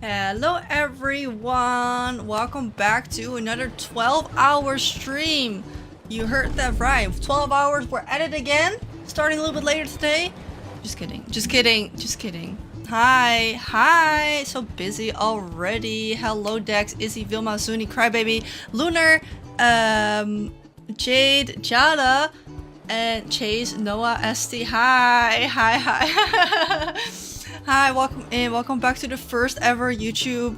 Hello everyone! Welcome back to another 12-hour stream. You heard that right. 12 hours, we're at it again. Starting a little bit later today. Just kidding. Just kidding. Just kidding. Hi. Hi. So busy already. Hello Dex, Izzy, Vilma, Zuni, Crybaby, Lunar, Jade, Jada, and Chase, Noah, Esti. Hi. Hi. Hi. Hi, welcome in. Welcome back to the first ever YouTube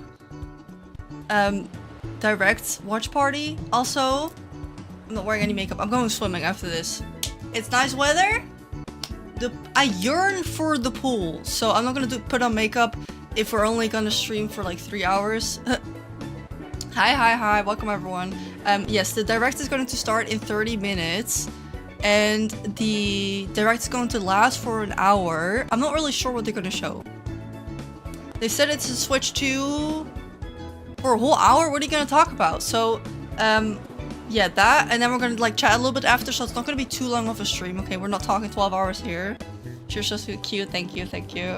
direct watch party. Also, I'm not wearing any makeup. I'm going swimming after this. It's nice weather. I yearn for the pool, so I'm not gonna put on makeup if we're only gonna stream for like 3 hours. Hi. Welcome everyone. Yes, the direct is going to start in 30 minutes. And the direct is going to last for an hour. I'm not really sure what they're going to show. They said it's a Switch 2 for a whole hour. What are you going to talk about? So, yeah, that. And then we're going to like chat a little bit after. So it's not going to be too long of a stream. Okay, we're not talking 12 hours here. You're so cute. Thank you. Thank you.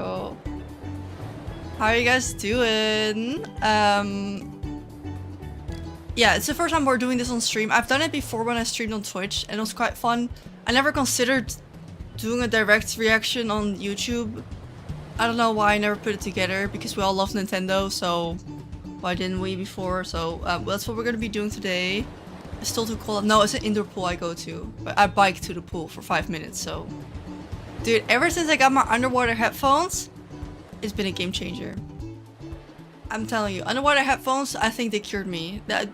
How are you guys doing? Yeah, it's the first time we're doing this on stream. I've done it before when I streamed on Twitch, and it was quite fun. I never considered doing a direct reaction on YouTube. I don't know why I never put it together, because we all love Nintendo, so why didn't we before? So that's what we're gonna be doing today. It's still too cold. No, it's an indoor pool I go to. But I bike to the pool for 5 minutes, so... Dude, ever since I got my underwater headphones, it's been a game changer. I'm telling you, underwater headphones, I think they cured me. But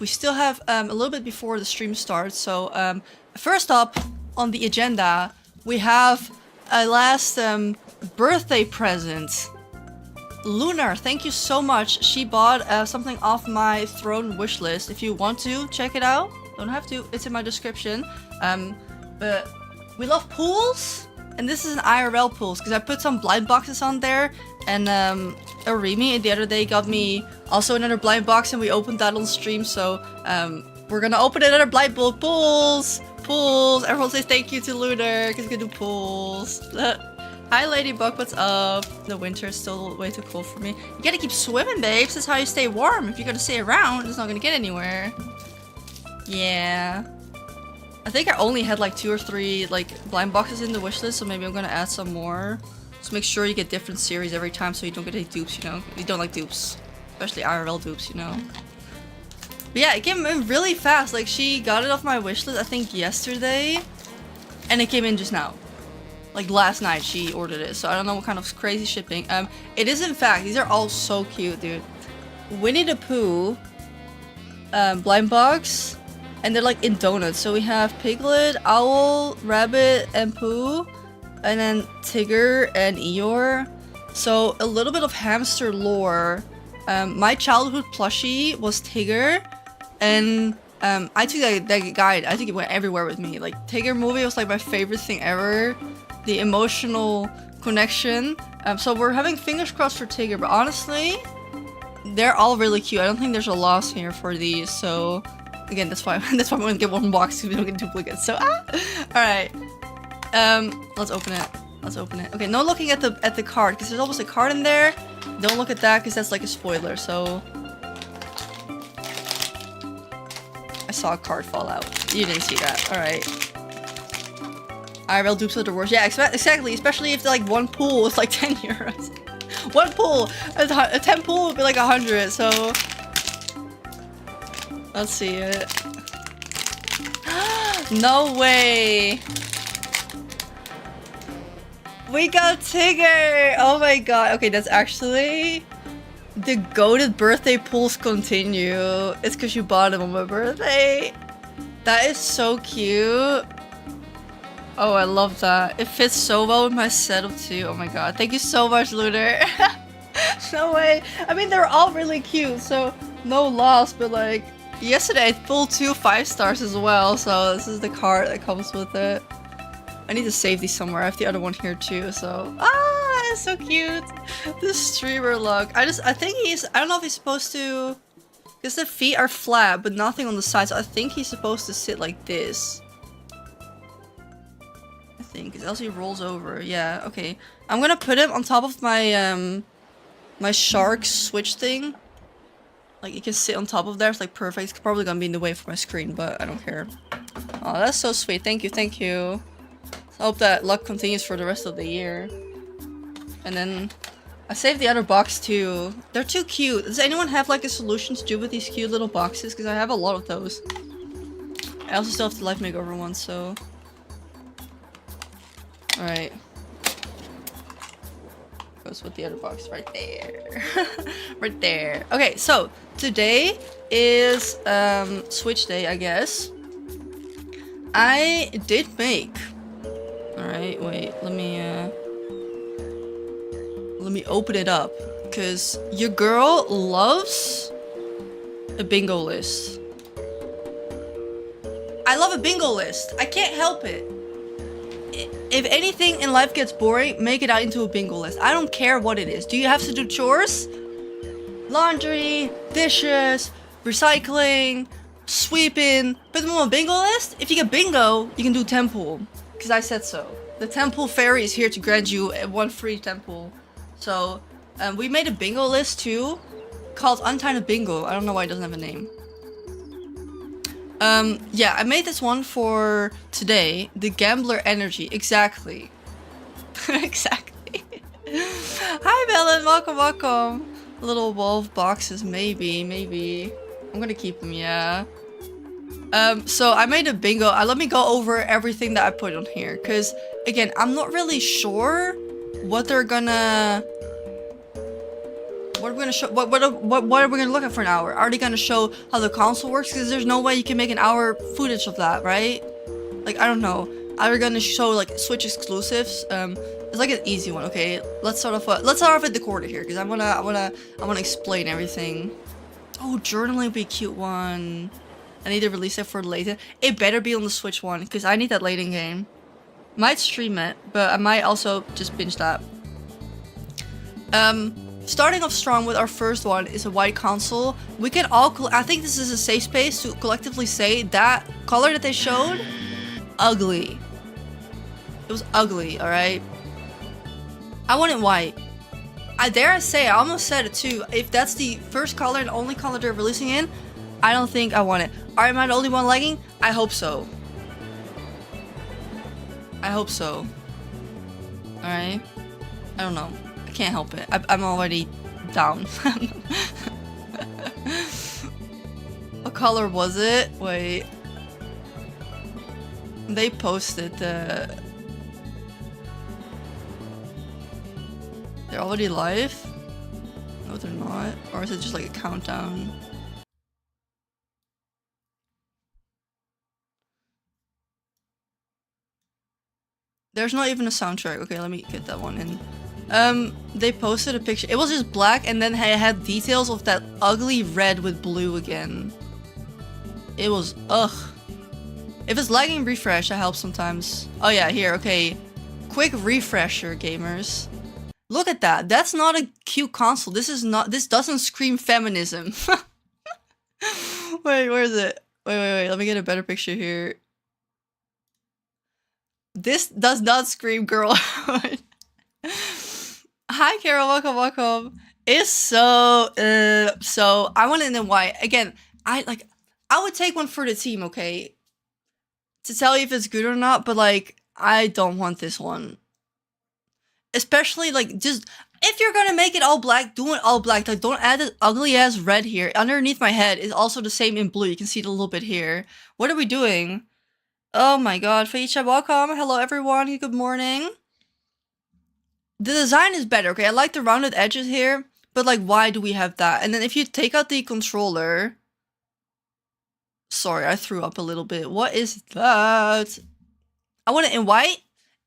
we still have a little bit before the stream starts. So first up on the agenda, we have a last birthday present. Lunar, thank you so much. She bought something off my throne wish list. If you want to check it out, don't have to. It's in my description. But we love pools. And this is an IRL pools because I put some blind boxes on there, and Arimi the other day got me also another blind box, and we opened that on stream. So we're gonna open another blind bowl. Pools. Everyone say thank you to Lunar because we can do pools. Hi Ladybug, what's up? The winter is still way too cold for me. You gotta keep swimming, babes. That's how you stay warm. If you're gonna stay around, it's not gonna get anywhere. Yeah. I think I only had like 2 or 3 like blind boxes in the wishlist, so maybe I'm gonna add some more. Just make sure you get different series every time so you don't get any dupes, you know? You don't like dupes. Especially IRL dupes, you know? But yeah, it came in really fast. Like, she got it off my wishlist, I think yesterday. And it came in just now. Like, last night she ordered it, so I don't know what kind of crazy shipping. It is in fact, these are all so cute, dude. Winnie the Pooh, blind box. And they're like in donuts. So we have Piglet, Owl, Rabbit, and Pooh. And then Tigger and Eeyore. So a little bit of hamster lore. My childhood plushie was Tigger. And I took that guide. I think it went everywhere with me. Like, Tigger movie was like my favorite thing ever. The emotional connection. So we're having fingers crossed for Tigger. But honestly, they're all really cute. I don't think there's a loss here for these. So... Again, that's why I'm gonna get one box because we don't get duplicates. So alright. Let's open it. Let's open it. Okay, no looking at the card because there's almost a card in there. Don't look at that because that's like a spoiler. So I saw a card fall out. You didn't see that. Alright. IRL dupes are the worst. Yeah, exactly. Especially if like one pool is like 10 euros. One pool, a 10 pool would be like 100. So. Let's see it. No way! We got Tigger! Oh my god. Okay, that's actually... The goated birthday pools continue. It's because you bought them on my birthday. That is so cute. Oh, I love that. It fits so well with my setup too. Oh my god. Thank you so much, Lunar. No way. I mean, they're all really cute, so no loss, but like... Yesterday I pulled 2 5-stars as well, so this is the card that comes with it. I need to save these somewhere. I have the other one here too, so... Ah, it's so cute! The streamer look. I think he's... I don't know if he's supposed to... Because the feet are flat, but nothing on the sides, so I think he's supposed to sit like this. I think, because else he rolls over. Yeah, okay. I'm gonna put him on top of my, my shark switch thing. Like, he can sit on top of there. It's like perfect. It's probably gonna be in the way for my screen, but I don't care. Oh, that's so sweet. Thank you, thank you. I hope that luck continues for the rest of the year. And then I saved the other box too. They're too cute. Does anyone have like a solution to do with these cute little boxes? Because I have a lot of those. I also still have the life makeover one, so. Alright. Goes with the other box right there. Right there. Okay, so today is Switch Day, I guess. I did make. Alright, wait, let me open it up. Cause your girl loves a bingo list. I love a bingo list. I can't help it. If anything in life gets boring, make it out into a bingo list. I don't care what it is. Do you have to do chores? Laundry, dishes, recycling, sweeping. Put them on a bingo list? If you get bingo, you can do temple. Because I said so. The temple fairy is here to grant you one free temple. So, we made a bingo list too. Called Untitled Bingo. I don't know why it doesn't have a name. Yeah, I made this one for today. The Gambler Energy. Exactly. Exactly. Hi, Belen. Welcome, welcome. Little wolf boxes. Maybe. I'm gonna keep them, yeah. So I made a bingo. Let me go over everything that I put on here. Because, again, I'm not really sure what they're gonna... What are we gonna show? What are we gonna look at for an hour? Are they gonna show how the console works? Because there's no way you can make an hour footage of that, right? Like, I don't know. Are we gonna show like Switch exclusives? It's like an easy one. Okay, let's start off with the quarter here, because I wanna explain everything. Oh, journaling would be a cute one. I need to release it for later. It better be on the Switch one, because I need that late in game. Might stream it, but I might also just binge that. Starting off strong with our first one is a white console. We can all, I think this is a safe space to collectively say that color that they showed, ugly. It was ugly, alright? I want it white. I dare say, I almost said it too. If that's the first color and only color they're releasing in, I don't think I want it. Am I the only one liking? I hope so. I hope so. Alright? I don't know. I can't help it. I'm already down. What color was it? Wait. They posted the... They're already live? No, they're not. Or is it just like a countdown? There's not even a soundtrack. Okay, let me get that one in. They posted a picture. It was just black and then it had details of that ugly red with blue again. It was, ugh. If it's lagging, refresh. That helps sometimes. Oh yeah, here, okay. Quick refresher, gamers. Look at that. That's not a cute console. This doesn't scream feminism. Wait, where is it? Wait. Let me get a better picture here. This does not scream girl. Hi, Carol. Welcome. It's so I want it in white. Again, I would take one for the team, okay? To tell you if it's good or not, but like, I don't want this one. Especially like, just, if you're gonna make it all black, do it all black. Like, don't add this ugly ass red here. Underneath my head is also the same in blue. You can see it a little bit here. What are we doing? Oh my god, Faicha, welcome. Hello everyone, good morning. The design is better, okay? I like the rounded edges here, but like, why do we have that? And then if you take out the controller... Sorry, I threw up a little bit. What is that? I want it in white,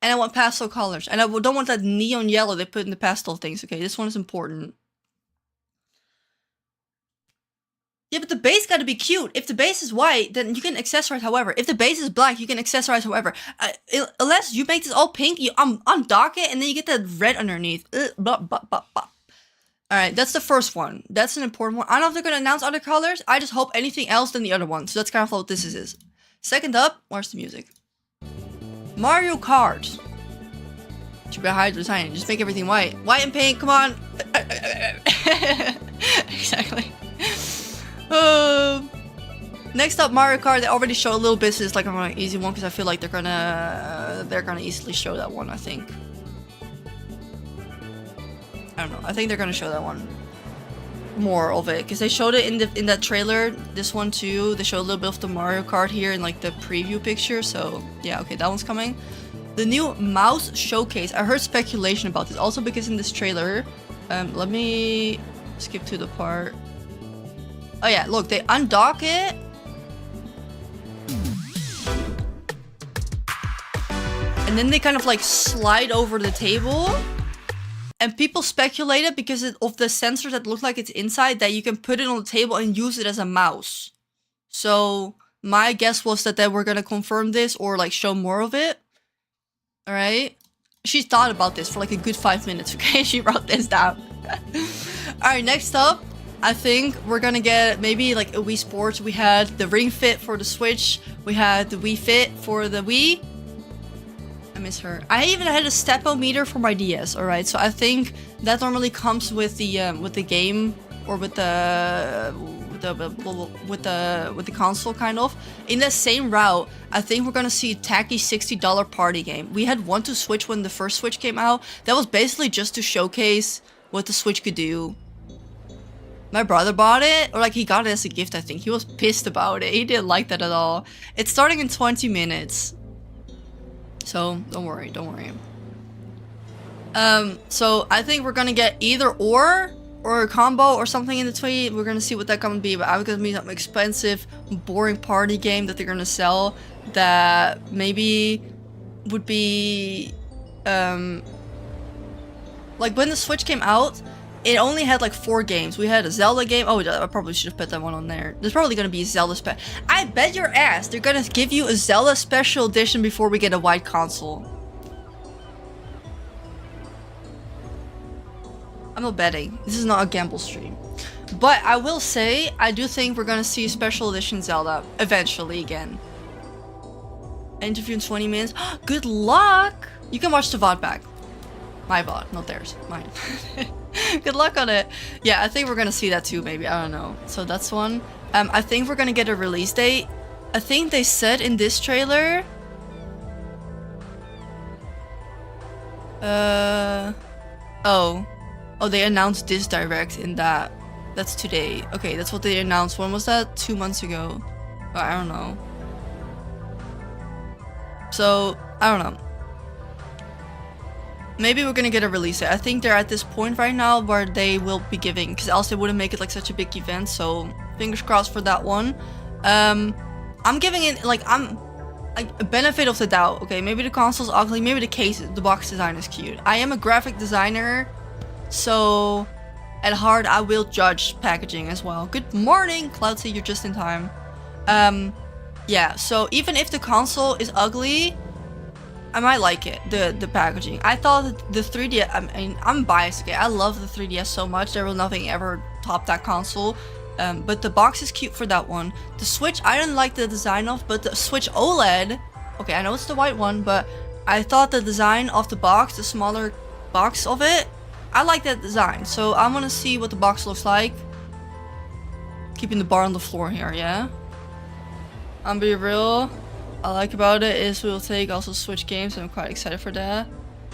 and I want pastel colors. And I don't want that neon yellow they put in the pastel things, okay? This one is important. Yeah, but the base gotta be cute. If the base is white, then you can accessorize however. If the base is black, you can accessorize however. Unless you make this all pink, you undock it, and then you get that red underneath. Alright, that's the first one. That's an important one. I don't know if they're gonna announce other colors. I just hope anything else than the other one. So that's kind of what this is. Second up, where's the music? Mario Kart. Should be high design. Just make everything white. White and pink, come on. Exactly. Next up, Mario Kart. They already showed a little bit. So it's like an easy one because I feel like they're gonna easily show that one. I think. I don't know. I think they're gonna show that one. More of it because they showed it in that trailer. This one too. They showed a little bit of the Mario Kart here in like the preview picture. So yeah, okay, that one's coming. The new mouse showcase. I heard speculation about this also because in this trailer, let me skip to the part. Oh yeah, look, they undock it. And then they kind of like slide over the table. And people speculated because of the sensors that look like it's inside that you can put it on the table and use it as a mouse. So my guess was that they were gonna confirm this or like show more of it. Alright. She thought about this for like a good 5 minutes, okay? She wrote this down. Alright, next up, I think we're gonna get maybe like a Wii Sports. We had the Ring Fit for the Switch. We had the Wii Fit for the Wii. I miss her. I even had a step-o-meter for my DS, alright? So I think that normally comes with the game or with the console kind of. In the same route, I think we're gonna see a tacky $60 party game. We had one to Switch when the first Switch came out. That was basically just to showcase what the Switch could do. My brother bought it, or like he got it as a gift, I think. He was pissed about it. He didn't like that at all. It's starting in 20 minutes. So don't worry, don't worry. So I think we're gonna get either or a combo or something in between. We're gonna see what that gonna be, but I'm gonna be some expensive, boring party game that they're gonna sell that maybe would be like when the Switch came out, it only had like 4 games. We had a Zelda game. Oh, I probably should have put that one on there. There's probably gonna be a Zelda special. I bet your ass they're gonna give you a Zelda special edition before we get a white console. I'm not betting. This is not a gamble stream. But I will say, I do think we're gonna see a special edition Zelda eventually again. Interview in 20 minutes. Good luck! You can watch the VOD back. My VOD, not theirs. Mine. Good luck on it. Yeah, I think we're gonna see that too, maybe. I don't know. So that's one. I think we're gonna get a release date. I think they said in this trailer... Oh, they announced this direct in that. That's today. Okay, that's what they announced. When was that? 2 months ago. Oh, I don't know. So, I don't know. Maybe we're gonna get a release date. I think they're at this point right now where they will be giving, because else they wouldn't make it like such a big event. So, fingers crossed for that one. I'm giving it like a benefit of the doubt. Okay, maybe the console's ugly. Maybe the box design is cute. I am a graphic designer. So, at heart, I will judge packaging as well. Good morning, Cloudsy, you're just in time. Yeah, so even if the console is ugly, I might like it, the packaging. I thought that the 3DS, I mean, I'm biased, okay? I love the 3DS so much. There will nothing ever top that console. But the box is cute for that one. The Switch, I didn't like the design of, but the Switch OLED, okay, I know it's the white one, but I thought the design of the box, the smaller box of it, I like that design, so I'm gonna see what the box looks like. Keeping the bar on the floor here, yeah? I'm be real. I like about it is we'll take also Switch games, and I'm quite excited for that.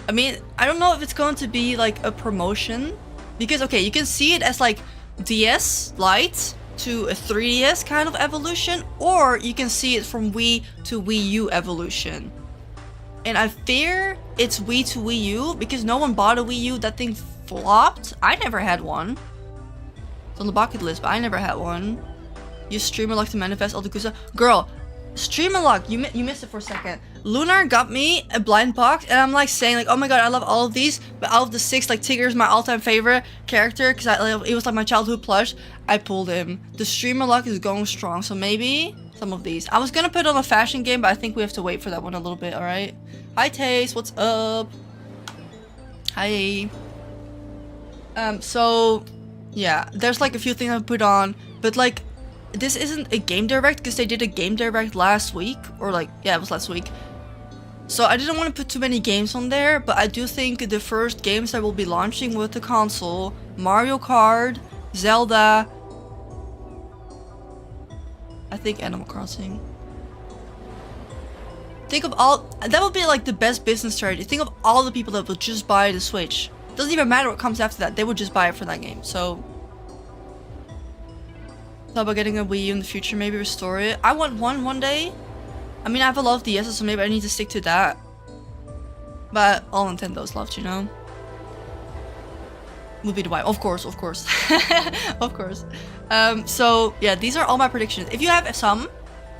I mean, I don't know if it's going to be like a promotion. Because, okay, you can see it as like DS Lite to a 3DS kind of evolution. Or you can see it from Wii to Wii U evolution. And I fear it's Wii to Wii U because no one bought a Wii U. That thing flopped. I never had one. It's on the bucket list, but I never had one. You streamer like to manifest all the good stuff. Girl, streamer luck. You missed it for a second. Lunar got me a blind box, and I'm like saying like, oh my god, I love all of these. But out of the 6, like Tigger is my all-time favorite character because it was like my childhood plush. I pulled him. The streamer luck is going strong, so maybe some of these. I was gonna put on a fashion game, but I think we have to wait for that one a little bit. All right. Hi Taste, what's up? Hi. So yeah, there's like a few things I put on, but like this isn't a game direct because they did a game direct last week, or like, yeah, it was last week. So I didn't want to put too many games on there, but I do think the first games that will be launching with the console, Mario Kart, Zelda, I think Animal Crossing. Think of all, that would be like the best business strategy. Think of all the people that will just buy the Switch. Doesn't even matter what comes after that, they would just buy it for that game. So thought about getting a Wii U in the future, maybe restore it. I want one day. I mean, I have a lot of DS's, so maybe I need to stick to that. But all Nintendo's loved, you know? Would be the wife. Of course, of course. Of course. So, yeah, these are all my predictions. If you have some,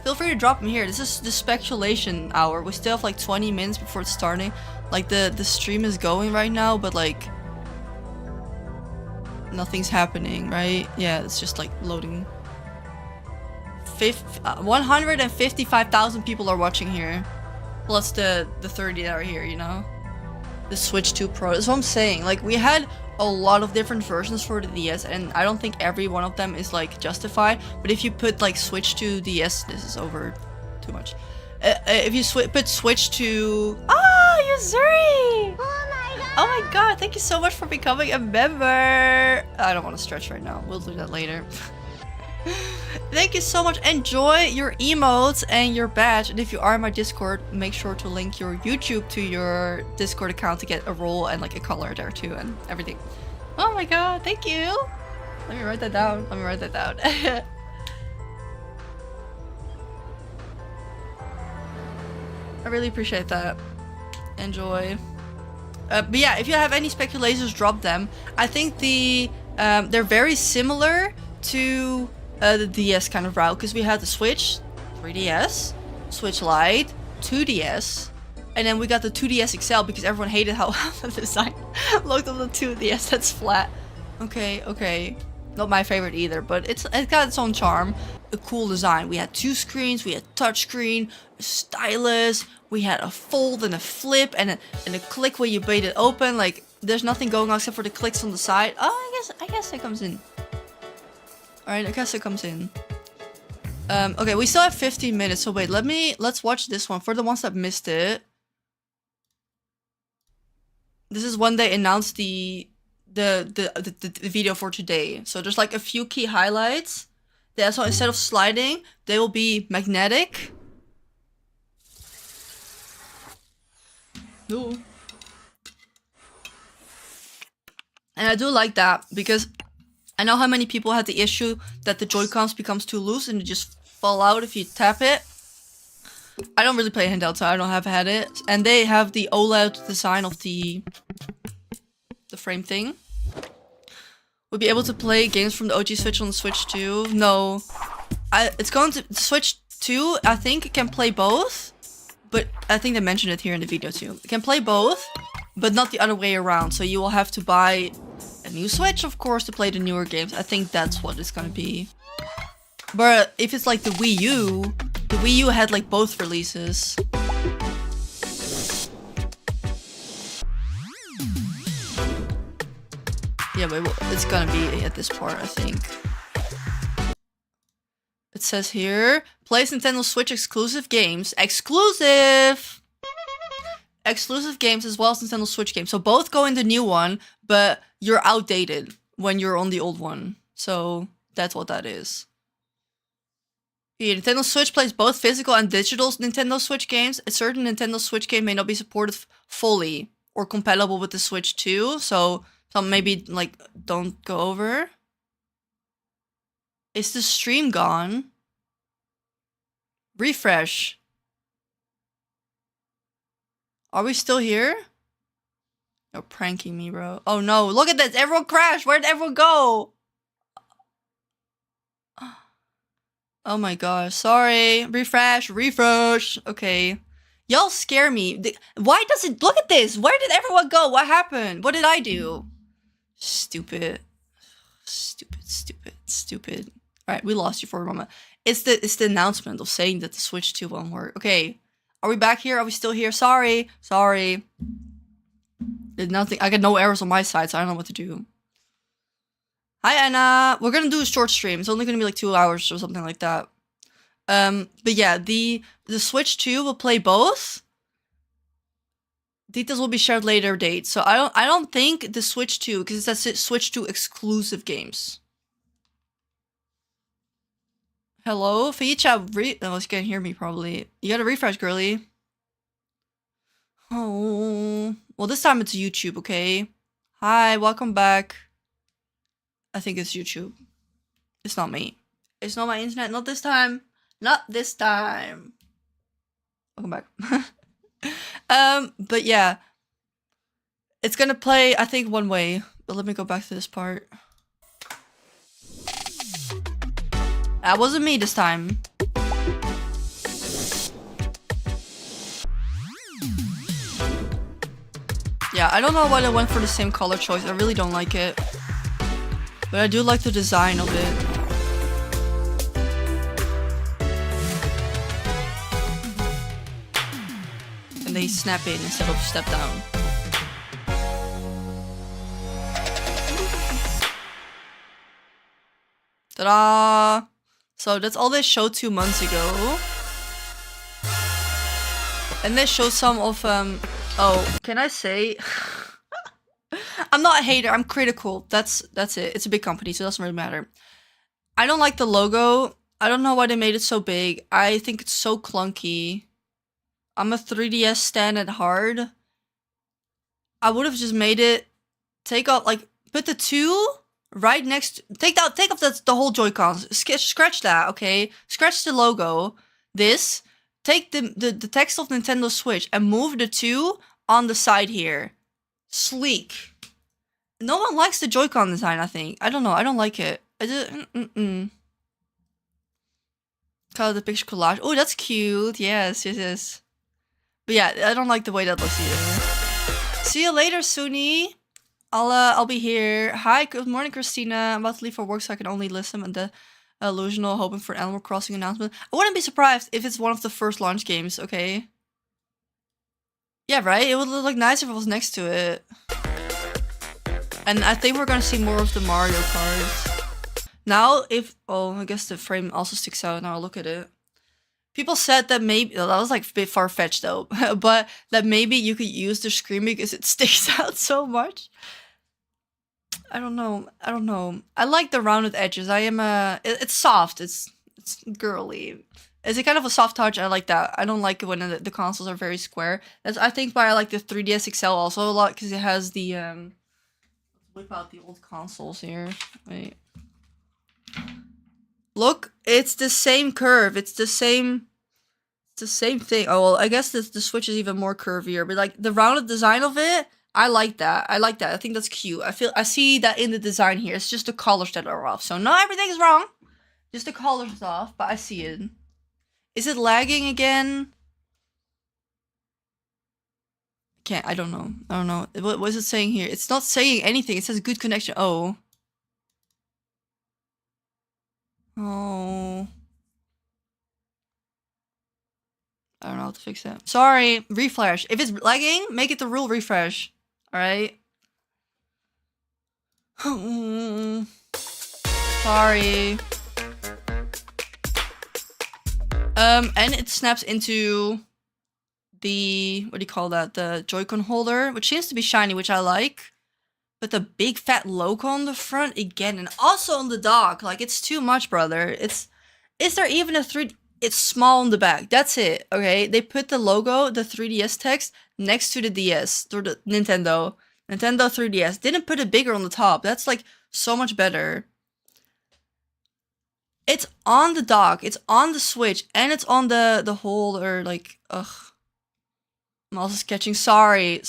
feel free to drop them here. This is the speculation hour. We still have like 20 minutes before it's starting. Like, the stream is going right now, but like... nothing's happening, right? Yeah, it's just like loading. 155,000 people are watching here. Plus the 30 that are here, you know? The Switch 2 Pro. That's what I'm saying. Like, we had a lot of different versions for the DS, and I don't think every one of them is like justified. But if you put like Switch to DS, this is over too much. If you put Switch to... Ah, Yuzuri! Oh my god, thank you so much for becoming a member! I don't want to stretch right now. We'll do that later. Thank you so much. Enjoy your emotes and your badge. And if you are in my Discord, make sure to link your YouTube to your Discord account to get a role and like a color there too and everything. Oh my god, thank you. Let me write that down. Let me write that down. I really appreciate that. Enjoy. But yeah, if you have any speculations, drop them. I think they're very similar to the DS kind of route, because we had the Switch, 3DS, Switch Lite, 2DS, and then we got the 2DS XL because everyone hated how the design looked on the 2DS. That's flat. Okay. Not my favorite either, but it's got its own charm. A cool design. We had 2 screens, we had touchscreen, a stylus, we had a fold and a flip and a click where you made it open. Like, there's nothing going on except for the clicks on the side. Oh, I guess it comes in. Alright, I guess it comes in. Okay, we still have 15 minutes, so wait, let's watch this one for the ones that missed it. This is when they announced the video for today. So there's like a few key highlights. Yeah, so instead of sliding, they will be magnetic. Ooh. And I do like that because I know how many people had the issue that the Joy-Cons becomes too loose and they just fall out if you tap it. I don't really play handheld, so I don't have had it. And they have the OLED design of the frame thing. We'll be able to play games from the OG Switch on the Switch 2. No. It's going to... Switch 2, I think, can play both. But I think they mentioned it here in the video too. It can play both, but not the other way around. So you will have to buy a new Switch, of course, to play the newer games. I think that's what it's gonna be. But if it's like the Wii U had like both releases. Yeah, but it's gonna be at this part, I think. It says here, plays Nintendo Switch exclusive games. Exclusive! Exclusive games as well as Nintendo Switch games. So both go in the new one, but you're outdated when you're on the old one. So that's what that is. Yeah, Nintendo Switch plays both physical and digital Nintendo Switch games. A certain Nintendo Switch game may not be supported fully or compatible with the Switch 2. So some maybe like don't go over. Is the stream gone? Refresh. Are we still here? You're pranking me, bro. Oh no, look at this. Everyone crashed. Where'd everyone go? Oh my gosh. Sorry. Refresh. Okay. Y'all scare me. Why does it... Look at this. Where did everyone go? What happened? What did I do? Stupid. Alright, we lost you for a moment. It's the announcement of saying that the Switch 2 won't work. Okay. Are we back here? Are we still here? Sorry. Did nothing. I got no errors on my side, so I don't know what to do. Hi, Anna. We're gonna do a short stream. It's only gonna be like 2 hours or something like that. But yeah, the Switch 2 will play both. Details will be shared later date. So I don't think the Switch 2, because it says Switch 2 exclusive games. Hello, Ficha. Oh, you can't hear me probably. You gotta refresh, girly. Oh, well, this time it's YouTube, okay? Hi, welcome back. I think it's YouTube. It's not me. It's not my internet. Not this time. Not this time. Welcome back. But yeah. It's gonna play, I think, one way. But let me go back to this part. That wasn't me this time. Yeah, I don't know why they went for the same color choice. I really don't like it. But I do like the design of it. And they snap in instead of step down. Ta-da! So that's all they showed 2 months ago. And they showed some of, oh, can I say? I'm not a hater, I'm critical. That's it. It's a big company, so it doesn't really matter. I don't like the logo. I don't know why they made it so big. I think it's so clunky. I'm a 3DS stan at heart. I would have just made it, take out, like, put the 2 right next, take off the whole Joy-Cons. Scratch that, okay? Scratch the logo. This. Take the text of Nintendo Switch and move the 2 on the side here. Sleek. No one likes the Joy-Con design, I think. I don't know. I don't like it. I just... Color the picture collage. Oh, that's cute. Yes. But yeah, I don't like the way that looks either. See you later, Suni. I'll be here. Hi, good morning, Christina. I'm about to leave for work, so I can only listen and the illusional, hoping for Animal Crossing announcement. I wouldn't be surprised if it's one of the first launch games, okay? Yeah, right? It would look nice if it was next to it. And I think we're gonna see more of the Mario cards. Now, if... Oh, I guess the frame also sticks out. Now I'll look at it. People said that maybe... That was like a bit far-fetched though. But that maybe you could use the screen because it sticks out so much. I don't know. I like the rounded edges. It's soft. It's girly. It's a kind of a soft touch. I like that. I don't like it when the consoles are very square. That's, I think, why I like the 3DS XL also a lot, because it has the let's whip out the old consoles here. Wait. Look, it's the same curve. It's the same thing. Oh well, I guess the Switch is even more curvier, but like the rounded design of it, I like that. I think that's cute. I see that in the design here. It's just the colors that are off. So not everything's wrong. Just the colors off, but I see it. Is it lagging again? I don't know. What is it saying here? It's not saying anything. It says good connection. Oh. Oh. I don't know how to fix that. Sorry, refresh. If it's lagging, make it the rule refresh. Alright? Sorry. And it snaps into the, what do you call that? The Joy-Con holder, which seems to be shiny, which I like. But the big fat logo on the front again, and also on the dock. Like, it's too much, brother. Is there even a 3D? It's small on the back. That's it, okay? They put the logo, the 3DS text, next to the DS, or the Nintendo 3DS. Didn't put it bigger on the top. That's, like, so much better. It's on the dock, it's on the Switch, and it's on the holder, like, ugh. I'm also sketching. Sorry.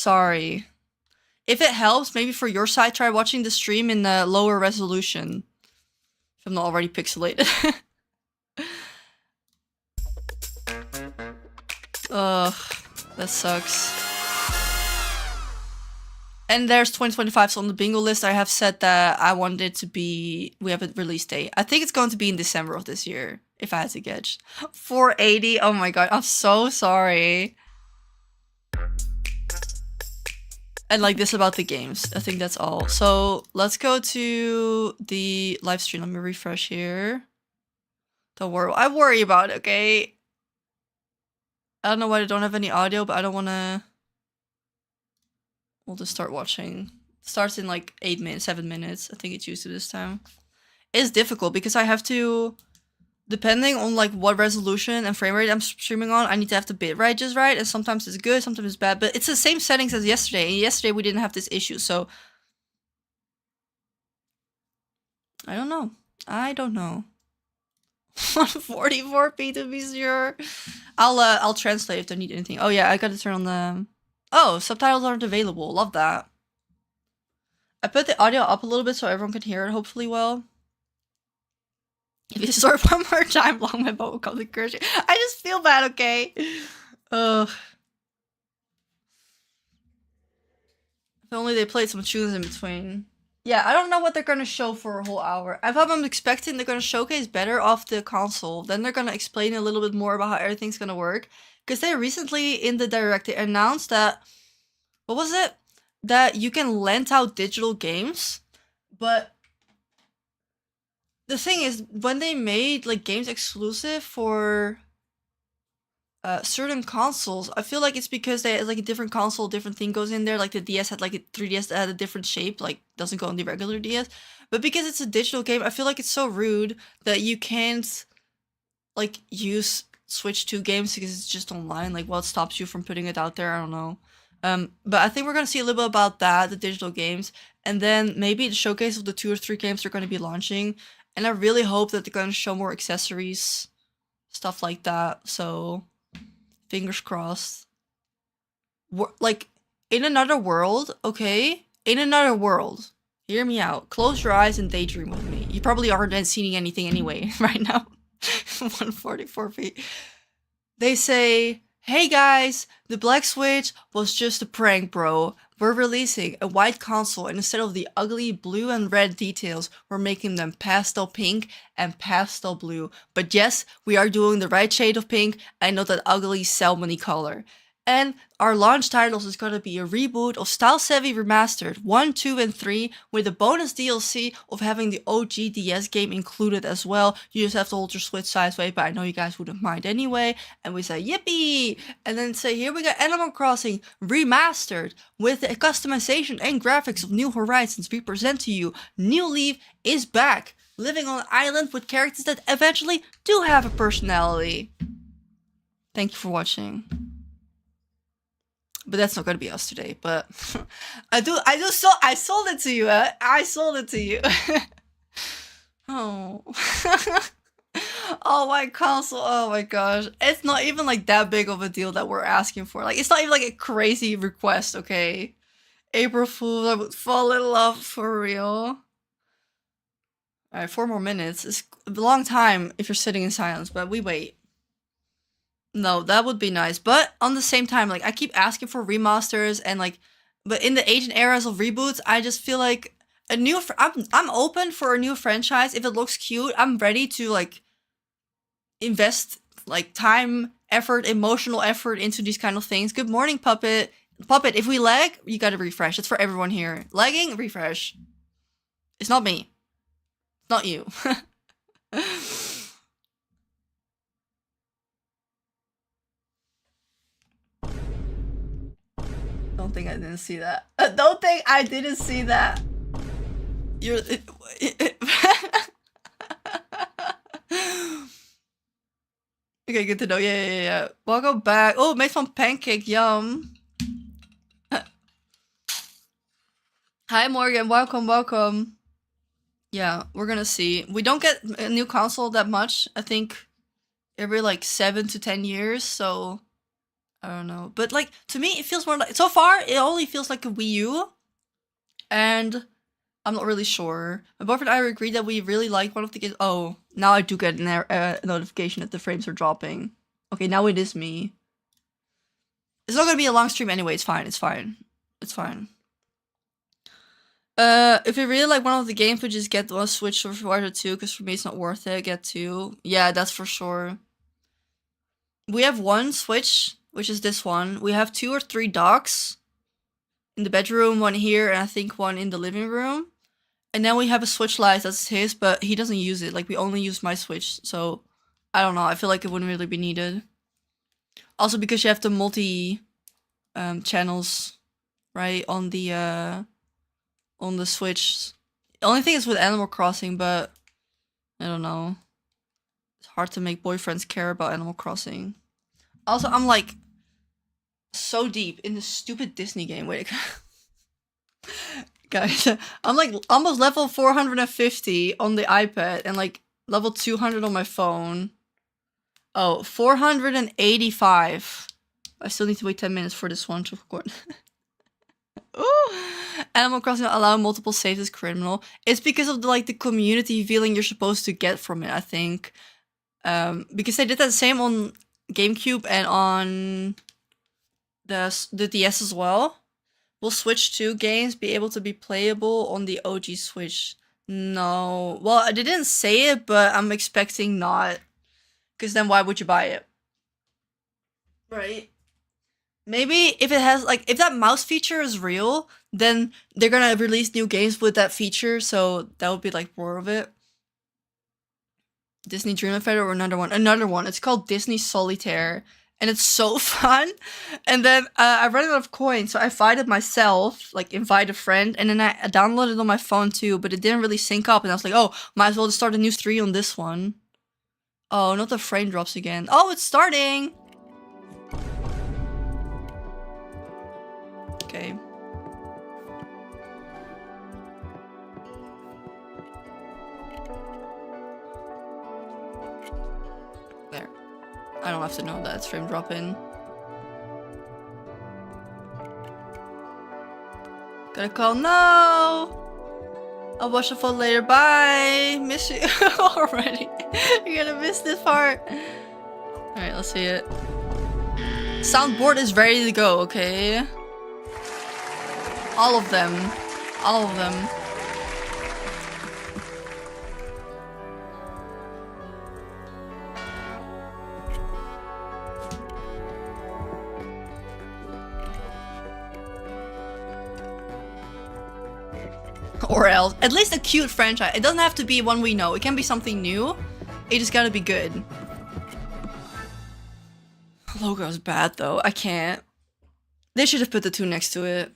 If it helps, maybe for your side, try watching the stream in the lower resolution. If I'm not already pixelated. Ugh, that sucks. And there's 2025, so on the bingo list, I have said that I want it to be, we have a release date. I think it's going to be in December of this year, if I had to guess. 480, oh my god, I'm so sorry. And like this about the games, I think that's all. So let's go to the live stream. Let me refresh here. Don't worry, I worry about it, okay? I don't know why I don't have any audio, but I don't want to... we'll just start watching. Starts in like 8 minutes, 7 minutes. I think it's used to this time. It's difficult because I have to, depending on like what resolution and frame rate I'm streaming on, I need to have the bitrate just right. And sometimes it's good, sometimes it's bad. But it's the same settings as yesterday. And yesterday we didn't have this issue, so I don't know. I don't know. 144p to be sure. I'll translate if I need anything. Oh yeah, I gotta turn on the. Oh, subtitles aren't available. Love that. I put the audio up a little bit so everyone can hear it hopefully well. If you sort one more time, long my boat will come to curse you. I just feel bad, okay? Ugh. If only they played some tunes in between. Yeah, I don't know what they're gonna show for a whole hour. I'm expecting they're gonna showcase better off the console. Then they're gonna explain a little bit more about how everything's gonna work. Because they recently, in the Direct, they announced that... What was it? That you can lend out digital games. But... the thing is, when they made like games exclusive for... certain consoles, I feel like it's because they had like a different console, different thing goes in there. Like the DS had like a 3DS that had a different shape, like doesn't go on the regular DS. But because it's a digital game, I feel like it's so rude that you can't like use Switch 2 games because it's just online. Like what stops you from putting it out there? I don't know. But I think we're gonna see a little bit about that, the digital games, and then maybe the showcase of the 2 or 3 games they're gonna be launching. And I really hope that they're gonna show more accessories, stuff like that. So fingers crossed. Like, in another world, okay? In another world. Hear me out. Close your eyes and daydream with me. You probably aren't seeing anything anyway right now. 144 feet. They say, hey guys, the Black Switch was just a prank, bro. We're releasing a white console, and instead of the ugly blue and red details, we're making them pastel pink and pastel blue. But yes, we are doing the right shade of pink and not that ugly salmon-y color. And our launch titles is gonna be a reboot of Style Savvy Remastered 1, 2, and 3 with a bonus DLC of having the OG DS game included as well. You just have to hold your Switch sideways, but I know you guys wouldn't mind anyway. And we say yippee! And then say here we got Animal Crossing Remastered with the customization and graphics of New Horizons. We present to you New Leaf is back, living on an island with characters that eventually do have a personality. Thank you for watching. But that's not gonna be us today. But I sold it to you. I sold it to you. Oh, oh my console. Oh my gosh, it's not even like that big of a deal that we're asking for. Like it's not even like a crazy request. Okay, April Fool, I would fall in love for real. All right, 4 more minutes. It's a long time if you're sitting in silence, but we wait. No, that would be nice. But on the same time, like I keep asking for remasters and like, but in the ancient eras of reboots, I just feel like a new. I'm open for a new franchise if it looks cute. I'm ready to like invest like time, effort, emotional effort into these kind of things. Good morning, Puppet. Puppet, if we lag, you gotta refresh. It's for everyone here. Lagging, refresh. It's not me. It's not you. Don't think I didn't see that. Don't think I didn't see that. You're... Okay, good to know. Yeah. Welcome back. Oh, made from pancake. Yum. Hi, Morgan. Welcome. Yeah, we're gonna see. We don't get a new console that much. I think every like 7 to 10 years, so... I don't know. But like, to me, it feels more like... So far, it only feels like a Wii U. And I'm not really sure. My boyfriend and I agreed that we really like one of the games. Oh, now I do get a notification that the frames are dropping. Okay, now it is me. It's not gonna be a long stream anyway. It's fine. If you really like one of the games, we just get one Switch or Water 2, because for me it's not worth it. Get 2. Yeah, that's for sure. We have one Switch, which is this one. We have 2 or 3 docks in the bedroom, one here, and I think one in the living room. And then we have a Switch Lite, that's his, but he doesn't use it. Like, we only use my Switch, so I don't know. I feel like it wouldn't really be needed. Also because you have the multi channels right? On the Switch. The only thing is with Animal Crossing, but I don't know. It's hard to make boyfriends care about Animal Crossing. Also, I'm like so deep in this stupid Disney game. Wait, guys, I'm like almost level 450 on the iPad and like level 200 on my phone. Oh, 485. I still need to wait 10 minutes for this one to record. Ooh. Animal Crossing allow multiple saves is criminal. It's because of the community feeling you're supposed to get from it, I think. Because they did that same on GameCube and on the DS as well. Will Switch 2 games be able to be playable on the OG Switch? No. Well, they didn't say it, but I'm expecting not. Because then why would you buy it? Right? Maybe if it has, if that mouse feature is real, then they're gonna release new games with that feature, so that would be, more of it. Disney Dream Fighter or another one? Another one. It's called Disney Solitaire, and it's so fun. And then I ran out of coins, so I invited myself, invite a friend, and then I downloaded it on my phone too, but it didn't really sync up, and I was like, oh, might as well just start a new 3 on this one. Oh, not the frame drops again. Oh, it's starting! Okay. There. I don't have to know that it's frame dropping. Gotta call no! I'll watch the phone later. Bye! Miss you already. You're gonna miss this part. Alright, let's see it. Soundboard is ready to go, okay? All of them. All of them. Or else. At least a cute franchise. It doesn't have to be one we know. It can be something new. It just gotta be good. Logo is bad though. I can't. They should have put the 2 next to it.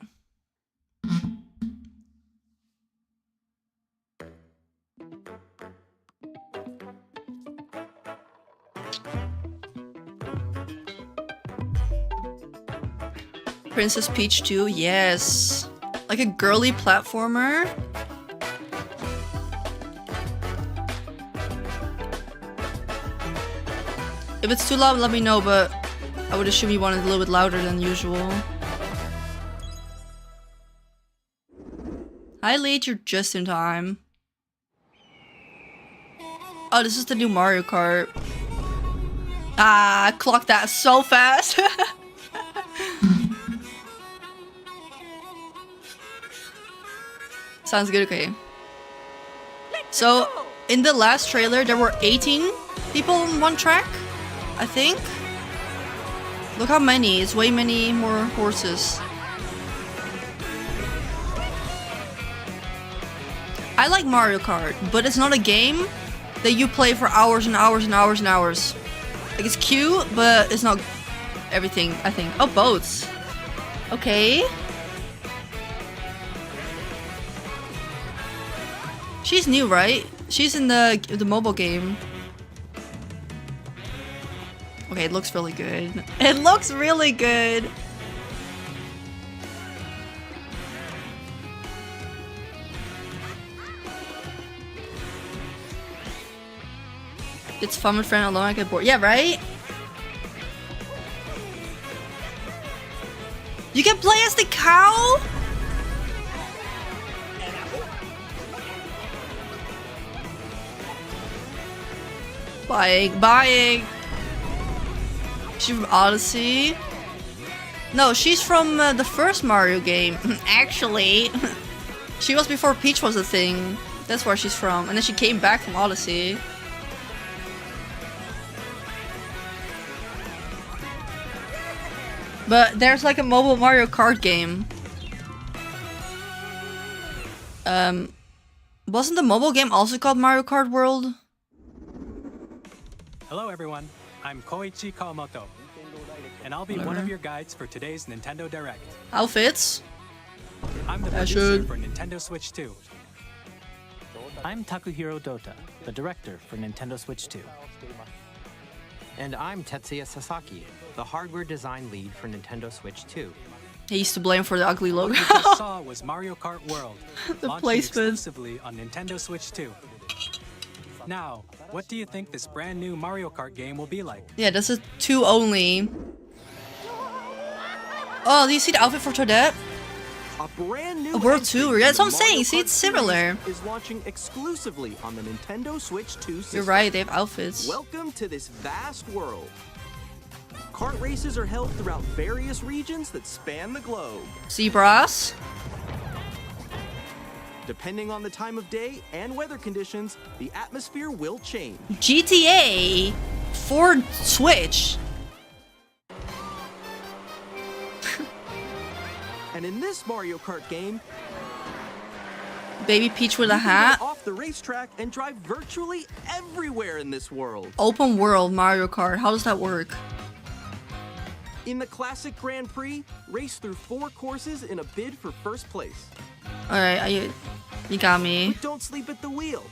Princess Peach 2, yes. Like a girly platformer. If it's too loud, let me know, but I would assume you want it a little bit louder than usual. Hi, Lead, you're just in time. Oh, this is the new Mario Kart. Ah, I clocked that so fast. Sounds good, okay. So, in the last trailer, there were 18 people on one track, I think. Look how many, it's way many more horses. I like Mario Kart, but it's not a game that you play for hours and hours and hours and hours. Like, it's cute, but it's not everything, I think. Oh, boats. Okay. She's new, right? She's in the mobile game. Okay, it looks really good. It looks really good. It's fun with friend alone, I get bored. Yeah, right? You can play as the cow? Buying. She's from Odyssey. No, she's from the first Mario game. Actually, she was before Peach was a thing. That's where she's from. And then she came back from Odyssey. But there's like a mobile Mario Kart game. Wasn't the mobile game also called Mario Kart World? Hello everyone, I'm Koichi Kawamoto, and I'll be one of your guides for today's Nintendo Direct. Outfits? I'm the I producer should. for Nintendo Switch 2. I'm Takuhiro Dota, the director for Nintendo Switch 2. And I'm Tetsuya Sasaki, the hardware design lead for Nintendo Switch 2. He used to blame for the ugly logo. What you just saw was Mario Kart World, The launching placement. exclusively on Nintendo Switch 2. Now, what do you think this brand new Mario Kart game will be like? Yeah, this is 2 only. Oh, do you see the outfit for Toadette? A brand new World entry 2, in that's the what I'm saying, Mario see, Kart it's similar. series is launching exclusively on the Nintendo Switch 2 system. You're right, they have outfits. Welcome to this vast world. Kart races are held throughout various regions that span the globe. Zebras. Depending on the time of day and weather conditions, the atmosphere will change. GTA for Switch. And in this Mario Kart game, Baby Peach with you a can hat. go off the racetrack and drive virtually everywhere in this world. Open world Mario Kart. How does that work? In the classic Grand Prix, race through 4 courses in a bid for first place. Alright, you got me. But don't sleep at the wheel.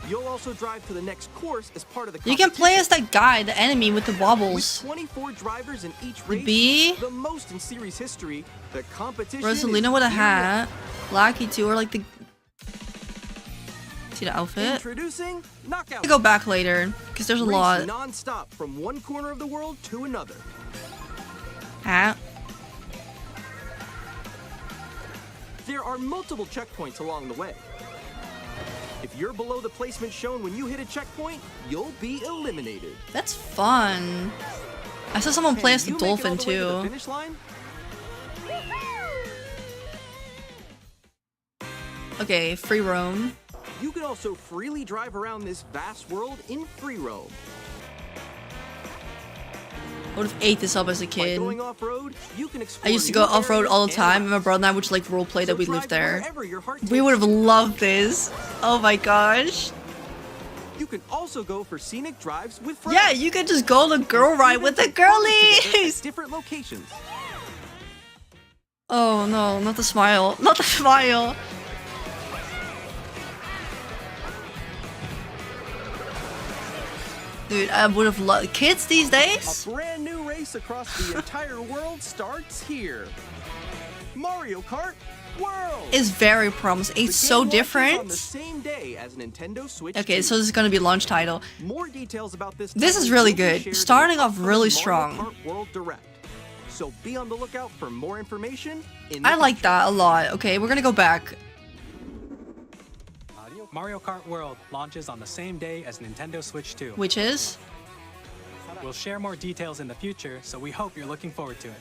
You'll also drive to the next course as part of the You can play as competition. that guy, the enemy with the With wobbles. 24 drivers in each The race, bee. the most in series history, the competition Rosalina is with a gearing up. hat. Lucky too, or like the... See the outfit? Introducing Knockout. I'll go back later, because there's a Race lot. non-stop from one corner of the world to another. Hat. There are multiple checkpoints along the way. If you're below the placement shown when you hit a checkpoint, you'll be eliminated. That's fun. I saw someone play as the Can you make it all dolphin the way to the too. finish line? Okay, free roam. You can also freely drive around this vast world in free roam. I would have ate this up as a By kid. going off-road, you can I explore used to new go off-road areas all the and time, and my routes. brother and I would just like roleplay So that we drive lived there. wherever your heart We takes would have you. loved this. Oh my gosh. You can also go for scenic drives with friends. Yeah, you could just go on a girl ride Even with the take photos together girlies. at different locations. Oh no, not the smile. Not the smile. Dude, I would have loved kids these days. A brand new race across the entire world starts here. Mario Kart World. It's very promising. The It's so game launches on different. the same day as Nintendo Switch Okay, 2. so this is gonna be launch title. More details about this. This title is really will be good. shared in Starting the off really upcoming strong. Mario Kart World Direct. So be on the lookout for more information. In the I like future. that a lot. Okay, we're gonna go back. Mario Kart World launches on the same day as Nintendo Switch 2. Which is? We'll share more details in the future, so we hope you're looking forward to it.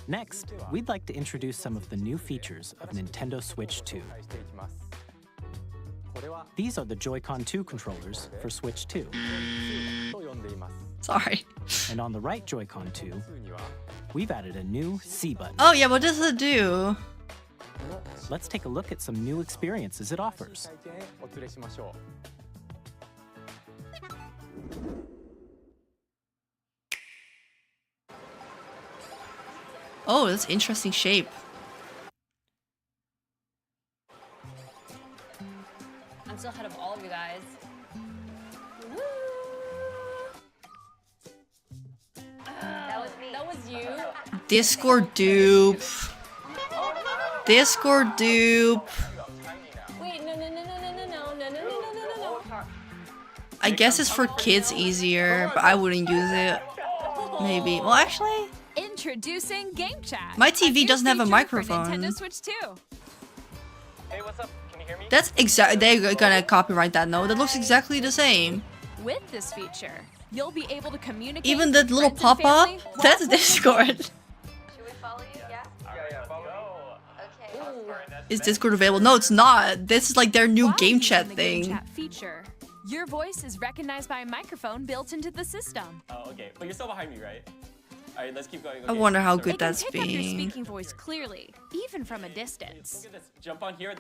Next, we'd like to introduce some of the new features of Nintendo Switch 2. These are the Joy-Con 2 controllers for Switch 2. Sorry. And on the right Joy-Con 2, we've added a new C button. Oh yeah, what does it do? Let's take a look at some new experiences it offers. Oh, that's interesting shape. I'm still ahead of all of you guys. That was you. Discord dupe. Discord dupe. Wait, no. I guess it's for kids easier, but I wouldn't use it. Maybe. Well, actually, Introducing Game Chat. My TV new doesn't have a feature microphone. For Nintendo Switch 2. Hey, what's up? Can you hear me? that's exactly. They're gonna copyright that. No, that looks exactly the same. With this feature, you'll be able to communicate. Even that with little friends and pop-up. family That's while Discord. Should we follow you? Yeah? Yeah, follow me. Okay. Is Discord available? No, it's not. This is like their new While game using chat the thing. Game Chat feature, your voice is recognized by a microphone built into the system. Oh, okay. But you're still behind me, right? Alright, let's keep going. I wonder how It good can that's pick up your being. speaking voice clearly, even from a distance. Look at this. Jump on here.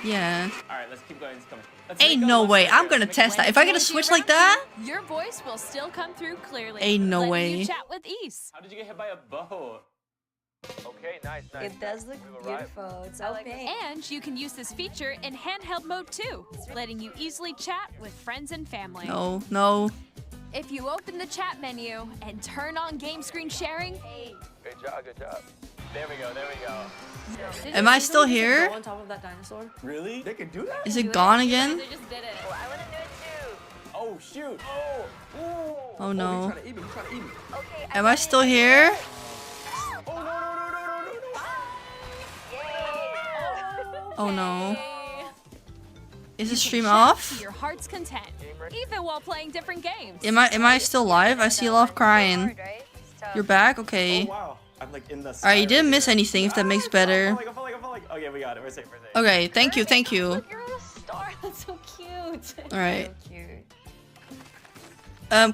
Yeah. Alright, let's keep going. It's coming. Let's Ain't make a no one way. right I'm here. gonna Make a test that. If I get a Noisy switch around like that, you, your voice will still come through clearly. Ain't no letting way. You chat with ease. How did you get hit by a bow? Okay, nice. It does look beautiful. It's okay. And you can use this feature in handheld mode too, letting you easily chat with friends and family. no, no. If you open the chat menu and turn on game screen sharing, Good job, good job. There we go, there we go. Am I still here? On top of that dinosaur. Really? They can do that? Is it gone again? They just did it. I want to do it too. Oh, shoot. Oh. Ooh. Oh no. Trying to eat me. Trying to eat me. Okay. Am I still here? Oh, no, no, no, no, no, no, no. Oh no. hey, Is the stream chat off? to your heart's content, even while playing different games. Am I still live? I see a lot of crying. Hard, right? It's tough. You're back? Okay. Oh, wow. I'm like in the Alright, you didn't miss anything if that makes better. I feel like. Okay, we got it. We're safe, we're safe. Okay, thank you, thank you. Look, you're a star. That's so cute. Alright. So cute.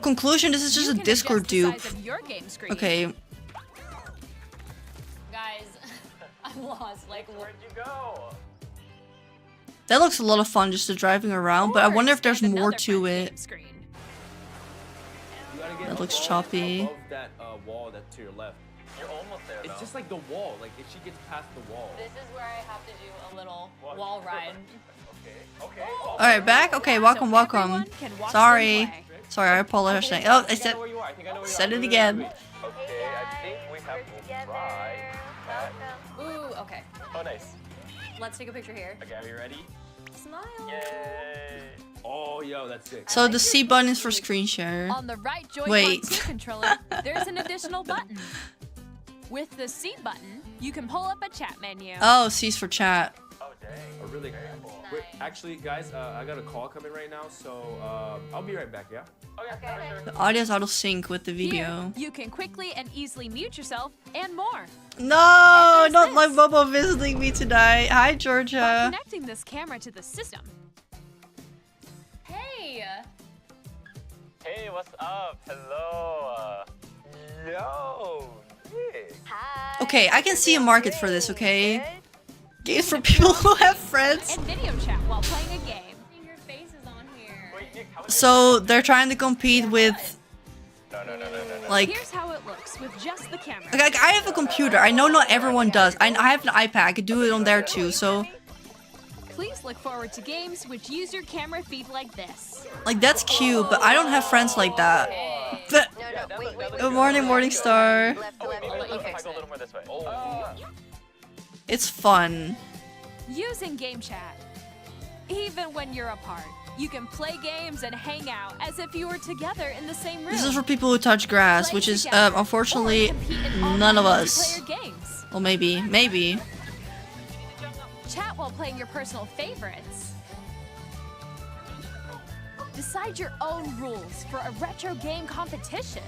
Conclusion, this is just You a can Discord adjust the dupe. size of your game screen. Okay. Guys, I'm lost. Like, Where'd you go? That looks a lot of fun just to driving around, but I Or wonder if there's expand more another to friend's it. game screen. You gotta get That looks above- choppy. Above that wall that's to your left. You're almost there, It's though. just like the wall. Like if she gets past the wall. this is where I have to do a little wall ride. Okay. Alright, back? Okay, welcome, So welcome. everyone can watch them Sorry. play. Sorry, I apologize. Oh, I I think I said know where you are. I think I know where you said are. it Wait, again. wait, wait. Okay, I think we have We're together. to try that. Welcome. Ooh, okay. Oh, nice. Let's take a picture here. Okay, are you ready? Smile. Yay. Oh, yo, that's sick. so. The C button is for screen share. On the right Joy-Con Wait. 2 controller, there's an additional button. With the C button, you can pull up a chat menu. Oh, C's for chat. Oh, dang. Oh, really? Wait, actually, guys, I got a call coming right now, so I'll be right back. Yeah. Okay, sure. The audio's out of sync with the Here, video. you can quickly and easily mute yourself and more. No, there's not my this. Bubba visiting me tonight. Hi, By Georgia. connecting this camera to the system, Hey. Hey, what's up? Hello. Yo. Nick. Hi. Okay, I can see a market for this, okay? Good? Games for people who have friends. and video chat while playing a game. Your face is on here. Wait, Nick, how is So they're trying to compete with, No. like, Here's how it looks with just the camera. like I have a computer. I know not everyone does. I have an iPad. I could do it on there too. So, Please look forward to games which use your camera feed like this. like, that's cute, but I don't have friends like that. But, No, wait. good morning, Morningstar. Left, Oh, wait, left, maybe left. let's if I go a little more this way. Oh. it's fun. Using game chat. Even when you're apart, you can play games and hang out as if you were together in the same room. This is for people who touch grass, Play which is, together, unfortunately, or compete in online none of us. multiplayer games. Well, maybe. Chat while playing your personal favorites. Decide your own rules for a retro game competition.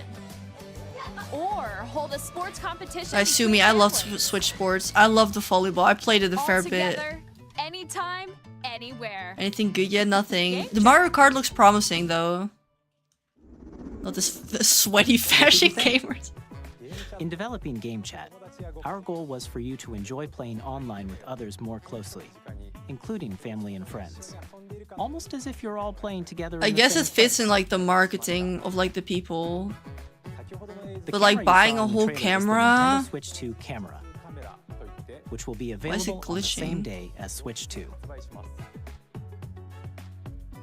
Or hold a sports competition. I sue between me. I love families. Switch Sports. I love the volleyball. I played it a All fair bit. together, anytime, anywhere. Anything good yet? Nothing. Game The Mario Kart looks promising, though. Not this sweaty fashion gamers. In developing Game Chat, our goal was for you to enjoy playing online with others more closely, including family and friends. Almost as if you're all playing together. I in the guess same it fits place. in like the marketing of like the people. The but, like, camera you buying saw a in the whole trailer is the camera? Nintendo Switch 2 camera, which will be Why is it available on the same glitching? day as Switch 2.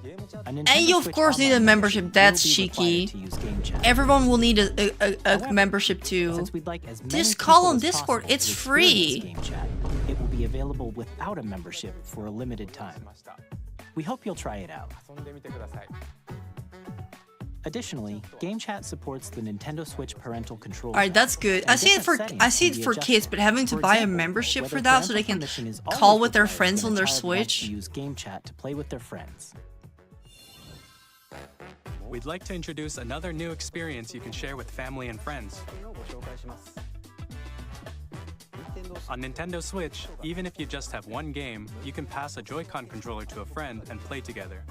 A And Nintendo you of Switch course need a Online membership. will That's be required cheeky. to use Game Chat. Everyone will need a However, membership too. Since we'd like as many Just call people on as Discord. possible It's to experience free. Game Chat, it will be available without a membership for a limited time. We hope you'll try it out. Additionally, Game Chat supports the Nintendo Switch parental control. Alright, that's good. I see it for kids, but having to buy a membership for that so they can call with their friends on their Switch. To use Game Chat to play with their friends. We'd like to introduce another new experience you can share with family and friends. On Nintendo Switch, even if you just have one game, you can pass a Joy-Con controller to a friend and play together.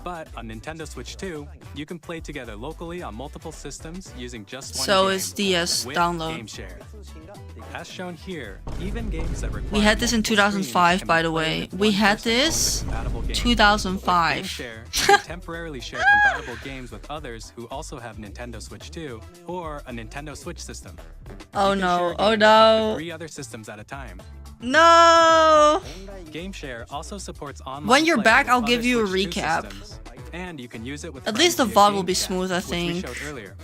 But on Nintendo Switch 2, you can play together locally on multiple systems using just one So game it's DS with download. Game Share. As shown here, even games that require We had this in multiple 2005, screens by can the be way. played with We one had person on the this compatible game. With 2005. Game Share, you can temporarily share compatible games with others who also have Nintendo Switch 2 or a Nintendo Switch system. Oh You can share no, games oh with no. 3 other systems at a time. No! Game Share also supports online When you're play back, with I'll give other you a Switch 2 recap. systems, and you can use it with At least the friends via VOD will Game be Chat, smooth, I which we think. showed earlier.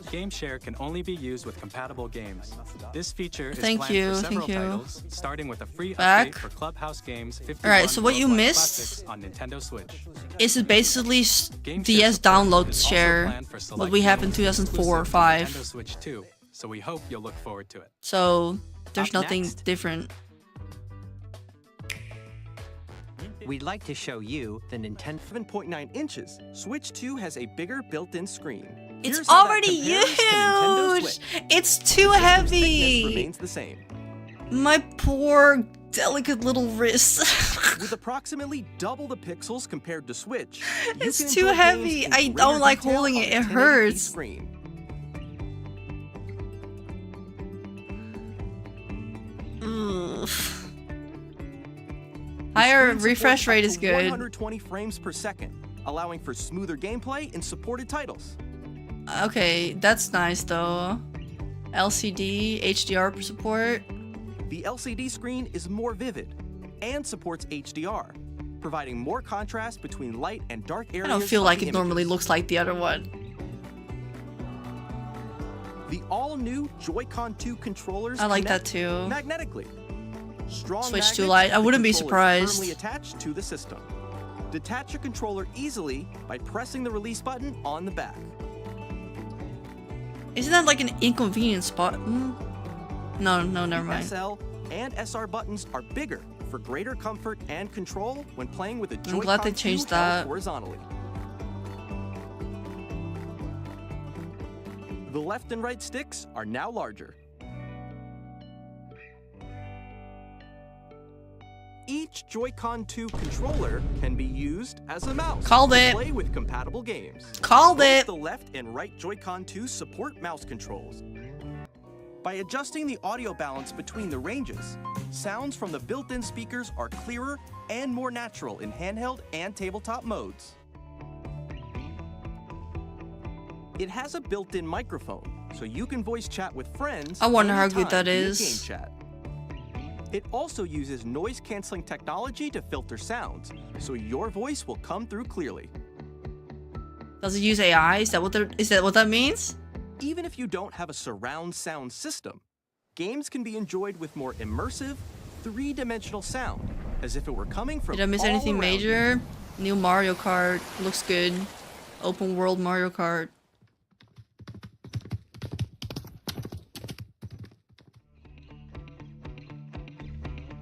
Game Share can only be used with compatible games. This feature is Thank planned you, for thank several you. titles, starting with a free Back. update for Clubhouse Games 51 Alright, so what you Roblox missed Classics on Nintendo Switch. Is it basically Game DS support download is also share planned for what select we have in games 2004 or exclusive to Nintendo 5. Switch 2, so we hope you'll look forward to it. So there's Up nothing next. different. We'd like to show you the Nintendo 7.9 inches, Switch 2 has a bigger built-in screen. It's Here's how that already compares to Nintendo huge! Switch. It's too Thickness heavy! remains the same. My poor, delicate little wrist. With approximately double the pixels compared to Switch, you It's can too enjoy heavy. games in I greater don't like detail holding on it. a It 1080p hurts. Screen. Ugh. Higher Screen refresh supports rate up is to good. 120 frames per second, allowing for smoother gameplay in supported titles. Okay, that's nice though. LCD, HDR support. The LCD screen is more vivid and supports HDR, providing more contrast between light and dark areas. I don't feel of like the it normally images. looks like the other one. The all-new Joy-Con 2 controllers I like that connect too. magnetically. Strong Switch to magnets light. keep I the wouldn't be controllers surprised. Firmly attached to the system. Detach your controller easily by pressing the release button on the back. Isn't that like an inconvenient spot? No, never mind. SL and SR buttons are bigger for greater comfort and control when playing with a Joy-Con glad they 2 changed held that. horizontally. The left and right sticks are now larger. Each Joy-Con 2 controller can be used as a mouse Called to it. play with compatible games. Called Both it. the left and right Joy-Con 2 support mouse controls. By adjusting the audio balance between the ranges, sounds from the built-in speakers are clearer and more natural in handheld and tabletop modes. It has a built-in microphone, so you can voice chat with friends. I wonder how anytime good that via is. Game chat. It also uses noise-canceling technology to filter sounds, so your voice will come through clearly. Does it use AI? Is that what that means? Even if you don't have a surround sound system, games can be enjoyed with more immersive, three-dimensional sound, as if it were coming from Did I miss all anything around you. major? New Mario Kart looks good. Open world Mario Kart.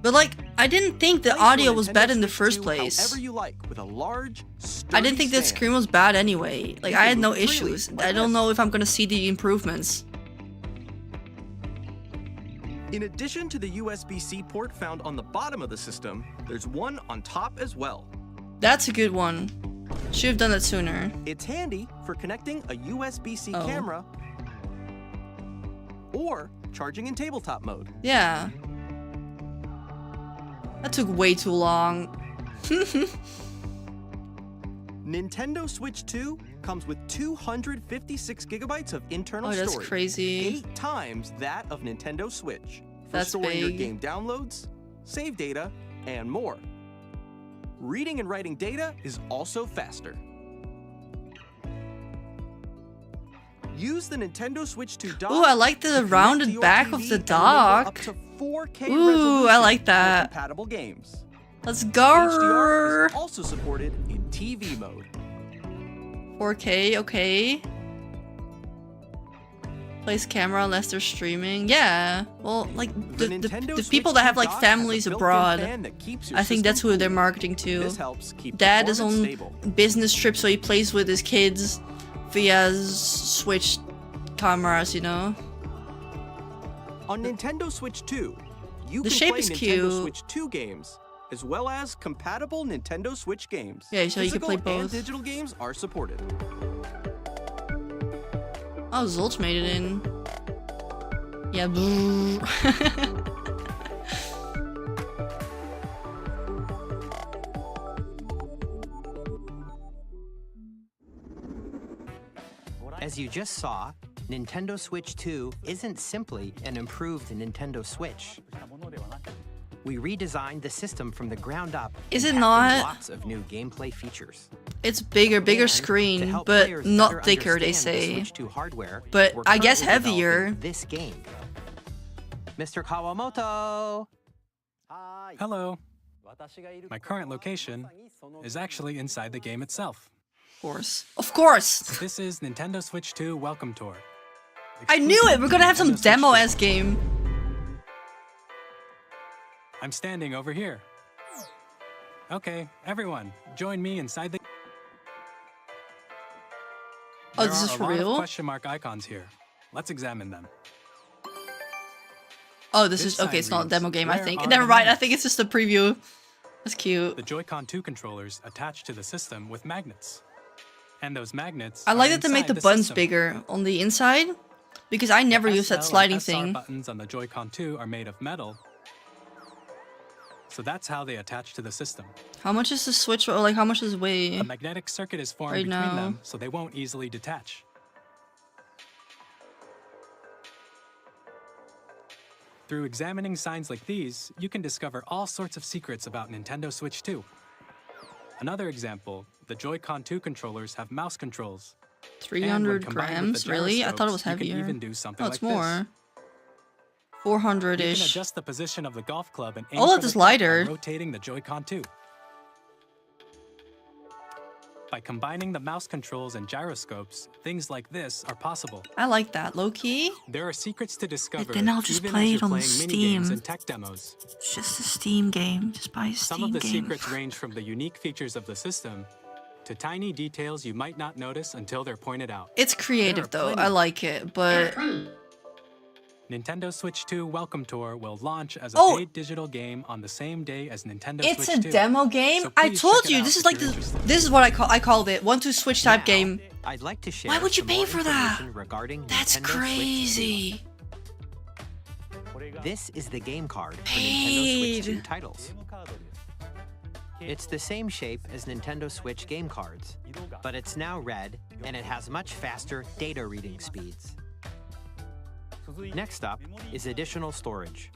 But like, I didn't think the Play your audio was Nintendo bad in the Switch first 2 place. However you like, with a large, I sturdy didn't think that stand. screen was bad anyway. Like, You I can had no move freely, issues. like I don't this. know if I'm gonna see the improvements. In addition to the USB-C port found on the bottom of the system, there's one on top as well. That's a good one. Should have done that sooner. It's handy for connecting a USB-C Oh. camera or charging in tabletop mode. Yeah. That took way too long. Nintendo Switch 2 comes with 256 gigabytes of internal Oh, that's storage. crazy. 8 times that of Nintendo Switch. For That's storing your big. game downloads, save data, and more. Reading and writing data is also faster. Use the Nintendo Switch 2 dock. Ooh, I like to the connect rounded to your back of TV the and enable dock. Up to 4K Ooh, I resolution like for that. compatible games. Let's HDR go. is also supported in TV mode. 4K, okay. Place camera unless they're streaming. Yeah. Well, like the Nintendo the Switch people that have 2 like dock has a families built-in abroad. fan that keeps your I think that's system who they're cool. marketing to. This helps keep Dad is on performance stable. business trip, so he plays with his kids via Switch cameras, you know? On Nintendo Switch 2, you The can shape play is Nintendo cute. Switch 2 games as well as compatible Nintendo Switch games. Yeah, so you can play Physical and both. digital games are supported. Oh, Zolt's made it in. Yeah. As you just saw, Nintendo Switch 2 isn't simply an improved Nintendo Switch. We redesigned the system from the ground up. Is it and packed in not? Lots of new gameplay features. It's bigger And to screen, help but players not better thicker, they understand the say. Switch 2 hardware, But we're I guess currently heavier. developing this game. Mr. Kawamoto! Hello. My current location is actually inside the game itself. Of course. Of course! This is Nintendo Switch 2 Welcome Tour. I knew it! We're gonna have some Nintendo Switch 2. demo-ass game. I'm standing over here. Okay, everyone, join me inside the... Oh, this is There are for a lot of real? question mark icons here. Let's examine them. Oh, this This is... Okay, sign it's not a reads, demo game, I "Where think. are Never the mind, I magnets?" think it's just a preview. That's cute. The Joy-Con 2 controllers attach to the system with magnets. And those magnets I like are that they make the inside buttons system. bigger on the inside, because I never use that SL sliding and SR thing. buttons on the Joy-Con 2 are made of metal. So that's how they attach to the system. How much is the Switch, or like how much does it weigh? A magnetic circuit is formed Right between now. them, so they won't easily detach. Through examining signs like these, you can discover all sorts of secrets about Nintendo Switch 2. Another example, the Joy-Con 2 controllers have mouse controls. And 300 when combined with grams? the Really? I thought it was gyroscopes, you heavier. can even do something Oh, it's like more. this. You can 400-ish. adjust the position of the golf club and aim Oh, for it is the tip by lighter. rotating the Joy-Con 2. By combining the mouse controls and gyroscopes, things like this are possible. I like that. Low-key? There are secrets to discover then I'll just even play as it you're on playing Steam. mini-games and tech demos. It's just a Steam game. Just buy a Steam Some of the game. secrets range from the unique features of the system to tiny details you might not notice until they're pointed out. It's creative There are though. plenty. I like it, but Nintendo Switch 2 Welcome Tour will launch as a Oh! paid digital game on the same day as Nintendo it's Switch a 2. demo game. So I please told check it you out this is if like you're the. interested. This is what I called it. 1-2 Switch type Now, game. I'd like to share Why would you some pay more for that? information regarding That's Nintendo Switch 2. crazy. This is the game card for Nintendo Paid. Switch 2 titles. It's the same shape as Nintendo Switch game cards, but it's now red and it has much faster data reading speeds. Next up is additional storage.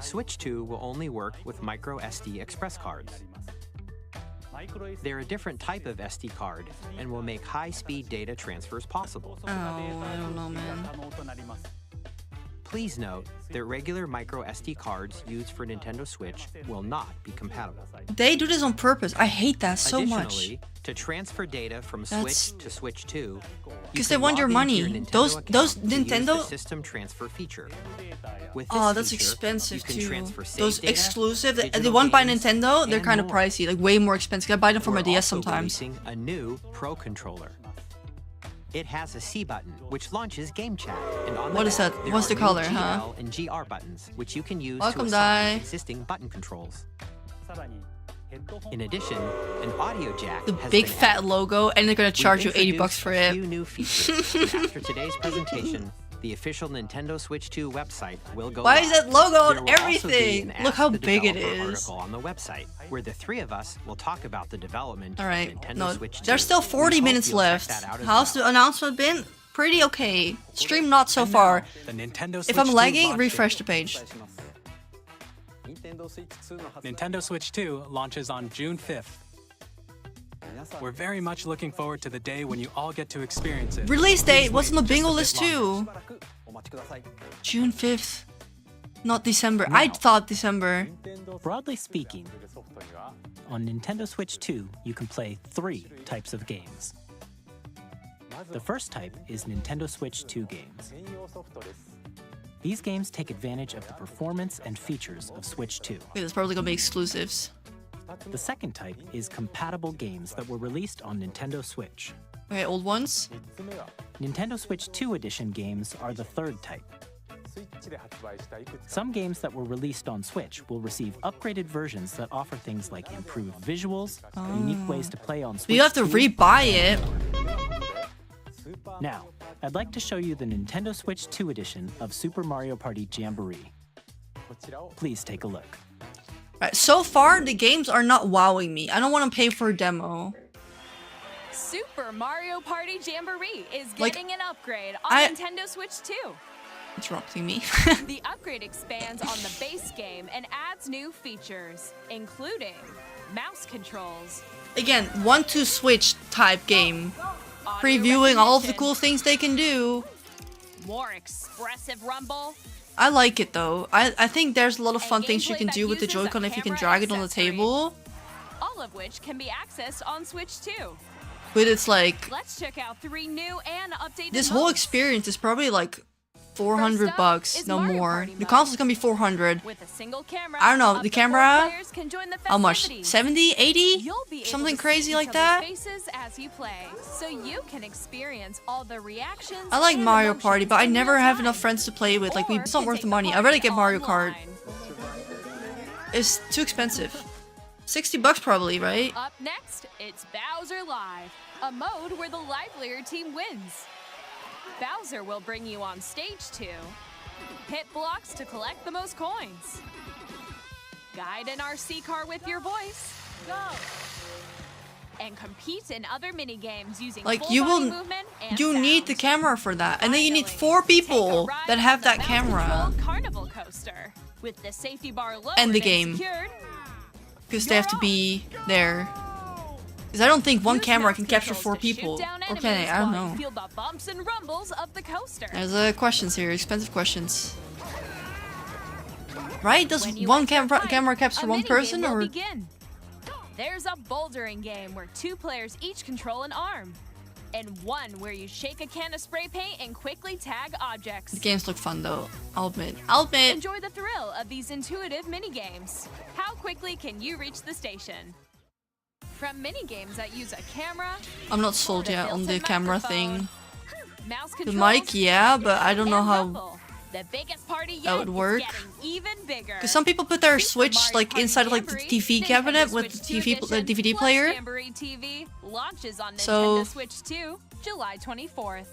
Switch 2 will only work with micro SD express cards. They're a different type of SD card and will make high-speed data transfers possible. Oh, I don't know, man. Please note that regular micro SD cards used for Nintendo Switch will not be compatible. They do this on purpose. I hate that so much. Additionally, to transfer data from That's- Switch to Switch 2, Because they want your money. Those Nintendo. the system transfer feature. With Oh, this that's feature, expensive you can too. transfer saved Those data, exclusive, the digital one by games, Nintendo, they're and kind of more. pricey, like way more expensive. I buy them for my We're DS also sometimes. releasing a new Pro controller. It has a C button, which launches game chat, and on the What is back, that? there What's are the new color, GL huh? and GR buttons, which you can use Welcome, to assign Dai. existing button controls. In addition, an audio jack The has big been fat added. logo, and they're gonna We've charge you $80 introduced for a it. few new features. And after today's presentation, the official Nintendo Switch 2 website will go Why live. is that logo on There will also be everything? an Look how Ask the big it Developer is. article on the website, where the three of us will talk about the development All right, of Nintendo no, Switch 2. there's still We 40 hope minutes you'll check left. that out as How's well. the announcement been? Pretty okay. Stream not so And far. now, the Nintendo If Switch I'm 2 lagging, launch refresh date. the page. Nintendo Switch 2 launches on June 5th. We're very much looking forward to the day when you all get to experience it. Release date Please was on wait the just a bingo bit list longer. too. June 5th. Not December. I thought December. Broadly speaking, on Nintendo Switch 2, you can play 3 types of games. The first type is Nintendo Switch 2 games. These games take advantage of the performance and features of Switch 2. Wait, that's probably gonna be exclusives. The second type is compatible games that were released on Nintendo Switch. Okay, old ones. Nintendo Switch 2 edition games are the third type. Some games that were released on Switch will receive upgraded versions that offer things like improved visuals, unique ways to play on Switch. But you have to 2. rebuy it. Now, I'd like to show you the Nintendo Switch 2 edition of Super Mario Party Jamboree. Please take a look. Right, so far, the games are not wowing me. I don't want to pay for a demo. Super Mario Party Jamboree is Like, getting an upgrade on I- Nintendo Switch 2. Interrupting me. The upgrade expands on the base game and adds new features, including mouse controls, Again, 1-2 Switch type game. audio Previewing all of the recognition, cool things they can do. more expressive rumble, I like it though. I think there's a lot of And fun things you gameplay can that do with the uses a Joy-Con if you can camera drag it on the accessory. table. all of which can be accessed on Switch 2. But it's like, Let's check out 3 new and updated this whole modes. experience is probably like 400 First up bucks, is no Mario more. Party The mode. console's gonna be 400. With a single camera, I don't know, up the to 4 camera? players can join the How much? festivities. 70, 80? You'll be able Something to crazy see like each that? other's faces as you play, so you can experience all the reactions. I like and Mario Party, emotions but I in never real have time. enough friends to play with. Like, Or it's not can worth take the a money. I'd party rather get Mario Kart. online. It's too expensive. 60 bucks probably, right? Up next, it's Bowser Live, a mode where the livelier team wins. Bowser will bring you on stage 2, hit blocks to collect the most coins, guide an RC car with your voice, go, and compete in other mini games using Like, full you body will, movement and you need the sound. camera for that. And then you need Finally, 4 take a people ride that on have the that camera. mouse-controlled carnival coaster with the safety bar lowered And the game. secured. Because they have to be there. Because I don't think one Use camera mouse can capture controls 4 to shoot people. down Or enemies can it? I don't while you know. Feel the bumps and rumbles of the coaster. There's questions here, expensive questions. Right? Does When you one enter a fight, camera capture a one minigame person will or? begin. There's a bouldering game where 2 players each control an arm, and one where you shake a can of spray paint and quickly tag objects. The games look fun though. I'll admit. I'll admit. Enjoy the thrill of these intuitive mini-games. How quickly can you reach the station? From mini-games that use a camera, I'm not sold the yet on the built-in camera microphone, thing. mouse The controls, mic, yeah, but I don't know and how. rumble. The biggest party yet that would work. is getting even bigger. Because some people put their Super Switch Mario like Party inside of like the Jamboree, TV Nintendo cabinet with Switch the 2 edition, DVD plus player. Jamboree TV launches on So- Nintendo Switch 2, July 24th.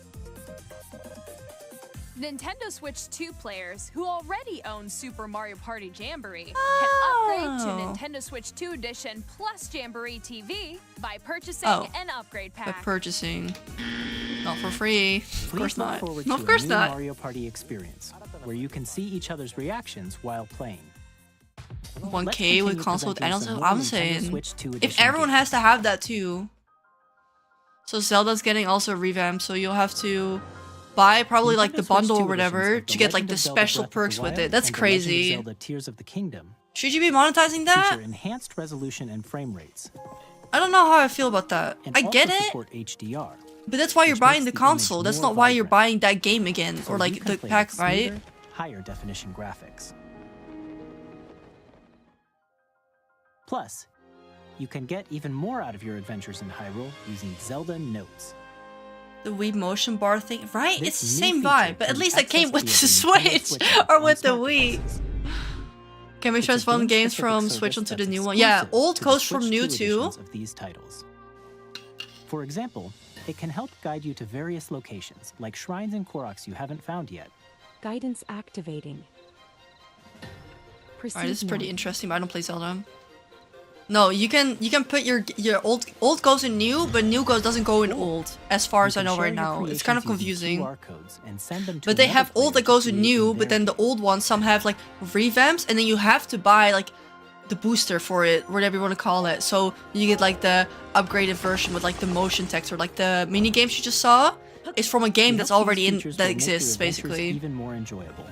Nintendo Switch 2 players who already own Super Mario Party Jamboree can upgrade to Oh. Nintendo Switch 2 edition plus Jamboree TV by purchasing Oh. an upgrade By pack. purchasing. Not for free. Of Please course look not. forward No, to of course a new not. Mario Party experience, where you can see each other's reactions while playing. 1K with continue console. presenting And some also, more I'm Nintendo saying, Switch 2 if edition everyone games. has to have that too. So Zelda's getting also a revamp, so you'll have to buy probably like the Nintendo Switch bundle 2 or whatever editions of to get like Legend the of Zelda special Breath of the perks with Wild it. That's and The Legend of crazy. Zelda Tears of the Kingdom Should you be monetizing that? feature enhanced resolution and frame rates. I don't know how I feel about that. And I get also it, support HDR, but that's why you're which buying makes the the image console. That's more not why you're vibrant. buying that game again so or you like can the play pack, with right? smoother, higher definition graphics. Plus, you can get even more out of your adventures in Hyrule using Zelda Notes. The Wii motion bar thing, right? This It's the new same feature vibe, but at can be least it came accessed with the via the Nintendo Switch Switch app or on with the smart Wii. devices. Can we It's a transfer games game-specific from service Switch onto the that's new one? Yeah, exclusive old to the codes from Switch new 2 too. editions of these titles. For example, it can help guide you to various locations, like shrines and Koroks you haven't found yet. Guidance activating. Alright, this is pretty now. interesting, but I don't play Zelda. No, you can put your old goes in new, but new goes doesn't go in old, as far as I You can know share right your now. It's kind of creations using confusing. QR codes and send them to But they another have old player that goes to in create new, in but their then the old ones, some have like revamps, and then you have to buy like the booster for it, whatever you want to call it. So you get like the upgraded version with like the motion text or like the mini games you just saw. It's from a game We that's hope these already in features that will make your exists adventures basically. even more enjoyable.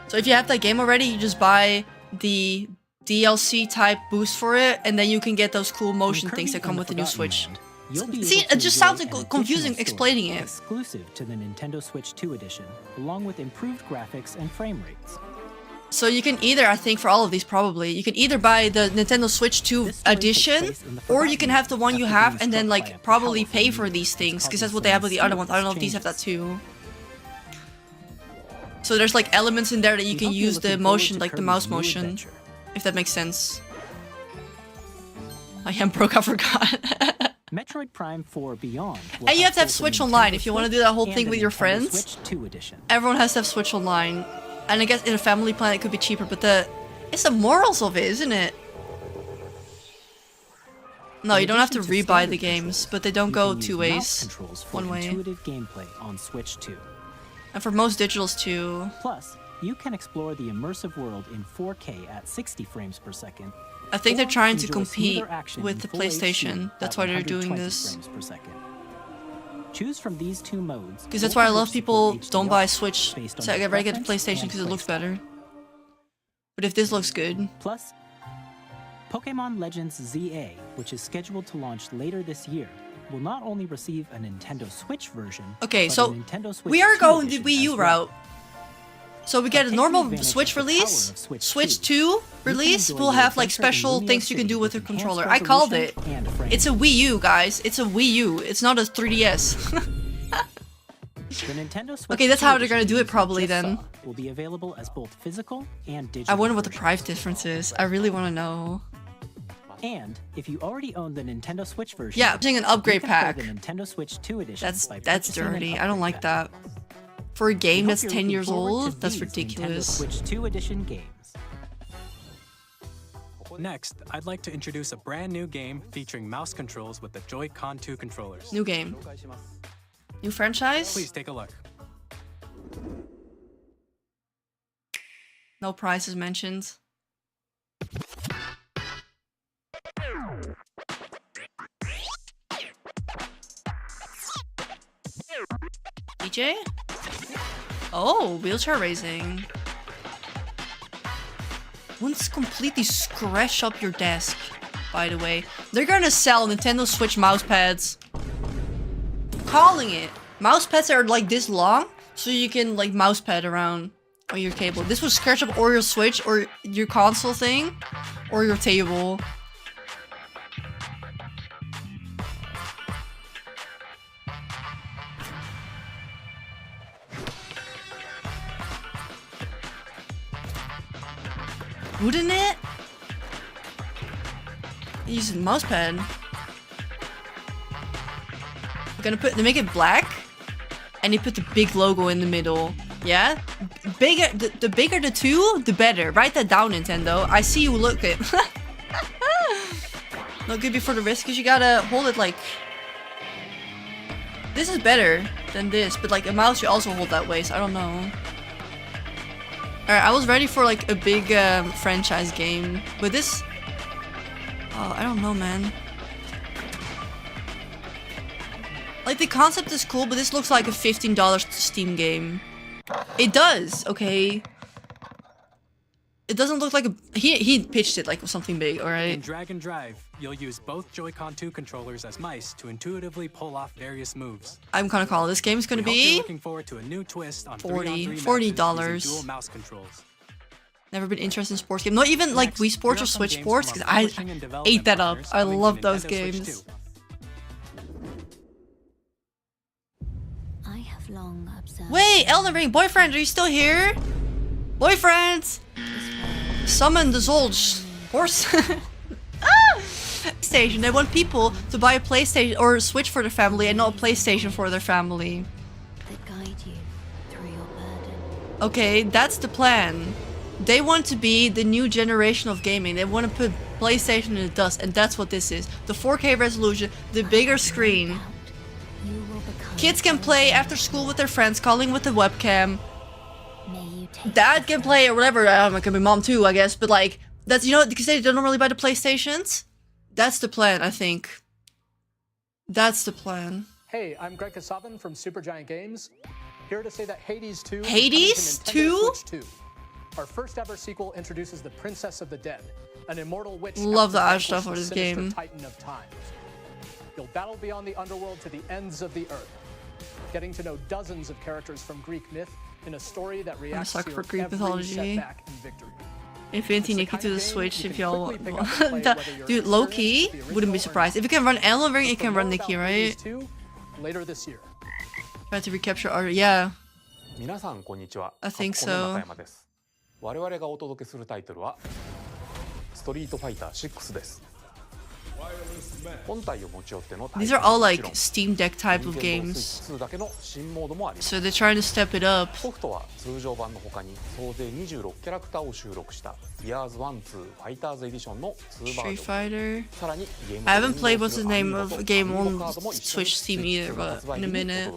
So if you have that game already, you just buy the DLC type boost for it, and then you can get those cool motion In things that Kirby come and with the new Forgotten Switch. Land, you'll be See, able to it just enjoy sounds an like confusing additional explaining story it. exclusive to the Nintendo Switch 2 edition, along with improved graphics and frame rates. So you can either, I think for all of these probably, you can either buy the Nintendo Switch 2 This story takes edition, place in the or you Forgotten can have the one Land you after have being and then struck by like a probably powerful pay for meteor these things, because causing that's what they have with the some other ones. I don't know if these serious have that too. So there's like elements in there that you We can hope you're use the looking forward motion, to like the Kirby's mouse new motion, adventure. if that makes sense. My hand broke, I forgot. Metroid Prime 4 Beyond. will And you have to have both a Switch Nintendo Online if you want to Switch do that whole and thing a with your Nintendo friends. Switch 2 edition. Everyone has to have Switch Online. And I guess in a family plan it could be cheaper, but it's the morals of it, isn't it? No, In you don't have to addition to rebuy standard the games, controls, but they don't you go can two use mouse ways. controls for One way. intuitive gameplay on Switch 2. And for most digitals too. Plus, you can explore the immersive world in 4K at 60 frames per second. I think they're or trying to enjoy compete smoother action with in the full HD PlayStation. at That's why they're doing 120 this. frames per second. Choose from these two modes. Because that's both why a of lot which of people support don't HDR buy Switch based on so I your get ready to get the preference PlayStation and because it looks playstyle. better. But if this looks good, Plus, Pokemon Legends ZA, which is scheduled to launch later this year, will not only receive a Nintendo Switch version, okay, but so a Nintendo Switch we are 2 going the edition Wii U as well. route. So we get a taking normal advantage Switch of the release, power of Switch Switch 2, 2 you release can will enjoy have your like adventure in special Lumio things you can City do with your enhanced controller. I called it. resolution and frame It's a Wii U, guys. It's a Wii U. It's not a 3DS. The Nintendo Switch Okay, that's 2 how they're gonna edition do it you probably just then. saw will be available as both physical and I digital. wonder what the versions. price difference is. I really want to know. And if you already own the Nintendo Switch version, Yeah, I'm saying an you upgrade can play pack. the Nintendo Switch 2 edition. That's by that's purchasing an dirty. I don't upgrade like pack. that. For a game We hope that's you're 10 looking years forward to old, that's these ridiculous. Nintendo Switch 2 edition games. Next, I'd like to introduce a brand new game featuring mouse controls with the Joy-Con 2 controllers. New game. New franchise? Please take a look. No price is mentioned. DJ? Oh, wheelchair racing. Won't completely scratch up your desk, by the way. They're gonna sell Nintendo Switch mouse pads. Calling it. Mouse pads are like this long, so you can like mouse pad around on your table. This will scratch up or your Switch or your console thing or your table. Wouldn't it? Use a mouse pad. They make it black, and they put the big logo in the middle. Yeah, bigger. The bigger the two, the better. Write that down, Nintendo. I see you look it. Not good before the risk, because you gotta hold it like. This is better than this, but like a mouse, you also hold that way. So I don't know. Alright, I was ready for like a big franchise game, but this. Oh, I don't know, man. Like, the concept is cool, but this looks like a $15 Steam game. It does, okay. It doesn't look like a... He pitched it like something big, In alright? Drag and Drive, you'll use both Joy-Con 2 controllers as mice to intuitively pull off various moves. I'm gonna call this game is gonna We hope you're be... looking forward to a new twist on 40 3-on-3 $40. matches using dual mouse controls. Never been interested in sports games. Not even like Next, Wii Sports here or are some Switch games Sports, from because our I publishing and development ate that up. partners I coming to love those Nintendo Switch games. 2. I have long observed. Wait, Elden Ring, boyfriend, are you still here? Boyfriend! Summon the Zolj. Horse. PlayStation. They want people to buy a PlayStation or a Switch for their family and not a PlayStation for their family. That guide you through your burden. Okay, that's the plan. They want to be the new generation of gaming. They want to put PlayStation in the dust, and that's what this is. The 4K resolution, the bigger screen. You will become Kids can play after school with their friends, calling with the webcam. May you take Dad can play or whatever. It can be mom too, I guess. But like, that's, you know, because they don't normally buy the PlayStations. That's the plan, I think. That's the plan. Hey, I'm Greg Kasavin from Supergiant Games. Here to say that Hades 2 is Hades coming to Nintendo 2? Switch 2. Our first ever sequel introduces the Princess of the Dead, an immortal witch. Love the out to art stuff vanquish of the this sinister game. Titan of time. You'll battle beyond the underworld to the ends of the earth, getting to know dozens of characters from Greek myth in a story that reacts suck to for your Greek every mythology. setback and victory. Infinitynikki to the Switch if y'all quickly pick want. up and play That- whether you're Dude, low-key, experienced with the wouldn't be original or surprised. If it can run Elden Ring, it For can more run about Nikki, Hades right? 2, later this year. Try to recapture art. Yeah. 皆さんこんにちは。 I think カプコンの so. 中山です。我々がお届けするタイトルはストリートファイター6です。本体を持ち寄ってのタイ These ト are ル all はもち like ろん Steam Deck type of Nintendo games. Switch 2だけの新モードもあります。 So they're trying to step it up. ソフトは通常版の他に総勢26キャラクターを収録した Years 1-2 Fighters Edition の2バー Street ジョン。 Fighter. さらにゲーム I haven't played what's the name of a game on Switch Steam either, but in a minute.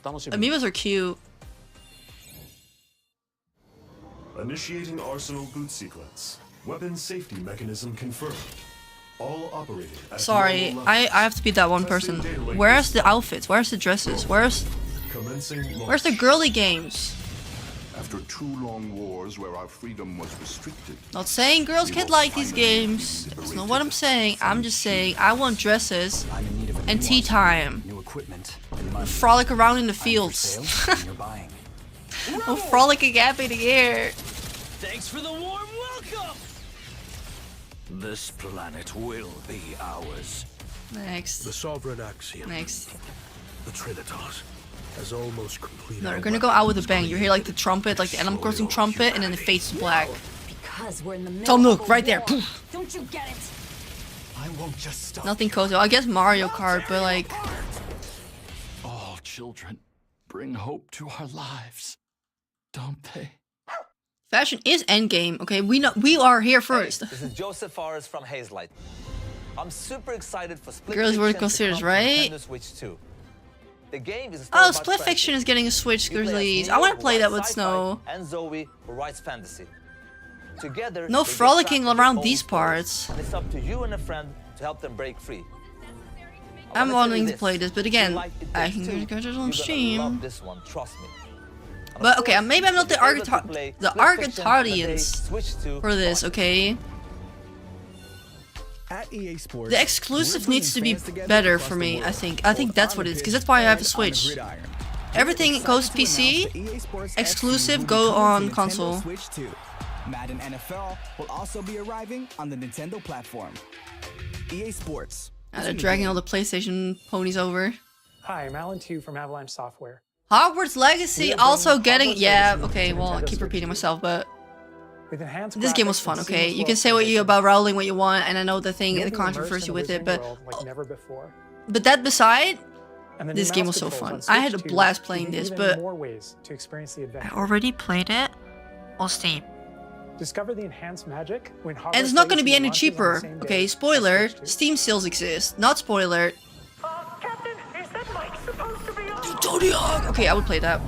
Amiibos are cute. Initiating arsenal boot sequence. Weapon safety mechanism confirmed. All operating at Sorry, normal I levels. have to be that one person. Where's the outfits? Where's the dresses? Where's the girly games? After 2 long wars where our freedom was restricted. Not saying girls can't like these games. That's not what I'm saying. I'm just saying I want dresses and tea time. And frolic around in the fields. I'm frolicking happy to hear. Thanks for the warm welcome! This planet will be ours. Next. The sovereign axiom. Next. The Trinitas has almost completed. No, they're gonna go out with a bang. You hear like the trumpet, like the Animal Crossing trumpet, and then it fades to black. Because we're in the middle Tom Nook, of a right there. war. Don't you get it? I won't just stop. Nothing cozy. I guess Mario Kart, but like. All children bring hope to our lives, don't they? Fashion is endgame, okay? We are here first. Hey, this is Joseph Forrest from Hazelight. I'm super excited for Split Girls Fiction were to considered, come to right? Nintendo Switch 2. The game is a story Oh, about Split friendship. Fiction is getting a Switch You play as release. Neo, I want to who play that writes with sci-fi, Snow. and Zoe, who writes fantasy. Together, No they get frolicking trapped in around their own these stories, parts. And it's up to you and a friend to help them break free. I I'm wanna tell wanting you to play this, but again, I can get it on You're gonna Steam. love this one, trust me. But okay, maybe I'm not the You'll be able to play Split Fiction on the day audience Switch 2 for this, okay? At EA Sports, The exclusive needs to be better for me, I think. I think that's what it is, because that's why I have a Switch. Everything goes PC, exclusive go on console. Switch 2. Madden NFL will also be arriving on the Nintendo platform. EA Sports. Now they're dragging all the PlayStation ponies over. Hi, I'm Alan Tu from Avalanche Software. Hogwarts Legacy also getting... Yeah, okay, well, I keep repeating myself, but... This game was fun, okay? You can say what you about Rowling what you want, and I know the thing, the controversy with it, but... But that beside, this game was so fun. I had a blast playing this, but... I already played it on Steam. Discover the enhanced magic when Hogwarts And it's not going to Legacy be any launches on the cheaper. same day Okay, as spoiler, Switch 2. Steam sales exist. Not spoiler. Captain, is that mic supposed to be on? Zodiac! Okay, I would play that.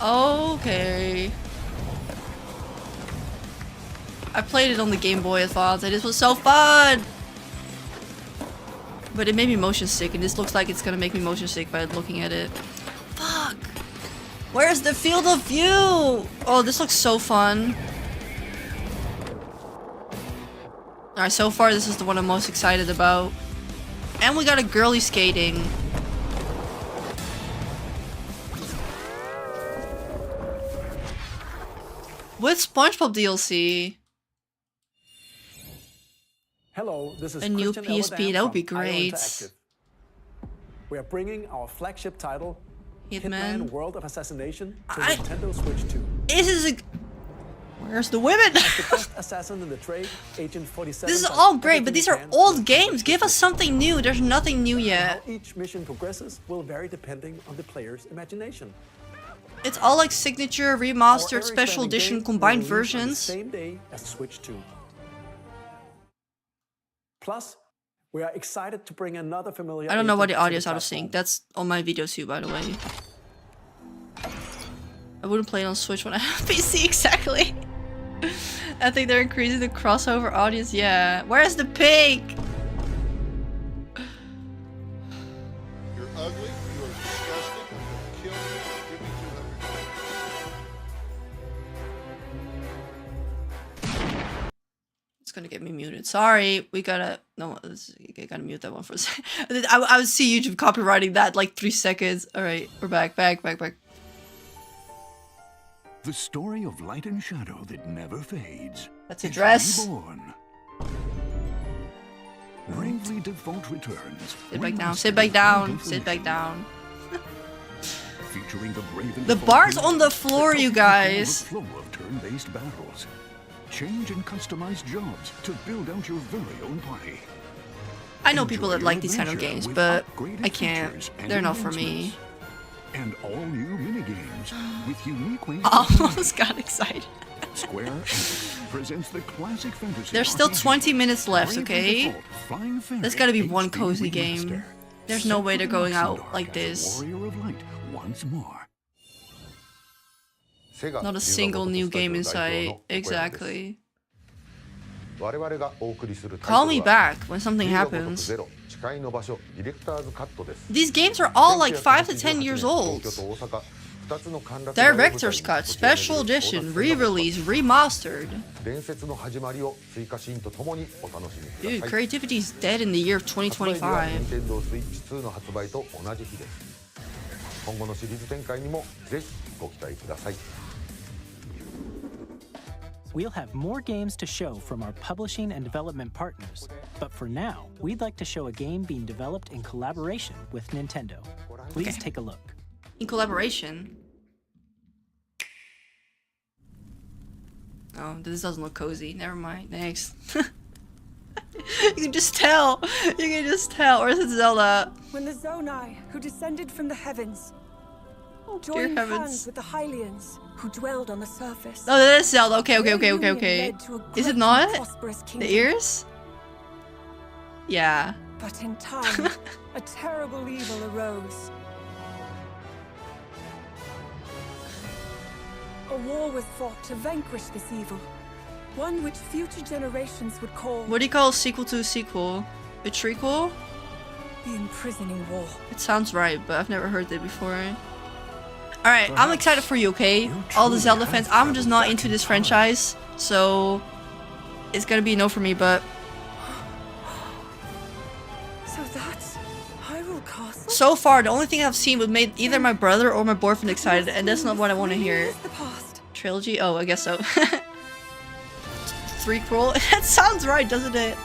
Okay. I played it on the Game Boy Advance and it was so fun! But it made me motion sick, and this looks like it's gonna make me motion sick by looking at it. Fuck! Where's the field of view? Oh, this looks so fun. Alright, so far this is the one I'm most excited about. And we got a girly skating. With SpongeBob DLC. Hello, this is A new Christian PSP, Ellerdan that would be from IO great. Interactive. We are bringing our flagship title, Hitman. World of Assassination, to Nintendo Switch 2. This is a... Where's the women? As the best assassin in the trade, Agent 47 This is does all great, everything but these he are can old to games. Give us something new. There's nothing new yet. How each mission progresses will vary depending on the player's imagination. It's all like signature, Our remastered, special ever-expanding edition, game combined will release on the versions. same day as Switch 2. Plus, we are excited to bring another familiar. I don't know why agent the to audio is out of platform. sync. That's on my video too, by the way. I wouldn't play it on Switch when I have PC, exactly. I think they're increasing the crossover audience. Yeah. Where's the pig? You're ugly, you are disgusting, I'm gonna kill you, give me It's gonna get me muted. Sorry, we gotta... No, I gotta mute that one for a second. I would see YouTube copywriting that like 3 seconds. Alright, we're back. The story of light and shadow that never fades. That's a is dress. reborn. Bravely Default returns. Sit back down, sit back down, sit back down. featuring the brave and The bar's on the floor, you guys. Flow of turn-based battles. Change and customize jobs to build out your very own party. I know people that like these kind of games, but I can't. They're not for me. And all new mini-games with unique ways. Almost got excited. Square Enix presents the classic fantasy. There's still 20 minutes left, okay? Flying There's gotta be one cozy game. There's no way they're going out like this. Warrior of Light once more. Not a single new game in sight. Exactly. Call me back when something happens. These games are all like 5 to 10 years old. Director's Cut, Special Edition, re-release, remastered. Dude, creativity's dead in the year of 2025. We'll have more games to show from our publishing and development partners, but for now, we'd like to show a game being developed in collaboration with Nintendo. Please take a look. In collaboration? Oh, this doesn't look cozy. Never mind. Next. You can just tell. You can just tell. Or is it Zelda? When the Zonai, who descended from the heavens, dear joined heavens. hands with the Hylians, who dwelled on the surface. Oh, that is Zelda. Okay. Is it not? The ears? Yeah. But in time, a terrible evil arose. A war was fought to vanquish this evil, one which future generations would call... What do you call a sequel to a sequel? A trequel? The imprisoning war. It sounds right, but I've never heard that before. Alright, I'm excited for you, okay? All the Zelda fans. I'm just not into this franchise, so it's gonna be a no for me, but... So that's Hyrule Castle? So far, the only thing I've seen would make either my brother or my boyfriend excited, and that's not what I want to hear. Trilogy? Oh, I guess so. Threequel? That sounds right, doesn't it?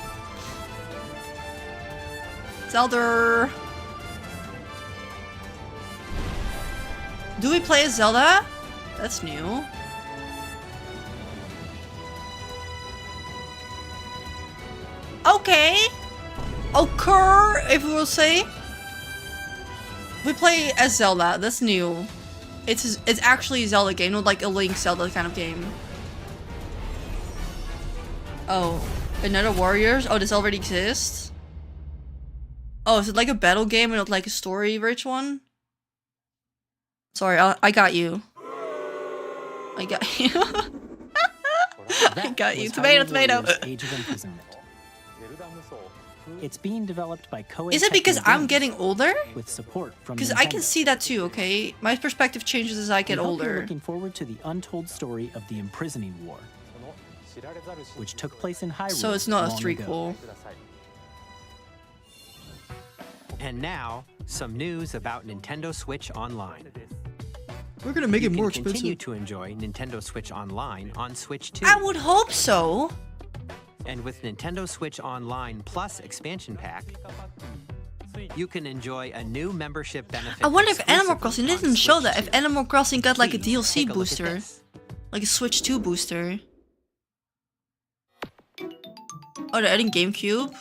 Zelda. Do we play as Zelda? That's new. Okay. Occur, if we will say. We play as Zelda. That's new. It's actually a Zelda game, not like a Link Zelda kind of game. Oh, another Warriors? Oh, this already exists? Oh, is it like a battle game and not like a story-rich one? Sorry, I got you. I got you. I got you. Tomato. Age of Imprisonment. It's being developed by Koei. Is it because I'm getting older? With support from Because I can see that too, okay? My perspective changes as I get older. You're looking forward to the untold story of the Imprisoning War, which took place in Hyrule. So it's not a long threequel. ago. And now, some news about Nintendo Switch Online. We're gonna make it more You can continue expensive. to enjoy Nintendo Switch Online on Switch 2. I would hope so. And with Nintendo Switch Online Plus expansion pack, you can enjoy a new membership benefit. I wonder if Animal Crossing didn't show that. If Animal Crossing got like a DLC booster, like a Switch 2 booster. Oh, they're adding GameCube.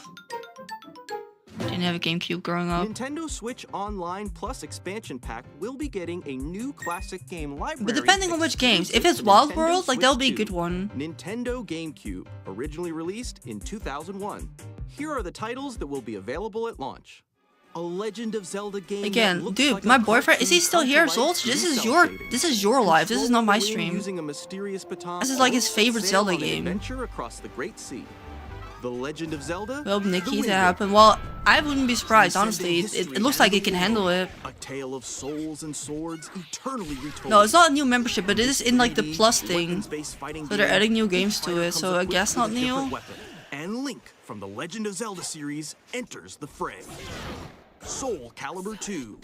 Didn't have a GameCube growing up. Nintendo Switch Online Plus expansion pack will be getting a new classic game library. But depending on which games, if it's exclusive to Wild Nintendo World, like that'll be a Switch good 2. one. Nintendo GameCube, originally released in 2001. Here are the titles that will be available at launch. A Legend of Zelda game. that Again, looks dude, like a my boyfriend, is he cartoon still come here, to life Zoltz? through This is cel your life. This is not my Control the wind stream. using a mysterious baton. This is like his favorite Sail Zelda on an game. Adventure across the Great Sea. The Legend of Zelda. Well, The Nikki, Wind that happened. Well, I wouldn't be surprised, honestly. It looks like it can handle it. A tale of souls and swords eternally retold. No, it's not a new membership, but it is in like the plus thing. Weapons-based fighting So they're game. adding new games Each to fighter it, comes so I equipped guess with not a different new. weapon. And Link from the Legend of Zelda series enters the fray. Soul Calibur 2.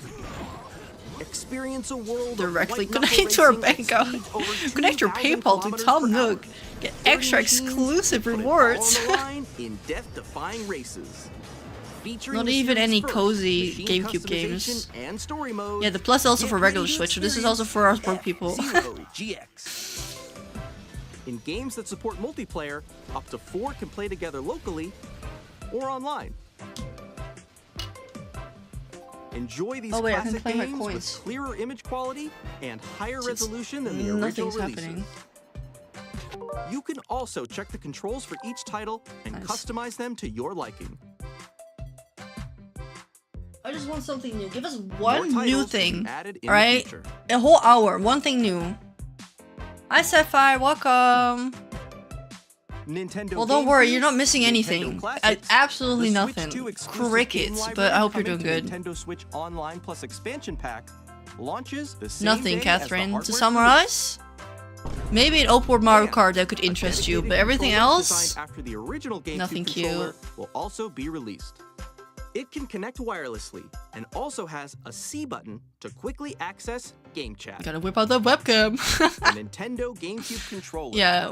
Experience a world Directly of white knuckle connect to our racing bank at account. speeds over Connect your 2,000 PayPal to kilometers Tom per hour. Nook. Get extra machines, exclusive put it all rewards. on the line in death-defying races. featuring Not the even series' any first cozy machine GameCube customization games. and story mode. Yeah, the Plus is also Get for ready regular to Switch, so this is also for us broke people. F-Zero GX. In games that support multiplayer, up to 4 can play together locally or online. Enjoy these Oh, wait, I can classic play my games with coins. clearer image quality and higher resolution than the Nothing's original releases. happening. You can also check the controls for each title and customize them to your liking. I just want something new. Give us More one new titles will be thing. added in the Alright? future. A whole hour. One thing new. Hi, Sapphire. Welcome. Nintendo Well, don't worry. You're not GameCube, missing Nintendo anything. Classics, Absolutely the nothing. Switch 2 exclusive Crickets. game But I hope you're library doing good. coming to Nintendo Switch Online Plus expansion pack launches the same Nothing, day as the Catherine. To hardware summarize, maybe an open Mario Kart that could interest you, but everything controller else, designed after the original GameCube nothing controller cute. will also be released. It can connect wirelessly and also has a C button to quickly access game chat. Gotta whip out the webcam. The Nintendo GameCube controller. Yeah,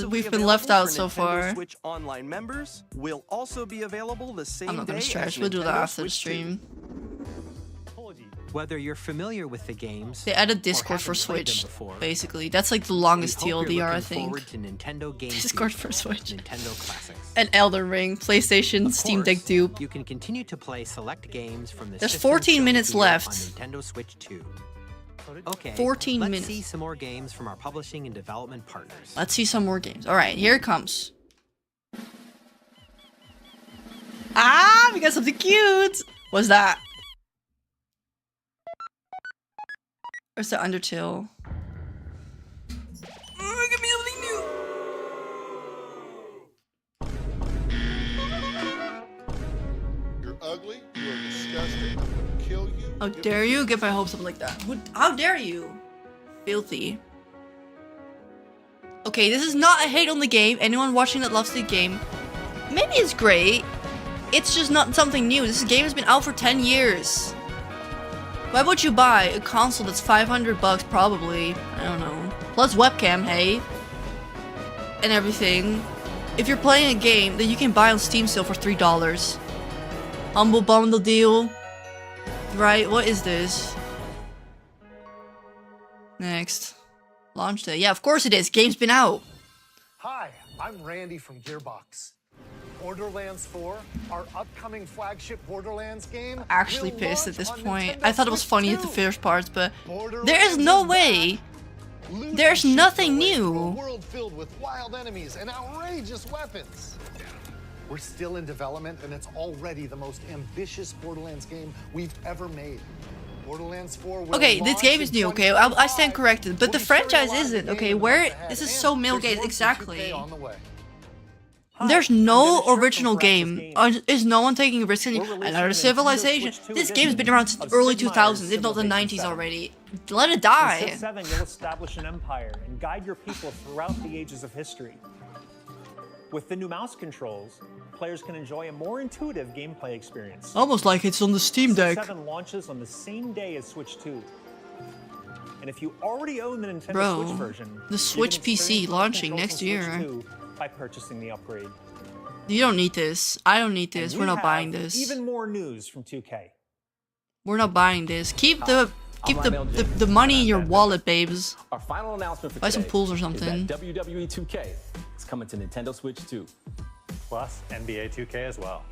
we've been left out so far. Switch Online members will also be available the same I'm not gonna day stretch. as We'll do that Nintendo after the Switch 2. stream. Whether you're familiar with the games, They added or Discord for haven't played them Switch, before, basically. That's like the longest we hope you're TLDR, I looking think. forward to Nintendo GameCube, Discord for Switch. Nintendo Classics. And Elden Ring, PlayStation, Of Steam course, Deck dupe. You can continue to play select games from the There's system 14 shown minutes here left. on Nintendo Switch 2. Okay, 14 let's minutes. see some more games from our publishing and development partners. Let's see some more games. Alright, here it comes. Ah, we got something cute! What's that? Or is that Undertale? Oh, give me something new! You're ugly. You are disgusting. I'm gonna kill you. How dare you get my hopes up like that? How dare you? Filthy. Okay, this is not a hate on the game. Anyone watching that loves the game, maybe it's great. It's just not something new. This game has been out for 10 years. Why would you buy a console that's $500 probably? I don't know. Plus webcam, hey? And everything. If you're playing a game that you can buy on Steam sale for $3. Humble bundle deal. Right, what is this? Next. Launch day. Yeah, of course it is. Game's been out. Hi, I'm Randy from Gearbox. Borderlands 4, our upcoming flagship Borderlands game. Actually will pissed at launch this on point. Nintendo I thought it was Switch funny at 2. the first parts, but Borderlands there is no is way. Loot There's and nothing shit your way through a new. world filled with wild enemies and outrageous weapons. We're still in development, and it's already the most ambitious Borderlands game we've ever made. Borderlands 4 will Okay, this launch game in is new, okay? I stand corrected, but the franchise isn't, okay? Where this is so male gaze, exactly. There's no original game. Is no one taking a risk in another civilization? This game's been around since early 2000s, if not the 90s already. Let it In die. Civ 7, you'll establish an empire and guide your people throughout the ages of history. With the new mouse controls, players can enjoy a more intuitive gameplay experience. Almost like it's on the Steam Deck. Civ 7 launches on the same day as Switch 2. And if you already own the Nintendo Bro, Switch version, the Switch PC launching next year. by purchasing the upgrade. You don't need this. I don't need this. And We're we not buying have this. Even more news from 2K. We're not buying this. Keep the money in your wallet, babes. Our final announcement for Buy some today pools or is something. that WWE 2K is coming to Nintendo Switch 2. Plus NBA 2K as well.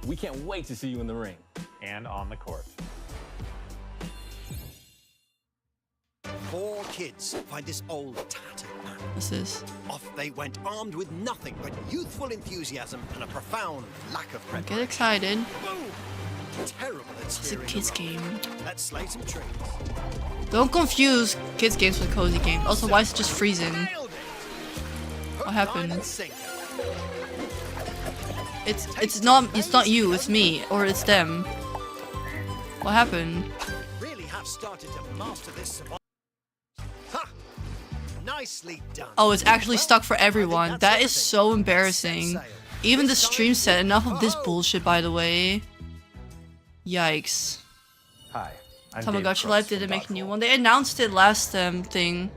We can't wait to see you in the ring. And on the court. 4 kids find this old tattered man. What's this? Off they went armed with nothing but youthful enthusiasm and a profound lack of Get preparation. excited. Boom! Terrible at It's a steering kids the game. road. Let's slay some trees. Don't confuse kids games with cozy games. Also, why is it just freezing? What happened? It's not you. It's me or it's them. What happened? Really have started to master this survival. Ha! Nicely done. Oh, it's actually stuck for everyone. That is so embarrassing. Even the stream said enough of this bullshit, by the way. Yikes. Hi, I'm Tamagotchi Dave Life Cross didn't from make a new one. They announced it last thing.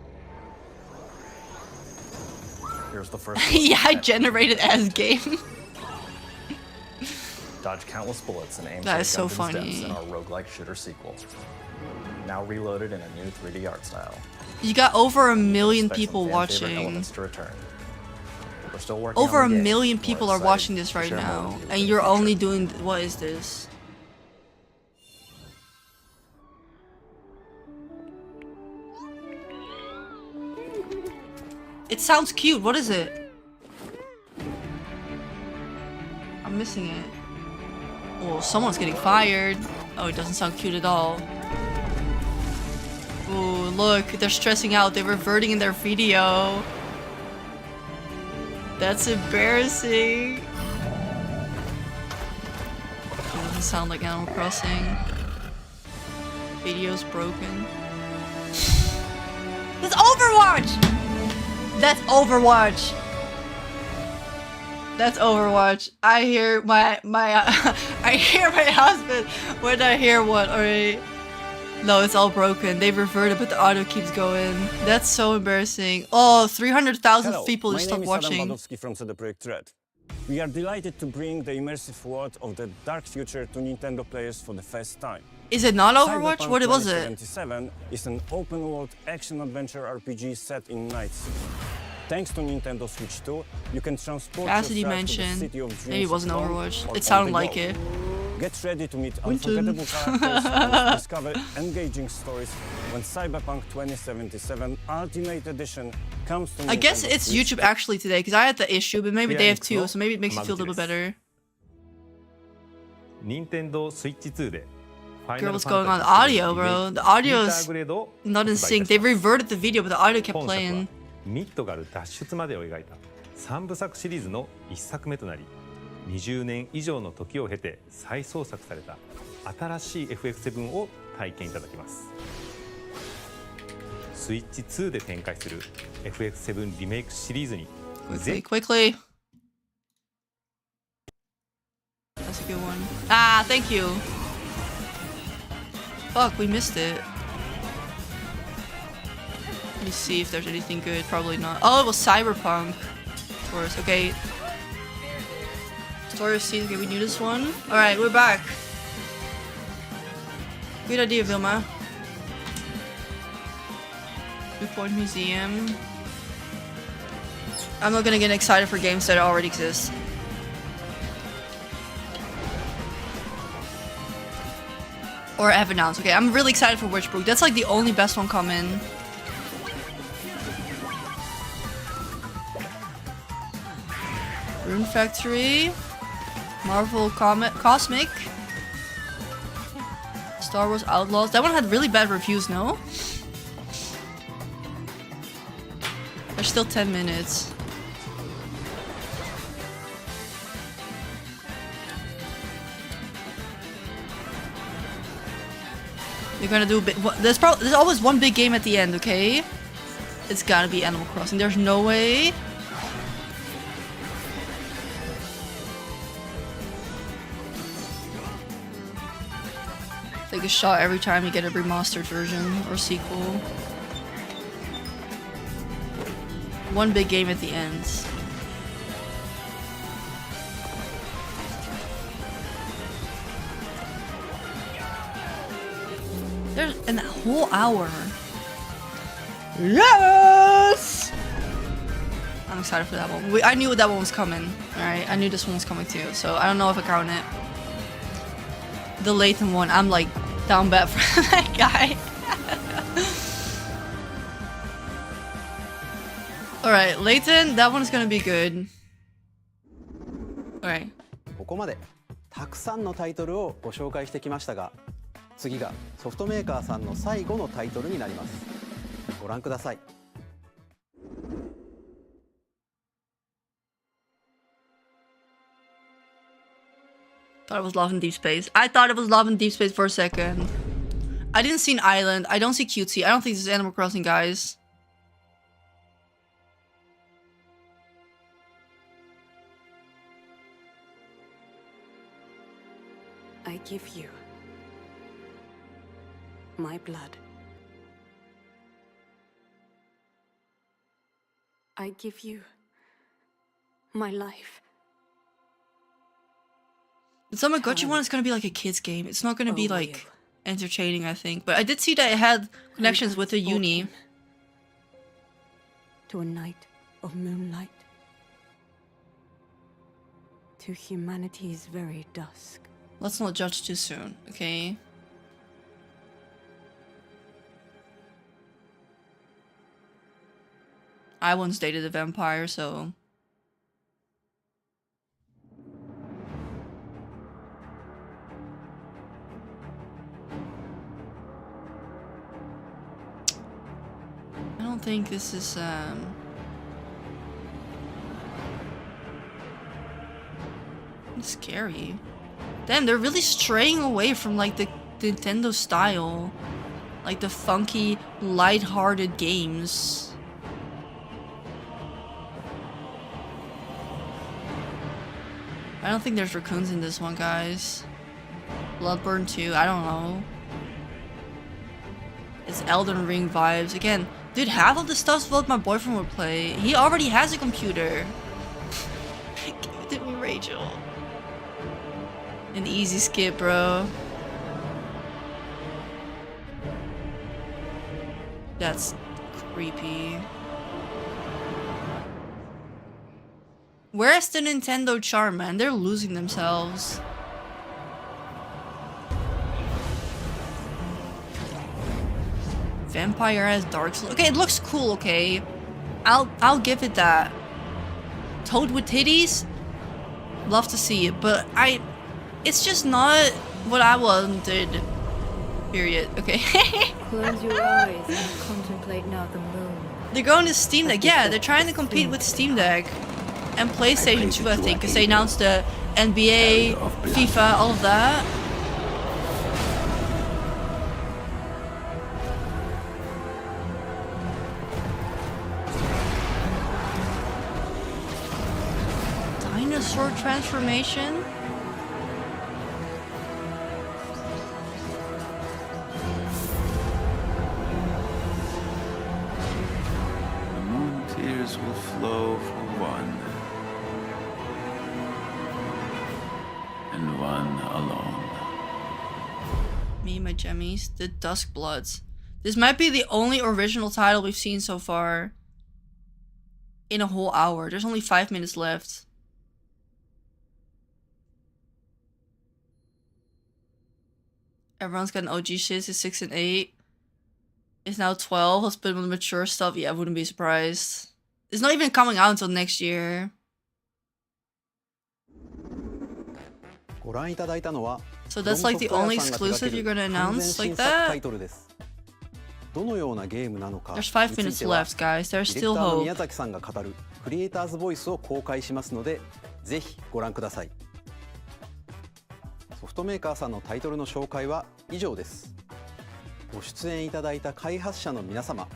Here's the first Yeah, I generated as game. dodge countless bullets and aim That for is so Gundam's funny. depths in our roguelike shooter sequel. Now reloaded in a new 3D art style. You got over a million Expect some people fan-favorite watching. elements to return. We're still working Over on a the game. million We're people are excited watching this to right share more now, with you and in you're the future. only doing. What is this? It sounds cute. What is it? I'm missing it. Oh, someone's getting fired. Oh, it doesn't sound cute at all. Oh, look, they're stressing out. They're reverting in their video. That's embarrassing. It doesn't sound like Animal Crossing. Video's broken. That's Overwatch! That's Overwatch! That's Overwatch. I hear my I hear my husband when I hear what. Alright. No, it's all broken. They've reverted, but the audio keeps going. That's so embarrassing. Oh, 300,000 people just stopped watching. My name is Adam Badowski from CD Projekt Red. We are delighted to bring the immersive world of the dark future to Nintendo players for the first time. Is it not Overwatch? Cyberpunk What was it? 2077 is an open-world action-adventure RPG set in Night City. Thanks to Nintendo Switch 2, you can transport Cassidy yourself mentioned. to the city of dreams. Maybe it wasn't alone Overwatch. or It sounded on the like go. it. Get ready to meet Winton. unforgettable characters and discover engaging stories when Cyberpunk 2077 Ultimate Edition comes to I guess Nintendo it's Switch YouTube actually today, because I had the issue, but maybe they have Square Enix too,のso maybe it makes you feel a little bit better. 任天堂スイッチ2で Girl, what's going on? The audio, bro. The audio is not in sync. They reverted the video, but the audio kept 本作は playing. ミッドガル脱出までを描いた3部作シリーズの1作目となり、20年以上の時を経て再創作された新しい FF7 を体験いただきます。スイッチ2で展開する FF7 リメイクシリーズに Quickly. That's a good one. Ah, thank you. Fuck, we missed it. Let me see if there's anything good. Probably not. Oh, it was Cyberpunk. Of course. Okay. Story of Seas. Okay, we knew this one. Alright, we're back. Good idea, Vilma. Newport Museum. I'm not gonna get excited for games that already exist. Or have announced. Okay, I'm really excited for Witchbrook. That's like the only best one coming. Rune Factory. Marvel Cosmic. Star Wars Outlaws. That one had really bad reviews, no? There's still 10 minutes. You're gonna do a bit. There's always one big game at the end, okay? It's gotta be Animal Crossing. There's no way. Take a shot every time you get a remastered version or sequel. One big game at the end. There's a whole hour. Yes! I'm excited for that one. I knew that one was coming. Alright, I knew this one was coming too, so I don't know if I count it. The Layton one, I'm like down bad for that guy. Alright, Layton, that one's gonna be good. Alright. ここまでたくさんのタイトルをご紹介してきましたが、次がソフトメーカーさんの最後のタイトルになります。ご覧ください。Thought it was Love in Deep Space. I thought it was Love in Deep Space for a second. I didn't see an island. I don't see cutesy. I don't think this is Animal Crossing, guys. I give you my blood. I give you my life. The Tamagotchi one is gonna be like a kid's game. It's not gonna be like entertaining, I think. But I did see that it had connections with the uni. To a night of moonlight. To humanity's very dusk. Let's not judge too soon, okay? I once dated a vampire, so... I don't think this is, it's scary. Damn, they're really straying away from, like, the Nintendo style. Like, the funky, light-hearted games. I don't think there's raccoons in this one, guys. Bloodborne 2, I don't know. It's Elden Ring vibes. Again, dude, half of the stuff's what my boyfriend would play. He already has a computer. Give it to me, Rachel. An easy skip, bro. That's creepy. Where's the Nintendo charm, man? They're losing themselves. Vampire has Dark Souls. Okay, it looks cool, okay? I'll give it that. Toad with titties? Love to see it, but it's just not what I wanted. Period. Okay. Close your eyes and contemplate now the moon. They're going to Steam Deck. Yeah, they're trying to compete with Steam Deck and PlayStation 2, I think, because they announced the NBA, FIFA, all of that. Dinosaur transformation? The moon tears will flow for one, and one alone. Me and my jemmies, the Dusk Bloods. This might be the only original title we've seen so far in a whole hour. There's only 5 minutes left. Everyone's got an OG shit. It's 6 and 8. It's now 12. Let's put them on the mature stuff. Yeah, I wouldn't be surprised. It's not even coming out until next year. So that's like the only exclusive you're gonna announce like that? There's 5 minutes left, guys. There's still hope. クリエイターズボイスを公開しますので、ぜひご覧ください。ソフトメーカーさんのタイトルの紹介は以上です。ご出演いただいた開発者の皆様、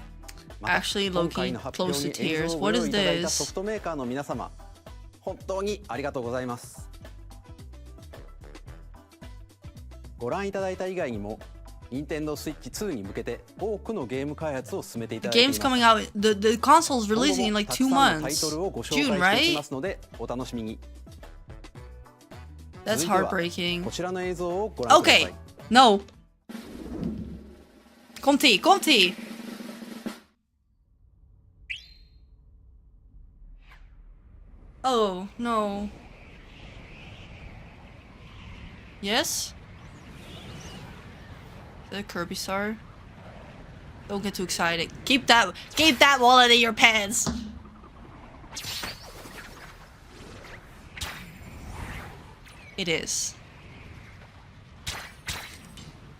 また今回の発表に映像をご用意いただいたソフトメーカーの皆様、本当にありがとうございます。ご覧いただいた以外にも、Nintendo Switch 2に向けて多くのゲーム開発を進めていただいています。The game's coming out. The console's releasing in like 2 months. June, right? That's heartbreaking. Okay, no. Komt-ie, komt-ie. Oh, no. Yes? The Kirby star. Don't get too excited. Keep that wallet in your pants. It is.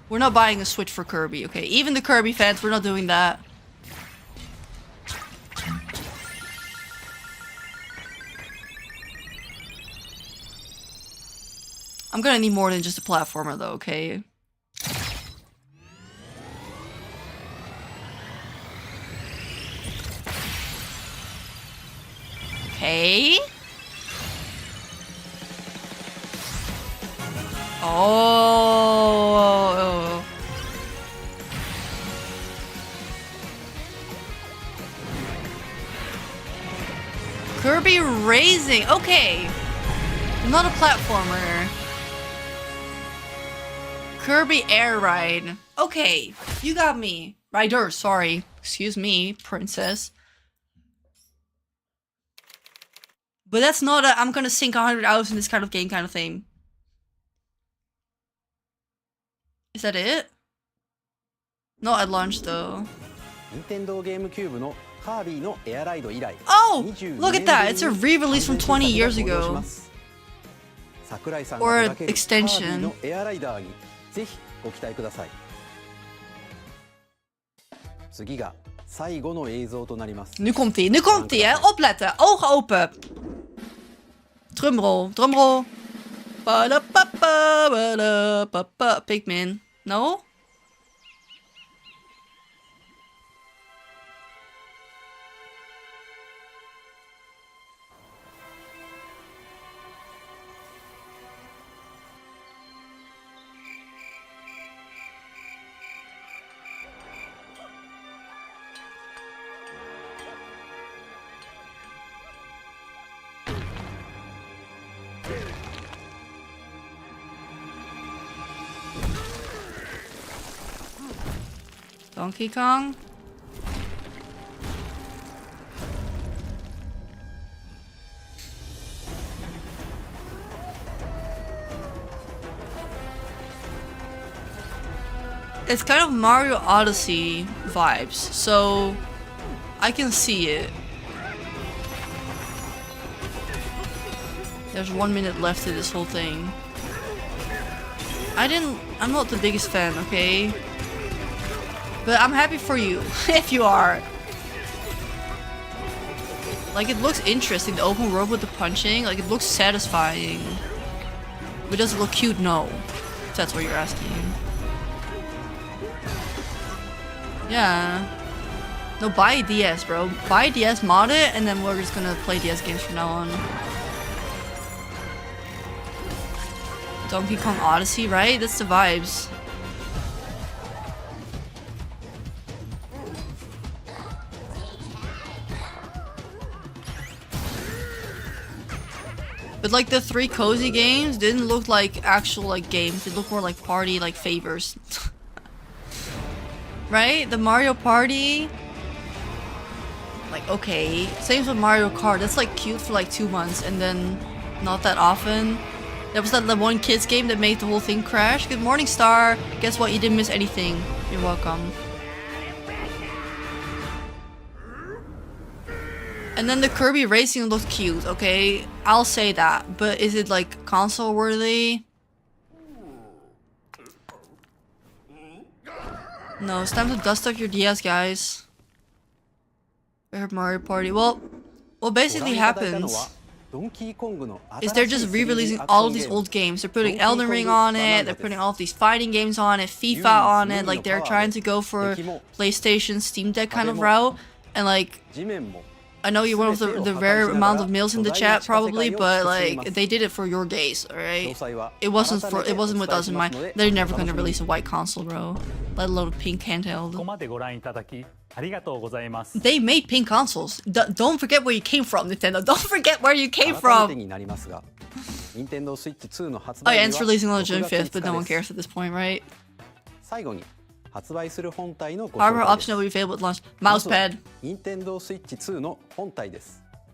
We're not buying a Switch for Kirby, okay? Even the Kirby fans, we're not doing that. I'm gonna need more than just a platformer though, okay? Okay. Oh. Kirby Raising. Okay. Not a platformer. Kirby Air Ride. Okay, you got me. Rider, sorry. Excuse me, princess. But that's not a I'm gonna sink 100 hours in this kind of game kind of thing. Is that it? Not at launch though. Oh! Look at that! It's a re-release from 20 years ago. Or an extension. Nu komt ie, hè? Opletten, ogen open. Drumroll, drumroll. Pikmin. No? Donkey Kong? It's kind of Mario Odyssey vibes, so I can see it. There's 1 minute left to this whole thing. I'm not the biggest fan, okay? But I'm happy for you, if you are. Like, it looks interesting, the open world with the punching. Like, it looks satisfying. But does it look cute? No. If that's what you're asking. Yeah. No, buy a DS, bro. Buy a DS, mod it, and then we're just gonna play DS games from now on. Donkey Kong Odyssey, right? That's the vibes. But like the 3 cozy games didn't look like actual like games. They look more like party like favors. Right? The Mario Party. Like okay. Same with Mario Kart. That's like cute for like 2 months and then not that often. That was that the one kids game that made the whole thing crash. Good morning, Star. Guess what? You didn't miss anything. You're welcome. And then the Kirby Racing looked cute, okay? I'll say that. But is it like console worthy? No, it's time to dust off your DS, guys. I heard Mario Party. Well, what basically happens is they're just re-releasing all of these old games. They're putting Elden Ring on it, they're putting all of these fighting games on it, FIFA on it, like they're trying to go for PlayStation, Steam Deck kind of route. And like, I know you're one of the rare amount of males in the chat probably, but like, they did it for your gays, alright? It wasn't with us in mind. They're never gonna release a white console, bro. Let alone a pink handheld. They made pink consoles. Don't forget where you came from, Nintendo. Don't forget where you came from. Oh yeah, it's releasing on June 5th, but no one cares at this point, right? Hardware option will be available at launch. Mousepad.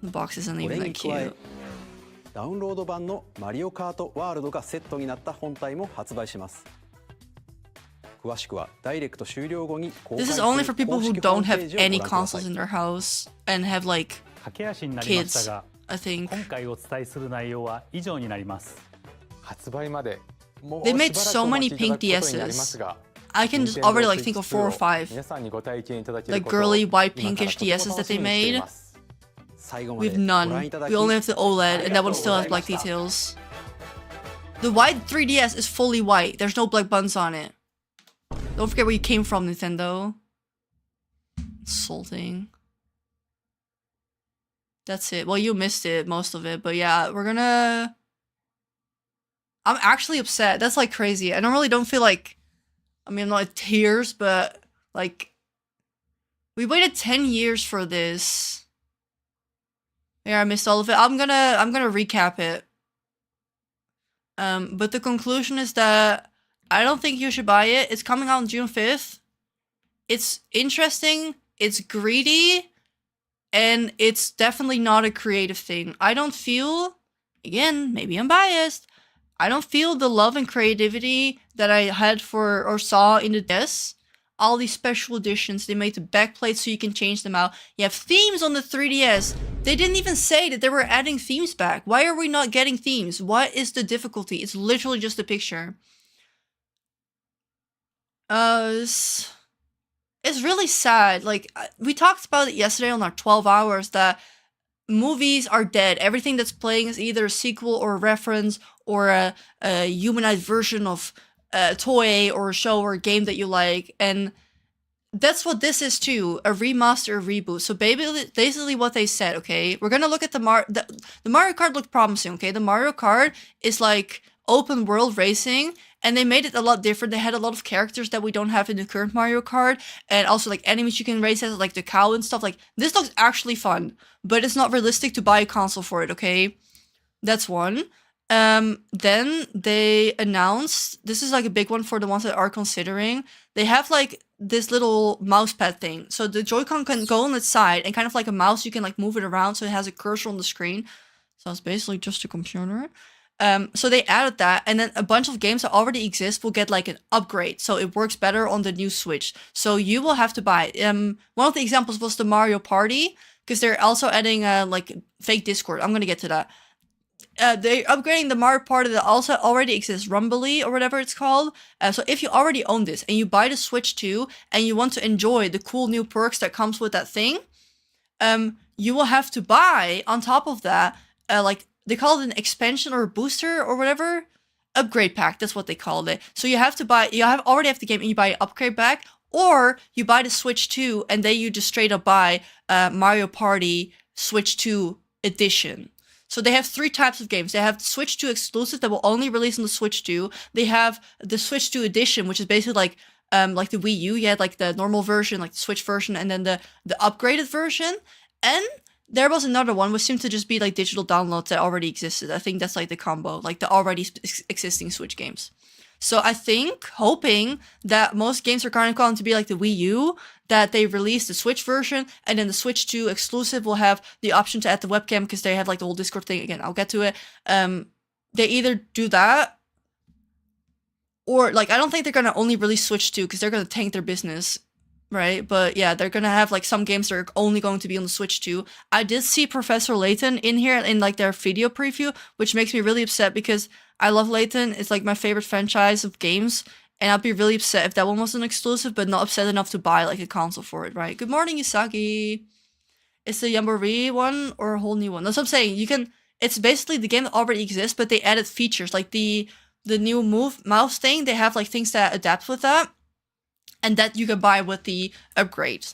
The box isn't even that cute. ダウンロード版のマリオカートワールドがセットになった本体も発売します。詳しくはダイレクト終了後に公開する This is only for people who don't have any consoles in their house and have like kids, I think. They made so many pink DS's. I can just already like think of 4 or 5. Like girly white pinkish DS's that they made. We have none. We only have the OLED and that one still has black details. The white 3DS is fully white. There's no black buttons on it. Don't forget where you came from, Nintendo. Insulting. That's it. Well, you missed it, most of it. But yeah, we're gonna... I'm actually upset. That's like crazy. I don't feel like... I mean, I'm not in tears, but like... We waited 10 years for this. Yeah, I missed all of it. I'm gonna recap it. But the conclusion is that I don't think you should buy it. It's coming out on June 5th. It's interesting, it's greedy, and it's definitely not a creative thing. I don't feel, again, maybe I'm biased, I don't feel the love and creativity that I had for or saw in the DS. All these special editions, they made the backplates so you can change them out. You have themes on the 3DS. They didn't even say that they were adding themes back. Why are we not getting themes? What is the difficulty? It's literally just a picture. It's really sad. Like, we talked about it yesterday on our 12 hours that movies are dead. Everything that's playing is either a sequel or a reference or a humanized version of a toy or a show or a game that you like. And that's what this is too, a remaster, a reboot. So basically what they said, okay, we're gonna look at the Mario Kart looked promising, okay? The Mario Kart is like open world racing, and they made it a lot different. They had a lot of characters that we don't have in the current Mario Kart, and also like enemies you can race as, like the cow and stuff. Like, this looks actually fun, but it's not realistic to buy a console for it, okay? That's one. Then they announced, this is like a big one for the ones that are considering, they have like this little mouse pad thing. So the Joy-Con can go on its side, and kind of like a mouse, you can like move it around so it has a cursor on the screen. So it's basically just a computer. So they added that, and then a bunch of games that already exist will get like an upgrade, so it works better on the new Switch. So you will have to buy it. One of the examples was the Mario Party, because they're also adding like fake Discord. I'm gonna get to that. They're upgrading the Mario Party that also already exists, Rumbly or whatever it's called. So if you already own this and you buy the Switch 2 and you want to enjoy the cool new perks that comes with that thing, you will have to buy on top of that like, they call it an expansion or a booster or whatever. Upgrade pack, that's what they called it. So you have to buy, already have the game and you buy an upgrade pack, or you buy the Switch 2 and then you just straight up buy Mario Party Switch 2 edition. So they have 3 types of games. They have the Switch 2 exclusive that will only release on the Switch 2. They have the Switch 2 edition, which is basically like the Wii U. You had like the normal version, like the Switch version, and then the upgraded version. And there was another one, which seemed to just be like digital downloads that already existed. I think that's like the combo, like the already existing Switch games. So I think, hoping that most games are kind of going to be like the Wii U, that they release the Switch version, and then the Switch 2 exclusive will have the option to add the webcam, because they have like the whole Discord thing. Again, I'll get to it. They either do that, or like, I don't think they're going to only release Switch 2, because they're going to tank their business. Right, but yeah, they're gonna have like some games that are only going to be on the Switch 2. I did see Professor Layton in here in like their video preview, which makes me really upset because I love Layton. It's like my favorite franchise of games, and I'd be really upset if that one was an exclusive, but not upset enough to buy like a console for it, right? Good morning, Usagi. It's the Jamboree one or a whole new one? That's what I'm saying. You can, it's basically the game that already exists, but they added features like the new mouse thing. They have like things that adapt with that, and that you can buy with the upgrade.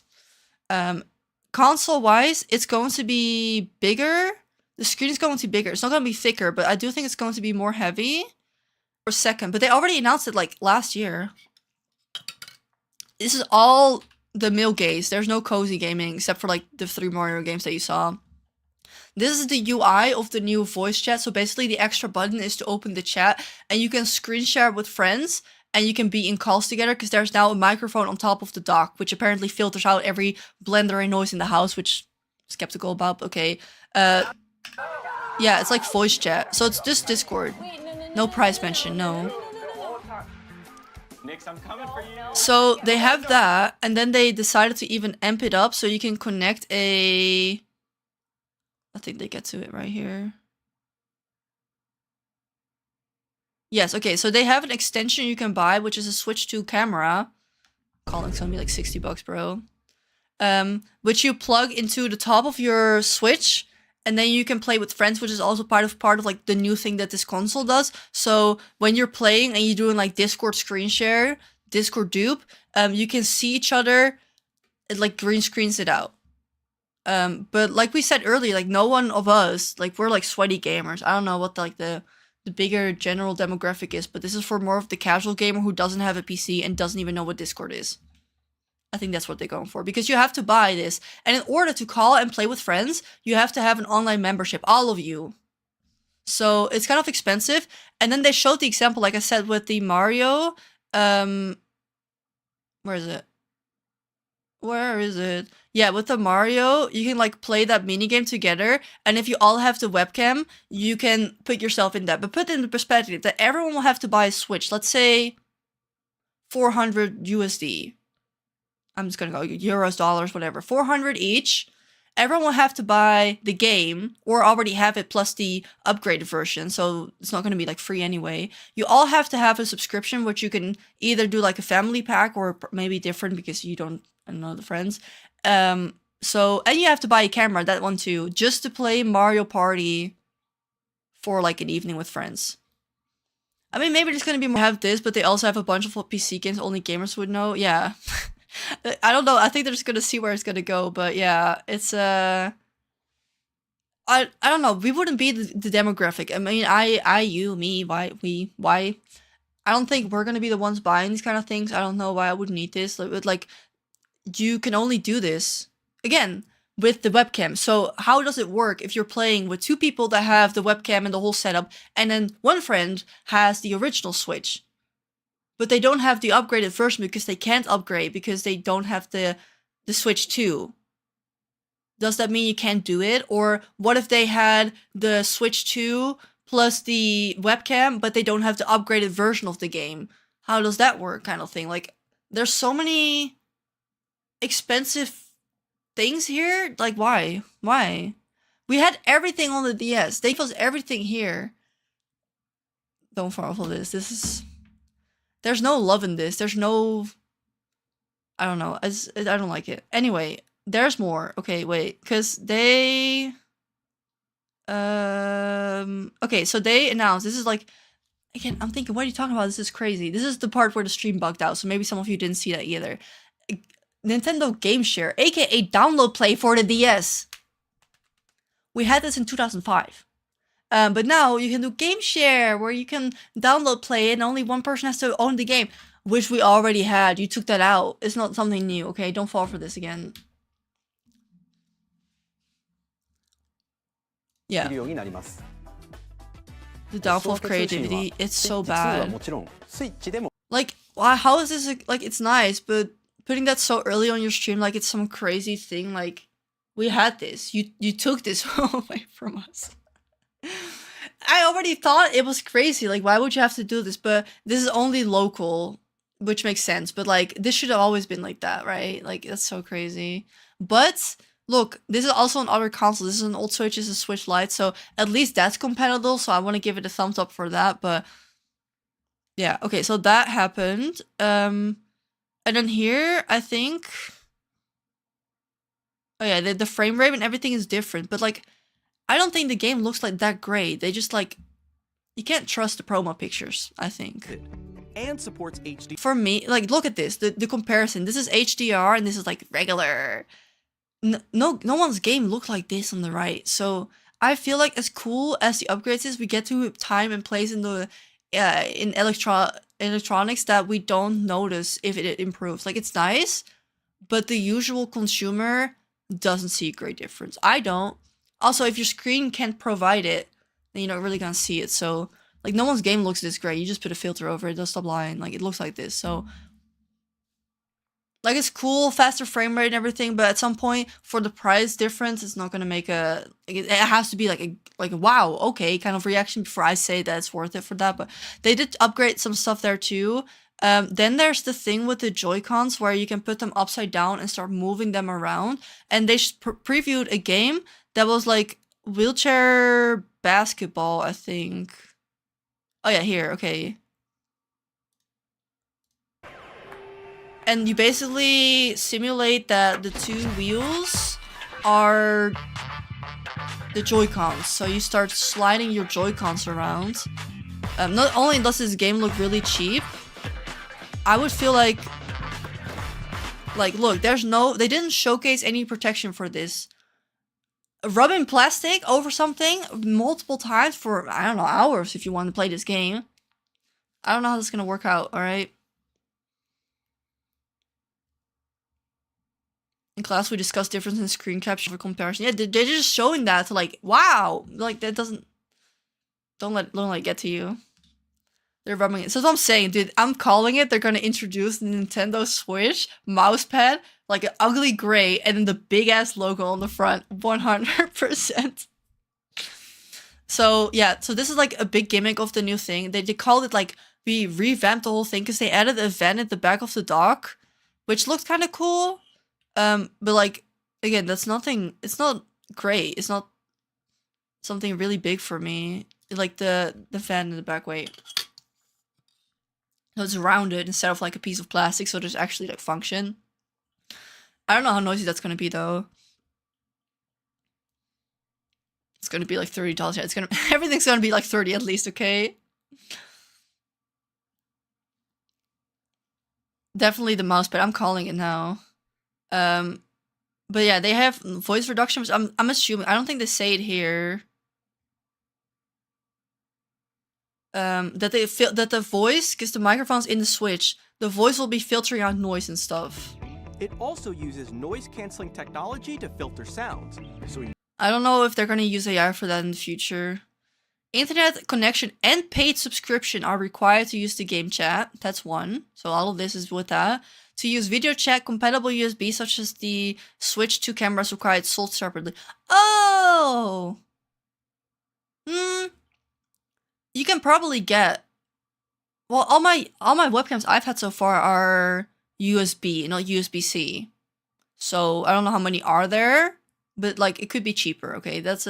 Console-wise, it's going to be bigger. The screen is going to be bigger. It's not going to be thicker, but I do think it's going to be more heavy. For a second, but they already announced it like last year. This is all the male gaze. There's no cozy gaming except for like the 3 Mario games that you saw. This is the UI of the new voice chat. So basically the extra button is to open the chat, and you can screen share with friends, and you can be in calls together, because there's now a microphone on top of the dock, which apparently filters out every blender and noise in the house, which I'm skeptical about. Okay. Yeah, it's like voice chat. So it's just Discord. No price mention, no. Nix, I'm coming for you. So they have that, and then they decided to even amp it up so you can connect a... I think they get to it right here. Yes, okay, so they have an extension you can buy, which is a Switch 2 camera. Calling's gonna be like 60 bucks, bro. Which you plug into the top of your Switch, and then you can play with friends, which is also part of like the new thing that this console does. So when you're playing and you're doing like Discord screen share, Discord dupe, you can see each other. It like green screens it out. But like we said earlier, like no one of us, like we're like sweaty gamers. I don't know what the bigger general demographic is, but this is for more of the casual gamer who doesn't have a PC and doesn't even know what Discord is. I think that's what they're going for, because you have to buy this, and in order to call and play with friends, you have to have an online membership, all of you. So it's kind of expensive. And then they showed the example, like I said, with the Mario. Where is it? Where is it? Yeah, with the Mario, you can like play that minigame together. And if you all have the webcam, you can put yourself in that. But put it in the perspective that everyone will have to buy a Switch. Let's say 400 USD. I'm just gonna go euros, dollars, whatever. 400 each. Everyone will have to buy the game or already have it plus the upgraded version. So it's not going to be like free anyway. You all have to have a subscription, which you can either do like a family pack or maybe different because you don't know the friends. And you have to buy a camera, that one too, just to play Mario Party for like an evening with friends. I mean, maybe there's going to be more have this, but they also have a bunch of PC games only gamers would know. Yeah. I don't know. I think they're just gonna see where it's gonna go, but yeah, it's I don't know. We wouldn't be the demographic. I mean, you, me, why? I don't think we're gonna be the ones buying these kind of things. I don't know why I would need this. Like, you can only do this again with the webcam. So how does it work if you're playing with two people that have the webcam and the whole setup, and then one friend has the original Switch? But they don't have the upgraded version because they can't upgrade because they don't have the Switch 2. Does that mean you can't do it? Or what if they had the Switch 2 plus the webcam, but they don't have the upgraded version of the game? How does that work, kind of thing? Like, there's so many expensive things here. Like, why? Why? We had everything on the DS. They gave us everything here. Don't fall for this. This is... There's no love in this. There's no... I don't know. I don't like it. Anyway, there's more. Okay, wait. Because they... Okay, so they announced... This is like... Again, I'm thinking, what are you talking about? This is crazy. This is the part where the stream bugged out. So maybe some of you didn't see that either. Nintendo Game Share, aka Download Play for the DS. We had this in 2005. But now you can do Game Share, where you can download play and only one person has to own the game, which we already had. You took that out. It's not something new, okay? Don't fall for this again. Yeah. The downfall of creativity, it's so bad. Like, how is this, like, it's nice, but putting that so early on your stream, like it's some crazy thing, like, we had this. You took this away from us. I already thought it was crazy, like why would you have to do this? But this is only local, which makes sense, but like this should have always been like that, right? Like that's so crazy. But look, this is also on other consoles. This is an old Switch, this is a Switch Lite, so at least that's compatible, so I want to give it a thumbs up for that. But yeah, okay, so that happened. And then here I think, oh yeah, the frame rate and everything is different, but like I don't think the game looks like that great. They just like, you can't trust the promo pictures, I think. And supports HD. For me, like look at this, the comparison. This is HDR and this is like regular. No one's game looked like this on the right. So I feel like as cool as the upgrades is, we get to time and place in the in electronics that we don't notice if it improves. Like it's nice, but the usual consumer doesn't see a great difference. I don't. Also, if your screen can't provide it, then you're not really gonna see it. So, like, no one's game looks this great. You just put a filter over it, they'll stop lying. Like, it looks like this. So, like, it's cool, faster frame rate and everything, but at some point, for the price difference, it's not gonna make a... It has to be like a wow, okay, kind of reaction before I say that it's worth it for that. But they did upgrade some stuff there too. Then there's the thing with the Joy-Cons where you can put them upside down and start moving them around. And they previewed a game that was like wheelchair basketball, I think. Oh yeah, here, okay. And you basically simulate that the two wheels are the Joy-Cons. So you start sliding your Joy-Cons around. Not only does this game look really cheap, I would feel like look, they didn't showcase any protection for this. Rubbing plastic over something multiple times for, I don't know, hours if you want to play this game. I don't know how this is going to work out, alright? In class, we discussed difference in screen capture for comparison. Yeah, they're just showing that to like, wow! Like, that doesn't... Don't let it get to you. They're rubbing it. So that's what I'm saying, dude. I'm calling it. They're gonna introduce the Nintendo Switch mousepad, like an ugly gray, and then the big ass logo on the front, 100%. So yeah, so this is like a big gimmick of the new thing. They called it like, we revamped the whole thing because they added a vent at the back of the dock, which looked kind of cool. But like, again, that's nothing. It's not great. It's not something really big for me. Like the fan in the back. Wait. So it's rounded instead of like a piece of plastic, so there's actually like function. I don't know how noisy that's gonna be though. It's gonna be like $30. Yeah, it's gonna everything's gonna be like 30 at least, okay? Definitely the mousepad. I'm calling it now. But yeah, they have voice reduction. I'm assuming. I don't think they say it here. That they feel that the voice, because the microphone's in the Switch, the voice will be filtering out noise and stuff. It also uses noise-canceling technology to filter sounds. So I don't know if they're gonna use AI for that in the future. Internet connection and paid subscription are required to use the game chat. That's one. So all of this is with that. To use video chat, compatible USB such as the Switch 2 cameras required sold separately. Oh! You can probably get... Well, all my webcams I've had so far are USB, not USB-C. So I don't know how many are there, but like it could be cheaper, okay? That's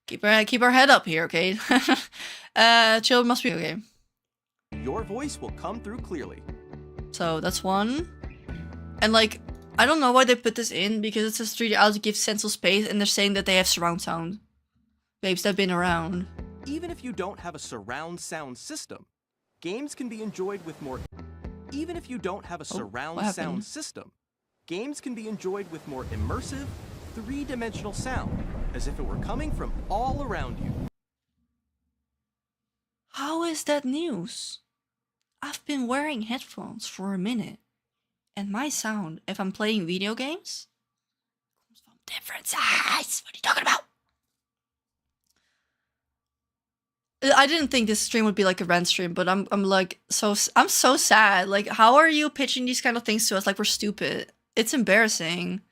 keep our head up here, okay? Chill must be okay. your voice will come through clearly. So that's one. And like, I don't know why they put this in, because it says 3D audio gives sense of space, and they're saying that they have surround sound. Babes, they've been around. Even if you don't have a surround sound system, games can be enjoyed with more... Even if you don't have a surround sound system, games can be enjoyed with more immersive, three-dimensional sound, as if it were coming from all around you. How is that news? I've been wearing headphones for a minute, and my sound, if I'm playing video games, comes from different sides. What are you talking about? I didn't think this stream would be like a rant stream, but I'm so sad. Like, how are you pitching these kind of things to us like we're stupid? It's embarrassing.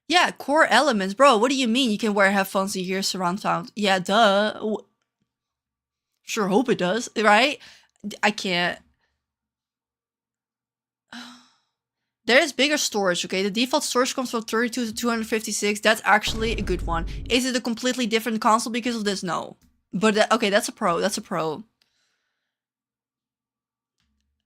Yeah, core elements, bro. What do you mean you can wear headphones and you hear surround sound? Yeah, duh. Sure hope it does, right? I can't. There's bigger storage, okay? The default storage comes from 32 to 256. That's actually a good one. Is it a completely different console because of this? No. But, okay, that's a pro. That's a pro.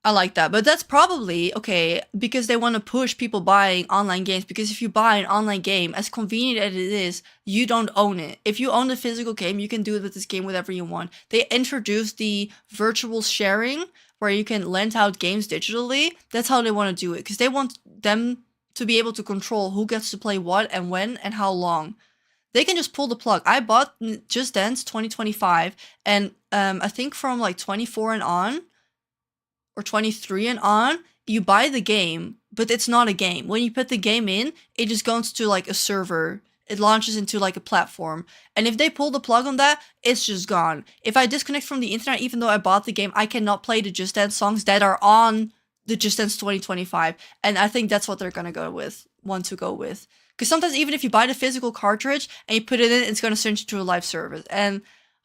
I like that. But that's probably, okay, because they want to push people buying online games. Because if you buy an online game, as convenient as it is, you don't own it. If you own the physical game, you can do it with this game whatever you want. They introduced the virtual sharing, where you can lend out games digitally. That's how they want to do it. Because they want them to be able to control who gets to play what and when and how long. They can just pull the plug. I bought Just Dance 2025, and I think from like 24 and on, or 23 and on, you buy the game, but it's not a game. When you put the game in, it just goes to like a server. It launches into like a platform. And if they pull the plug on that, it's just gone. If I disconnect from the internet, even though I bought the game, I cannot play the Just Dance songs that are on the Just Dance 2025. And I think that's what they're gonna want to go with. Because sometimes even if you buy the physical cartridge and you put it in, it's gonna send you to a live service. And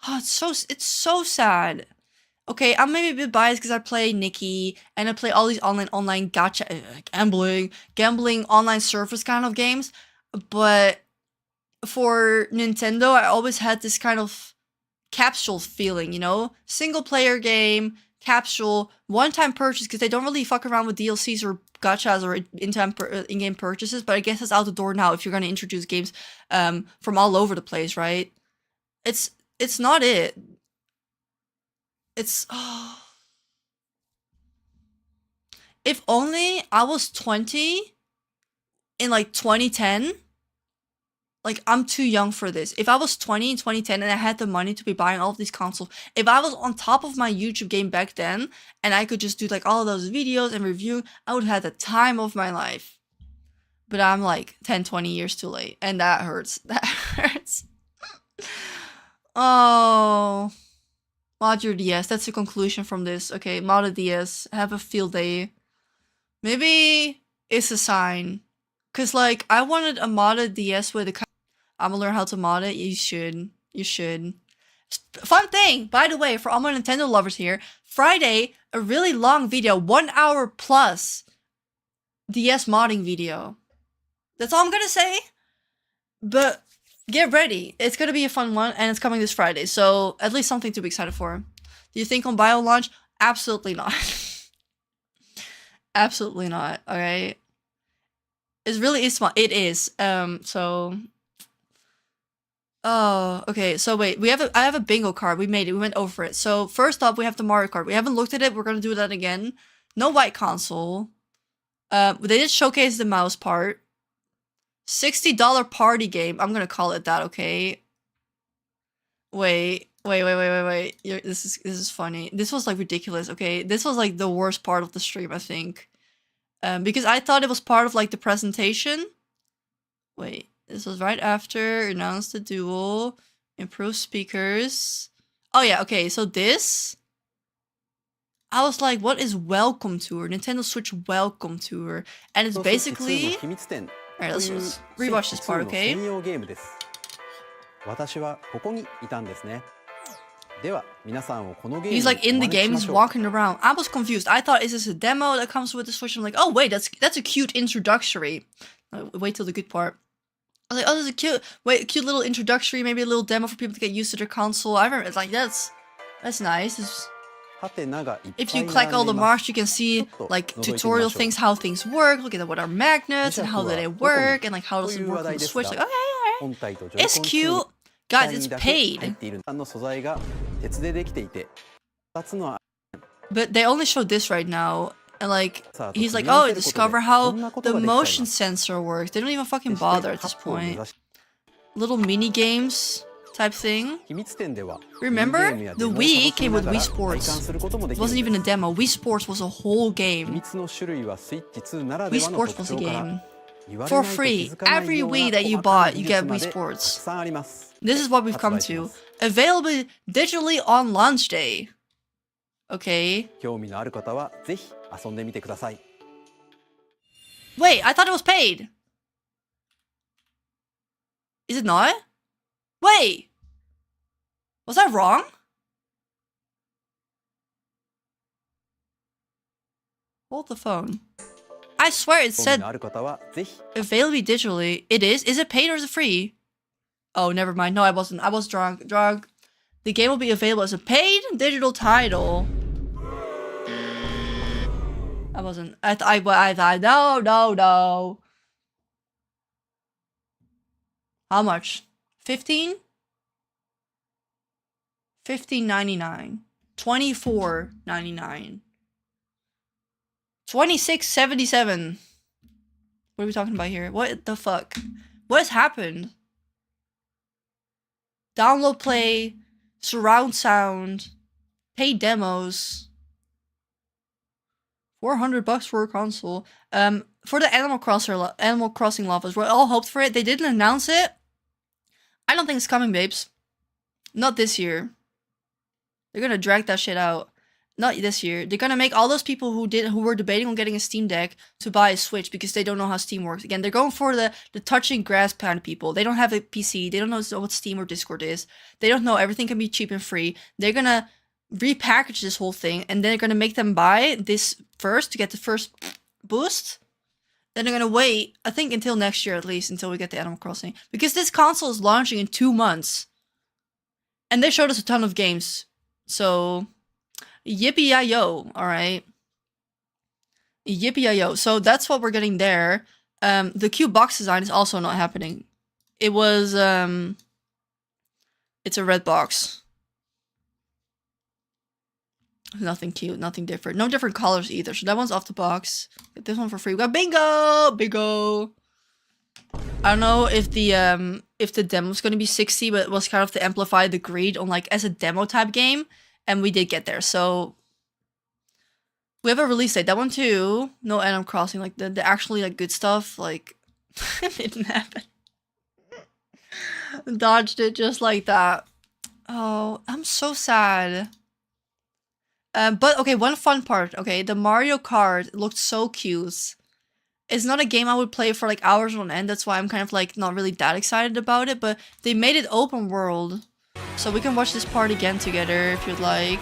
it's so sad. Okay, I'm maybe a bit biased because I play Nikki and I play all these online gacha, gambling online service kind of games. But for Nintendo, I always had this kind of capsule feeling, you know? Single player game, capsule, one-time purchase, because they don't really fuck around with DLCs or gachas or in-game purchases, but I guess it's out the door now if you're going to introduce games from all over the place, right? It's not it. It's... Oh. If only I was 20 in like 2010... Like, I'm too young for this. If I was 20 in 2010 and I had the money to be buying all of these consoles, if I was on top of my YouTube game back then, and I could just do like all of those videos and review, I would have had the time of my life. But I'm like 10, 20 years too late. And that hurts. That hurts. Oh. Mod your DS. That's the conclusion from this. Okay, mod a DS. Have a field day. Maybe it's a sign. Cause like, I wanted a modded DS with a... I'm gonna learn how to mod it. You should. You should. Fun thing, by the way, for all my Nintendo lovers here. Friday, a really long video. 1 hour plus. DS modding video. That's all I'm gonna say. But get ready. It's gonna be a fun one, and it's coming this Friday. So at least something to be excited for. Do you think on bio launch? Absolutely not. Absolutely not. Alright. It really is small. It is. So. Oh, okay. So wait, I have a bingo card. We made it. We went over it. So first up, we have the Mario Kart. We haven't looked at it. We're gonna do that again. No white console. They did showcase the mouse part. $60 party game. I'm gonna call it that. Okay. Wait. This is funny. This was like ridiculous. Okay, this was like the worst part of the stream, I think. Because I thought it was part of like the presentation. Wait. This was right after, announced the duel, improved speakers. Oh yeah, okay, so this... I was like, what is Welcome Tour? Nintendo Switch Welcome Tour. And it's basically... Alright, let's just rewatch this part, okay? He's like in the game, he's walking around. I was confused. I thought, is this a demo that comes with the Switch? I'm like, oh wait, that's a cute introductory. Wait till the good part. I was like, oh, this is a cute little introductory, maybe a little demo for people to get used to their console. I remember, it's like, that's nice. If you click all the marks, you can see, like, tutorial things, how things work. Look at what are magnets, and how do they work, and, like, how does it work on the Switch. Like, okay, alright. It's cute. Guys, it's paid. But they only showed this right now. And like, he's like, oh, discover how the motion sensor works. They don't even fucking bother at this point. Little mini games type thing. Remember? The Wii came with Wii Sports. It wasn't even a demo. Wii Sports was a whole game. Wii Sports was a game. For free. Every Wii that you bought, you get Wii Sports. This is what we've come to. Available digitally on launch day. Okay. Wait, I thought it was paid. Is it not? Wait! Was I wrong? Hold the phone. I swear it said available digitally. It is? Is it paid or is it free? Oh, never mind. No, I wasn't. I was drunk. The game will be available as a paid digital title. I wasn't. I thought, no. How much? 15? $15.99. $24.99. $26.77. What are we talking about here? What the fuck? What has happened? Download, play, surround sound, paid demos. $400 for a console. For the Animal Crossing lovers, we all hoped for it. They didn't announce it. I don't think it's coming, babes. Not this year. They're gonna drag that shit out. Not this year. They're gonna make all those people who were debating on getting a Steam Deck to buy a Switch because they don't know how Steam works. Again, they're going for the touching grass kind of people. They don't have a PC. They don't know what Steam or Discord is. They don't know everything can be cheap and free. They're gonna repackage this whole thing, and then they're gonna make them buy this first to get the first boost. Then they're gonna wait, I think, until next year at least, until we get the Animal Crossing, because this console is launching in 2 months, and they showed us a ton of games. So, yippee-yi-yo, all right. Yippee-yi-yo. So that's what we're getting there. The cute box design is also not happening. It was it's a red box. Nothing cute, nothing different. No different colors either. So that one's off the box. Get this one for free. We got bingo! I don't know if the demo's gonna be 60, but it was kind of to amplify the greed on like as a demo type game. And we did get there. So we have a release date. That one too. No Animal Crossing. Like the actually like good stuff. Like it didn't happen. Dodged it just like that. Oh, I'm so sad. But okay, one fun part, okay? The Mario Kart looked so cute. It's not a game I would play for like hours on end, that's why I'm kind of like not really that excited about it, but they made it open world. So we can watch this part again together if you'd like.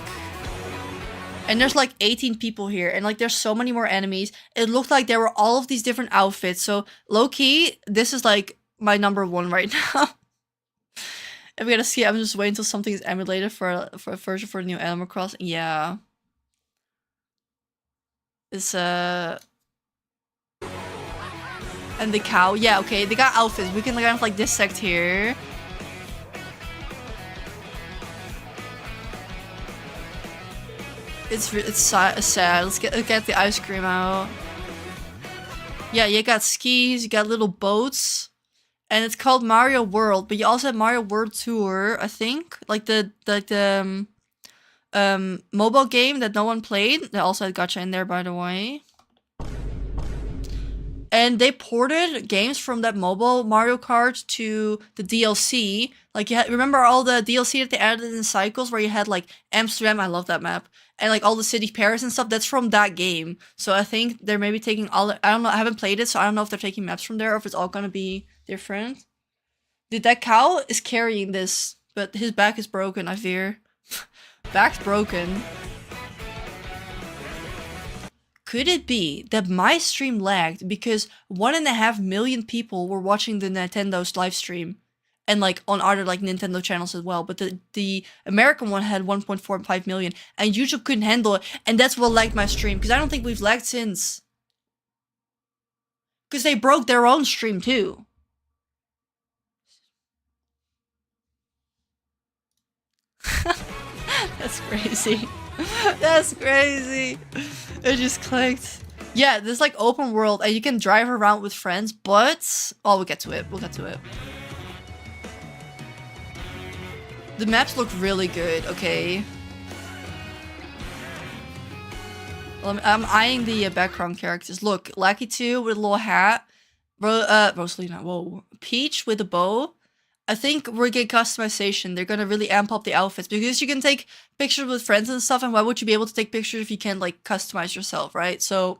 And there's like 18 people here, and like there's so many more enemies. It looked like there were all of these different outfits, so low-key, this is like my #1 right now. And we gotta see, I'm just waiting until something is emulated for a version for the new Animal Crossing. Yeah. It's and the cow, yeah, okay, they got outfits. We can kind of like dissect here. It's sad. Let's get the ice cream out. Yeah, you got skis, you got little boats, and it's called Mario World. But you also have Mario World Tour, I think, like the mobile game that no one played. They also had gacha in there, by the way. And they ported games from that mobile Mario Kart to the DLC. Like, you remember all the DLC that they added in cycles where you had, like, Amsterdam, I love that map, and, like, all the city Paris and stuff? That's from that game. So I think they're maybe taking all... I don't know, I haven't played it, so I don't know if they're taking maps from there or if it's all gonna be different. Dude, that cow is carrying this, but his back is broken, I fear. Back's broken. Could it be that my stream lagged because 1.5 million people were watching the Nintendo's live stream, and like on other like Nintendo channels as well, but the American one had 1.45 million, and YouTube couldn't handle it, and that's what lagged my stream, because I don't think we've lagged since. Because they broke their own stream too. That's crazy. That's crazy. It just clicked. Yeah, there's like open world and you can drive around with friends, but... Oh, we'll get to it. We'll get to it. The maps look really good, okay? Well, I'm eyeing the background characters. Look, Lucky 2 with a little hat. Rosalina, whoa. Peach with a bow. I think we're getting customization. They're gonna really amp up the outfits because you can take pictures with friends and stuff, and why would you be able to take pictures if you can't like customize yourself, right? So,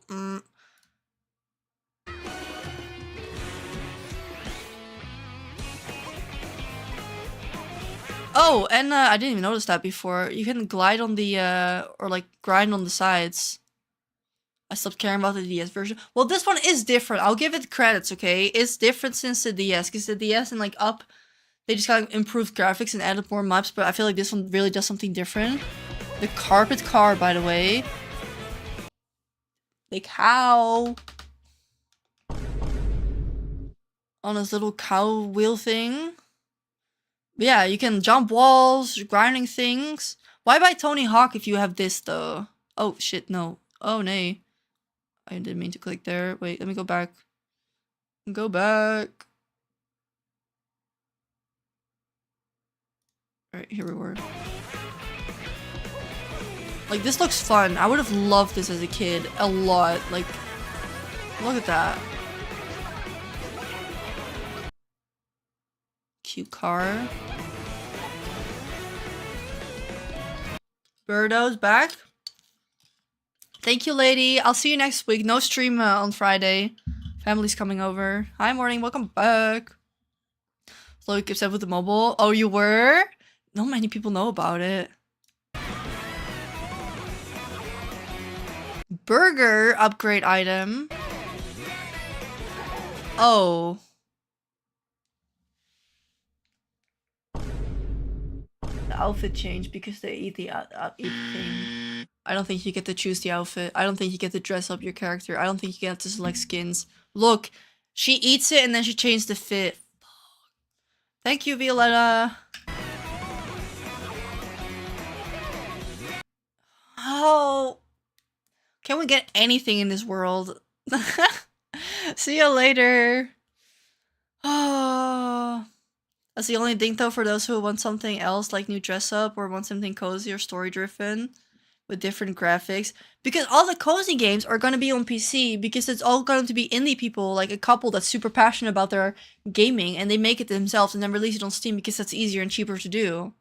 Oh, and I didn't even notice that before. You can glide on the, or like grind on the sides. I stopped caring about the DS version. Well, this one is different. I'll give it credits, okay? It's different since the DS, because the DS and like Up, they just kind of improved graphics and added more maps, but I feel like this one really does something different. The carpet car, by the way. The cow. On this little cow wheel thing. But yeah, you can jump walls, grinding things. Why buy Tony Hawk if you have this, though? Oh, shit, no. Oh, nay. I didn't mean to click there. Wait, let me go back. Go back. Alright, here we were. Like, this looks fun. I would have loved this as a kid. A lot. Like, look at that. Cute car. Birdo's back. Thank you, lady. I'll see you next week. No stream on Friday. Family's coming over. Hi, morning. Welcome back. Chloe keeps up with the mobile. Oh, you were? Not many people know about it. Burger upgrade item. Oh. The outfit changed because they eat the eat thing. I don't think you get to choose the outfit. I don't think you get to dress up your character. I don't think you get to select skins. Look, she eats it and then she changed the fit. Thank you, Violetta. Oh. Can we get anything in this world? See you later. Oh. That's the only thing though for those who want something else like new dress up or want something cozy or story driven with different graphics. Because all the cozy games are going to be on PC because it's all going to be indie people, like a couple that's super passionate about their gaming and they make it themselves and then release it on Steam because that's easier and cheaper to do.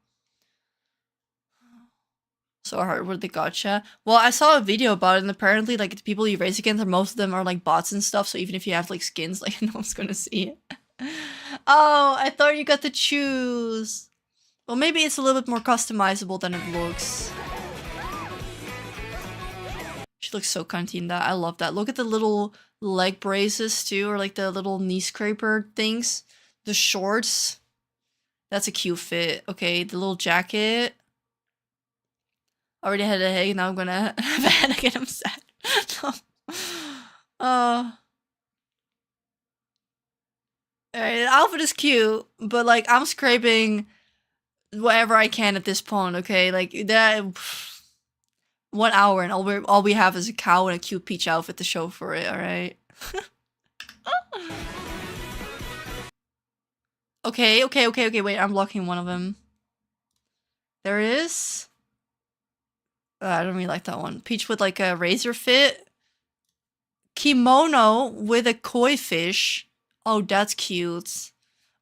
So hard with the gacha. Well, I saw a video about it, and apparently, like, the people you race against, most of them are like bots and stuff. So even if you have like skins, like no one's gonna see it. Oh, I thought you got to choose. Well, maybe it's a little bit more customizable than it looks. She looks so cunty in that. I love that. Look at the little leg braces too, or like the little knee scraper things. The shorts. That's a cute fit. Okay, the little jacket. Already had a headache, now I'm gonna have a headache and I'm sad. Alright, the outfit is cute, but like I'm scraping whatever I can at this point, okay? Like that 1 hour and all we have is a cow and a cute peach outfit to show for it, alright? Okay, wait, I'm blocking one of them. There it is. I don't really like that one. Peach with like a razor fit. Kimono with a koi fish. Oh, that's cute.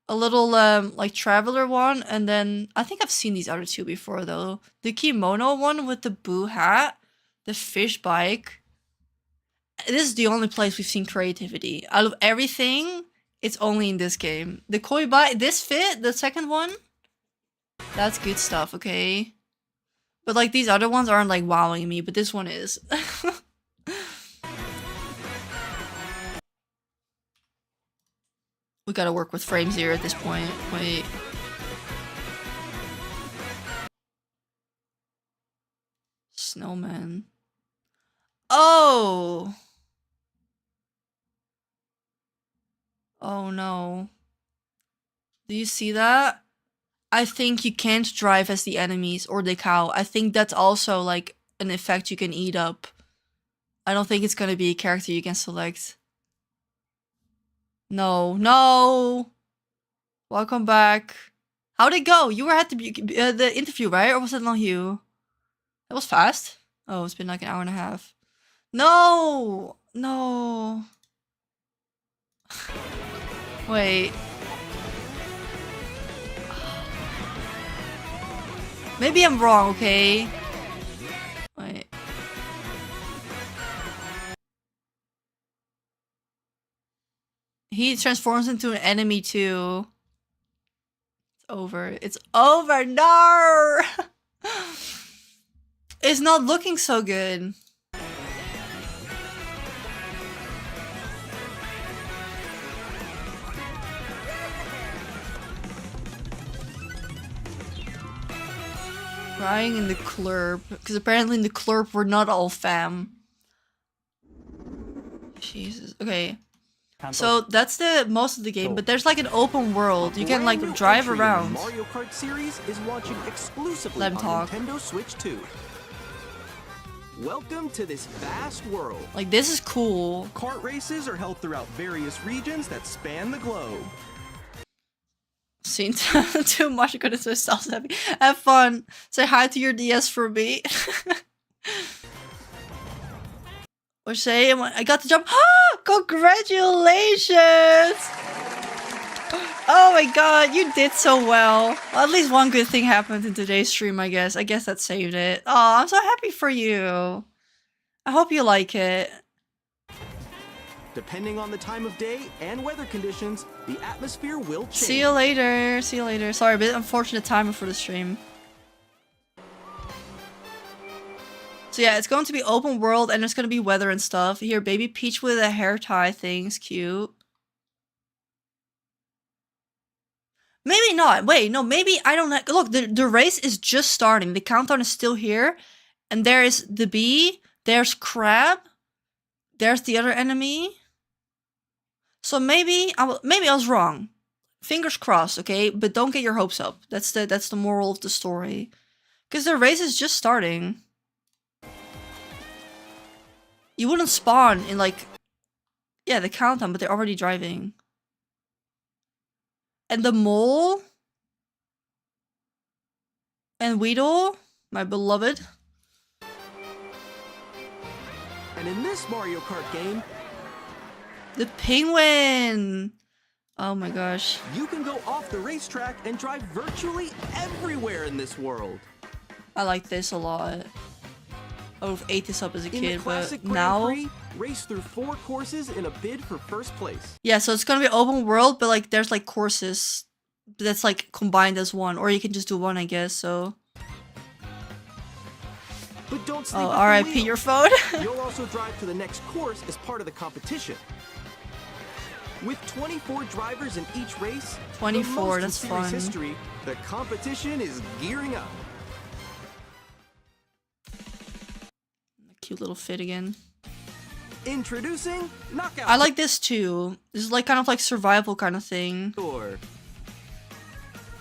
A little like traveler one, and then I think I've seen these other two before though. The kimono one with the boo hat, the fish bike. This is the only place we've seen creativity. Out of everything, it's only in this game. The koi bike, this fit, the second one, that's good stuff, okay? But like these other ones aren't like wowing me, but this one is. We gotta work with frame 0 at this point. Wait. Snowman. Oh! Oh no. Do you see that? I think you can't drive as the enemies or the cow. I think that's also like an effect you can eat up. I don't think it's gonna be a character you can select. No, no. Welcome back. How'd it go? You were at the interview, right? Or was it not you? That was fast. Oh, it's been like an hour and a half. No, no. Wait. Maybe I'm wrong, okay? Wait. He transforms into an enemy too. It's over. It's over. No! It's not looking so good. Crying in the club, because apparently in the club we're not all fam. Jesus. Okay. So that's the most of the game, but there's like an open world. You can like drive around. Mario Kart series is launching exclusively Let him on talk. Nintendo Switch 2. Welcome to this vast world. Like this is cool. Kart races are held throughout various regions that span the globe. Seen too much, gonna so self-happy. Have fun. Say hi to your DS for me. Or say, I got the jump. Ah, congratulations! Oh my god, you did so well. Well, at least one good thing happened in today's stream, I guess. I guess that saved it. Oh, I'm so happy for you. I hope you like it. Depending on the time of day and weather conditions, the atmosphere will change. See you later. See you later. Sorry, a bit unfortunate timing for the stream. So yeah, it's going to be open world and there's going to be weather and stuff. Here, baby Peach with a hair tie thing's cute. Maybe not. Wait, no, maybe I don't know. Look, the race is just starting. The countdown is still here. And there is the bee. There's Crab. There's the other enemy. So maybe I was wrong. Fingers crossed, okay? But don't get your hopes up. That's the moral of the story. Because the race is just starting. You wouldn't spawn in like, yeah, the countdown, but they're already driving. And the mole and Weedle, my beloved. And in this Mario Kart game, the penguin. Oh my gosh. You can go off the racetrack and drive virtually everywhere in this world. I like this a lot. I would have ate this up as a In the kid, classic but Grand now... Prix, race through 4 courses in a bid for first place. Yeah, so it's gonna be open world, but like there's like courses that's like combined as one, or you can just do one, I guess, so... But don't sleep Oh, at the RIP wheel. your phone. You'll also drive to the next course as part of the competition. With 24 drivers in each race, 24, the most in that's series fun. history, the competition is gearing up. Cute little fit again. Introducing Knockout. I like this too. This is like kind of like survival kind of thing. Tour.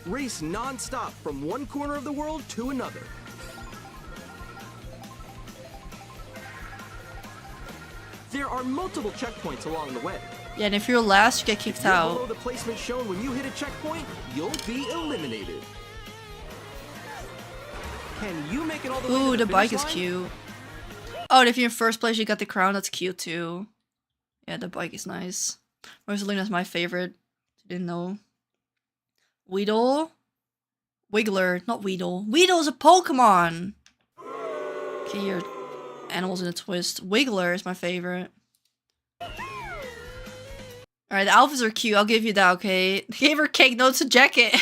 Race non-stop from one corner of the world to another. There are multiple checkpoints along the way. Yeah, and if you're last, you get kicked If you're out. below the placement shown when you hit a checkpoint, you'll be eliminated. Can you make it all the way Ooh, to the the bike finish is line? cute. Oh, and if you're in first place, you got the crown. That's cute too. Yeah, the bike is nice. Rosalina's my favorite. Didn't know. Weedle? Wiggler, not Weedle. Weedle's a Pokemon! Okay, your animals in a twist. Wiggler is my favorite. Alright, the outfits are cute. I'll give you that, okay? Gave her cake. No, it's a jacket.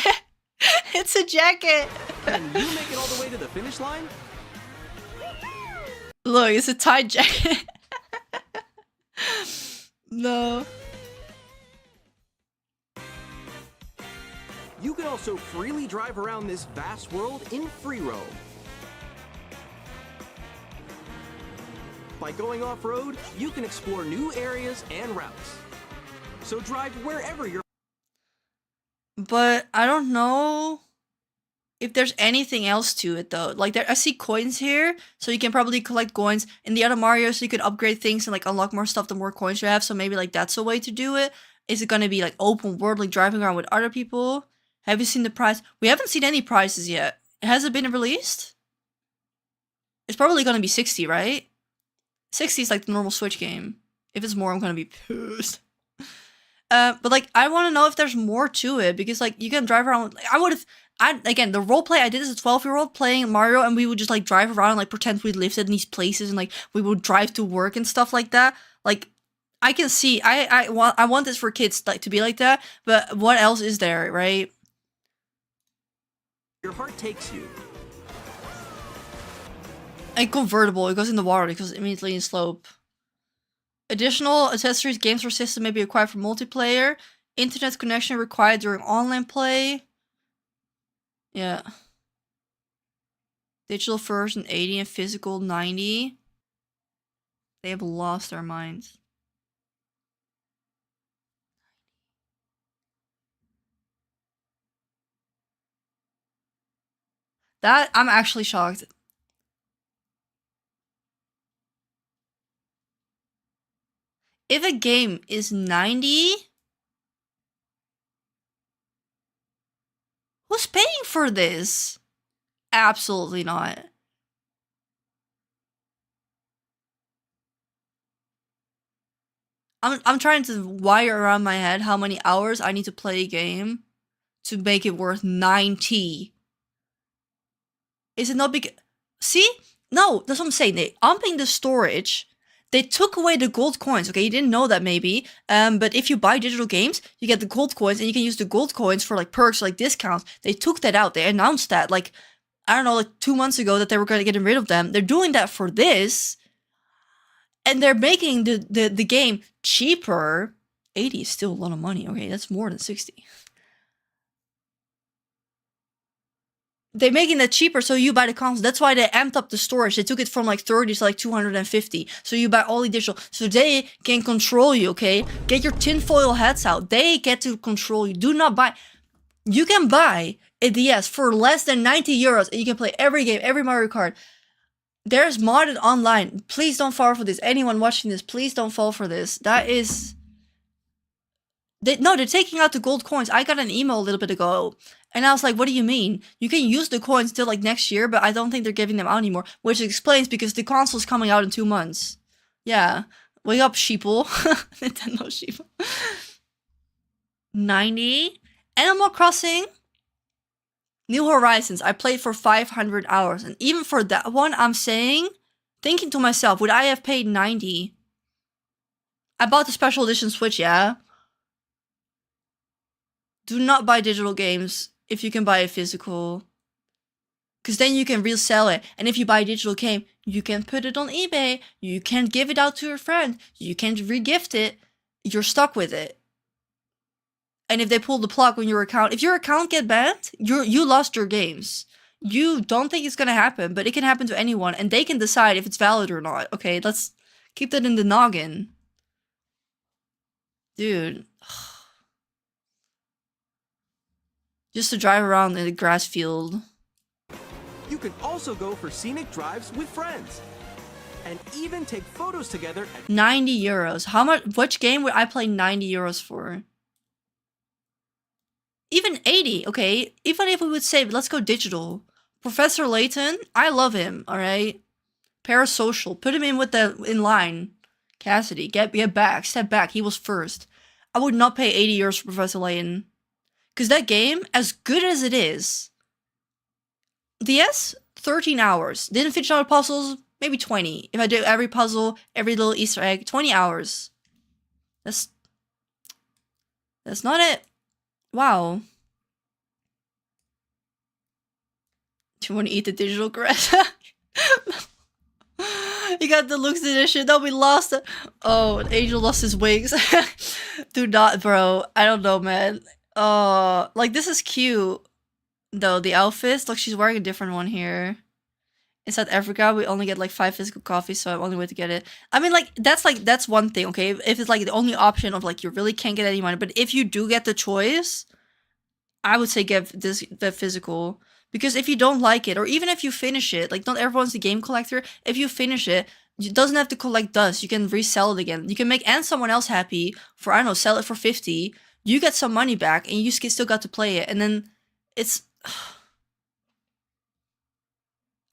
It's a jacket. Can you make it all the way to the finish line? Look, it's a tie jacket. No. You can also freely drive around this vast world in free roam. By going off-road, you can explore new areas and routes. So drive wherever you're... But I don't know if there's anything else to it though. Like I see coins here, so you can probably collect coins. In the other Mario, so you could upgrade things and like unlock more stuff the more coins you have. So maybe like that's a way to do it. Is it gonna be like open world, like driving around with other people? Have you seen the price? We haven't seen any prices yet. Has it been released? It's probably gonna be 60, right? 60 is like the normal Switch game. If it's more, I'm gonna be pissed. But like, I want to know if there's more to it, because like you can drive around. Like, again, the role play I did as a 12-year-old playing Mario, and we would just like drive around and like pretend we lived in these places, and like we would drive to work and stuff like that. Like, I can see, I want this for kids like to be like that. But what else is there, right? Your heart takes you. A convertible, it goes in the water because immediately in slope. Additional accessories, games or system may be required for multiplayer. Internet connection required during online play. Yeah. Digital version 80 and physical 90. They have lost their minds. That, I'm actually shocked. If a game is 90, who's paying for this? Absolutely not. I'm trying to wire around my head how many hours I need to play a game to make it worth 90. Is it not big? See? No, that's what I'm saying. They upping the storage. They took away the gold coins. Okay, you didn't know that maybe. But if you buy digital games, you get the gold coins, and you can use the gold coins for like perks, like discounts. They took that out. They announced that like, I don't know, like 2 months ago that they were going to get rid of them. They're doing that for this, and they're making the game cheaper. 80 is still a lot of money. Okay, that's more than 60. They're making that cheaper, so you buy the console. That's why they amped up the storage. They took it from like 30 to like 250. So you buy all the digital. So they can control you, okay? Get your tinfoil hats out. They get to control you. Do not buy. You can buy a DS for less than 90 euros, and you can play every game, every Mario Kart. There's modded online. Please don't fall for this. Anyone watching this, please don't fall for this. That is... No, they're taking out the gold coins. I got an email a little bit ago, and I was like, what do you mean? You can use the coins till like next year, but I don't think they're giving them out anymore. Which explains because the console's coming out in 2 months. Yeah. Wake up, sheeple. Nintendo sheeple. 90. Animal Crossing. New Horizons. I played for 500 hours. And even for that one, I'm saying thinking to myself, would I have paid 90? I bought the special edition Switch, yeah. Do not buy digital games if you can buy a physical. Because then you can resell it. And if you buy a digital game, you can put it on eBay. You can give it out to a friend. You can re-gift it. You're stuck with it. And if they pull the plug on your account, if your account get banned, you lost your games. You don't think it's gonna happen, but it can happen to anyone. And they can decide if it's valid or not. Okay, let's keep that in the noggin. Dude. Just to drive around in a grass field. You can also go for scenic drives with friends. And even take photos together at 90 euros. How much? Which game would I play 90 euros for? Even 80, okay? Even if we would say, let's go digital. Professor Layton, I love him, alright? Parasocial, put him in line. Cassidy, get back, step back, he was first. I would not pay 80 euros for Professor Layton. Because that game, as good as it is, DS, 13 hours. Didn't finish all the puzzles, maybe 20. If I do every puzzle, every little Easter egg, 20 hours. That's not it. Wow. Do you want to eat the digital grass? You got the Deluxe edition. No, we lost it. Oh, an angel lost his wings. Do not, bro. I don't know, man. Like, this is cute. Though, the outfits. Look, she's wearing a different one here. In South Africa, we only get like 5 physical copies, so I'm only way to get it. I mean, that's one thing, okay? If it's like the only option of like you really can't get any money, but if you do get the choice, I would say get the physical. Because if you don't like it, or even if you finish it, like not everyone's a game collector, if you finish it, it doesn't have to collect dust. You can resell it again. You can make someone else happy for, I don't know, sell it for 50. You get some money back, and you still got to play it. And then it's...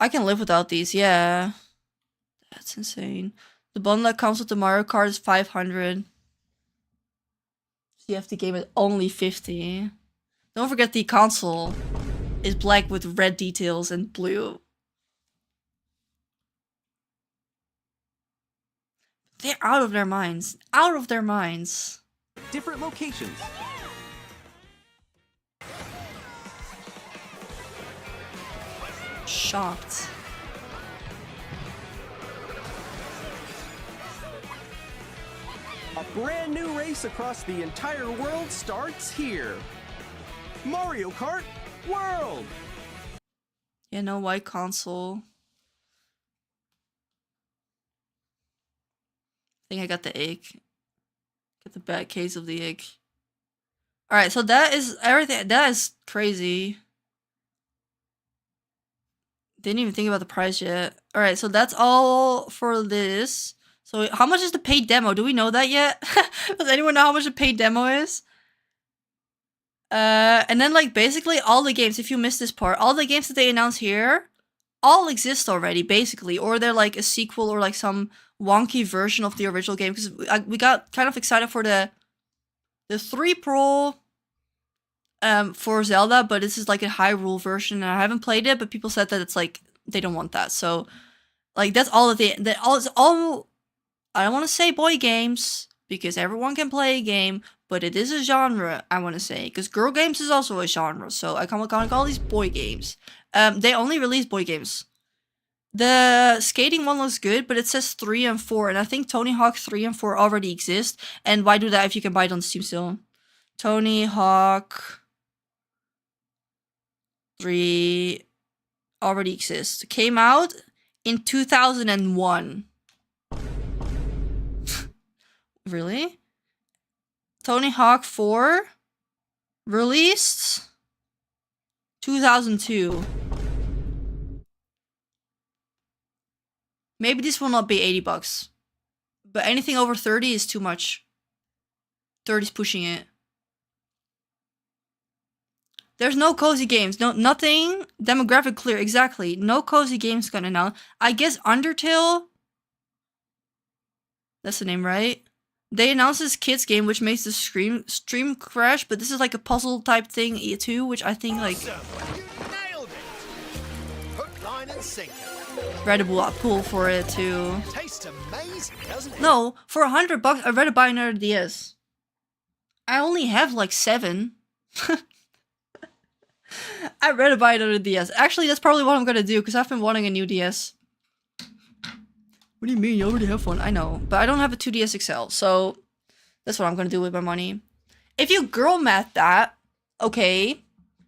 I can live without these, yeah. That's insane. The bundle that comes with the Mario Kart is 500. So you have to game it only 50. Don't forget the console is black with red details and blue. They're out of their minds. Out of their minds. different locations. Shocked. A brand new race across the entire world starts here. Mario Kart World! Yeah, no white console. I think I got the egg. Get the bad case of the egg. Alright, so that is everything. That is crazy. Didn't even think about the price yet. Alright, so that's all for this. So how much is the paid demo? Do we know that yet? Does anyone know how much the paid demo is? And then like basically all the games, if you missed this part, all the games that they announced here all exist already, basically. Or they're like a sequel or like some wonky version of the original game. Because we got kind of excited for the 3 Pro for Zelda, but this is like a Hyrule version, and I haven't played it, but people said that it's like they don't want that. So like that's all of all I don't want to say boy games because everyone can play a game, but it is a genre, I want to say, because girl games is also a genre. So I can't call these boy games. They only release boy games. The skating one looks good, but it says 3 and 4, and I think Tony Hawk 3 and 4 already exist. And why do that if you can buy it on Steam still? Tony Hawk 3 already exists. Came out in 2001. Really? Tony Hawk 4 released 2002. Maybe this will not be $80, but anything over 30 is too much. 30 is pushing it. There's no cozy games. No, nothing demographic clear. Exactly. No cozy games gonna now. I guess Undertale. That's the name, right? They announced this kids game, which makes the stream crash, but this is like a puzzle type thing too, which I think like. Awesome. You nailed it. Hook, line, and sinker. readable pool for it to. Tastes amazing, doesn't it? No, for $100, I'd rather buy another DS. I only have like 7. I'd rather buy another DS. Actually, that's probably what I'm gonna do, because I've been wanting a new DS. What do you mean? You already have one. I know, but I don't have a 2DS XL, so that's what I'm gonna do with my money. If you girl math that, okay,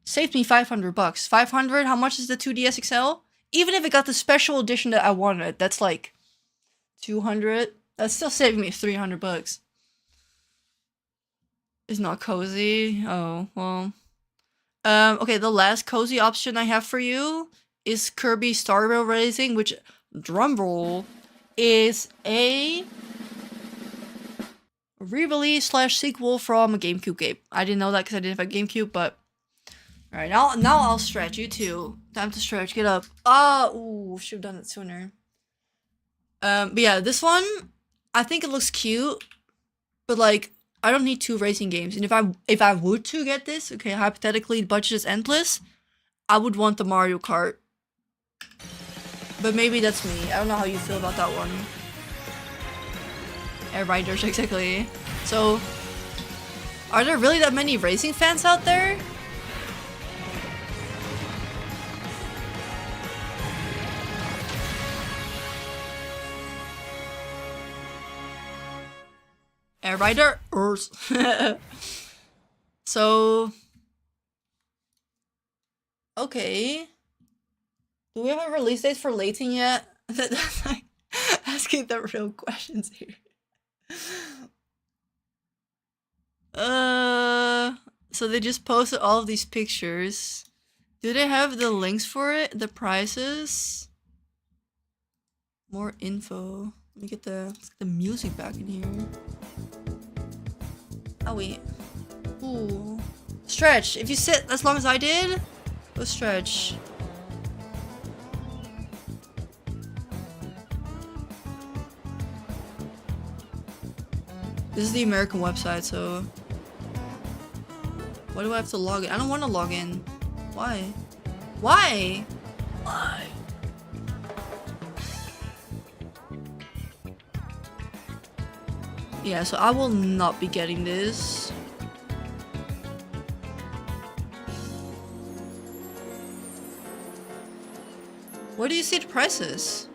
saved me $500. 500, how much is the 2DS XL? Even if it got the special edition that I wanted, that's like 200. That's still saving me $300. It's not cozy. Oh, well. Okay, the last cozy option I have for you is Kirby Star Rail Racing, which, drumroll, is a re-release / sequel from a GameCube game. I didn't know that because I didn't have a GameCube, but alright, now I'll stretch. You too. Time to stretch. Get up. Ooh, should have done it sooner. But yeah, this one, I think it looks cute, but like, I don't need 2 racing games. And if I were to get this, okay, hypothetically, the budget is endless, I would want the Mario Kart. But maybe that's me. I don't know how you feel about that one. Air Riders, exactly. So, are there really that many racing fans out there? Air Riders. So, okay. Do we have a release date for Layton yet? That's like asking the real questions here. So they just posted all of these pictures. Do they have the links for it? The prices? More info. Let me get the music back in here. Oh wait. Ooh. Stretch. If you sit as long as I did, go stretch. This is the American website, so why do I have to log in? I don't want to log in. Why? Why? Why? Yeah, so I will not be getting this. Where do you see the prices?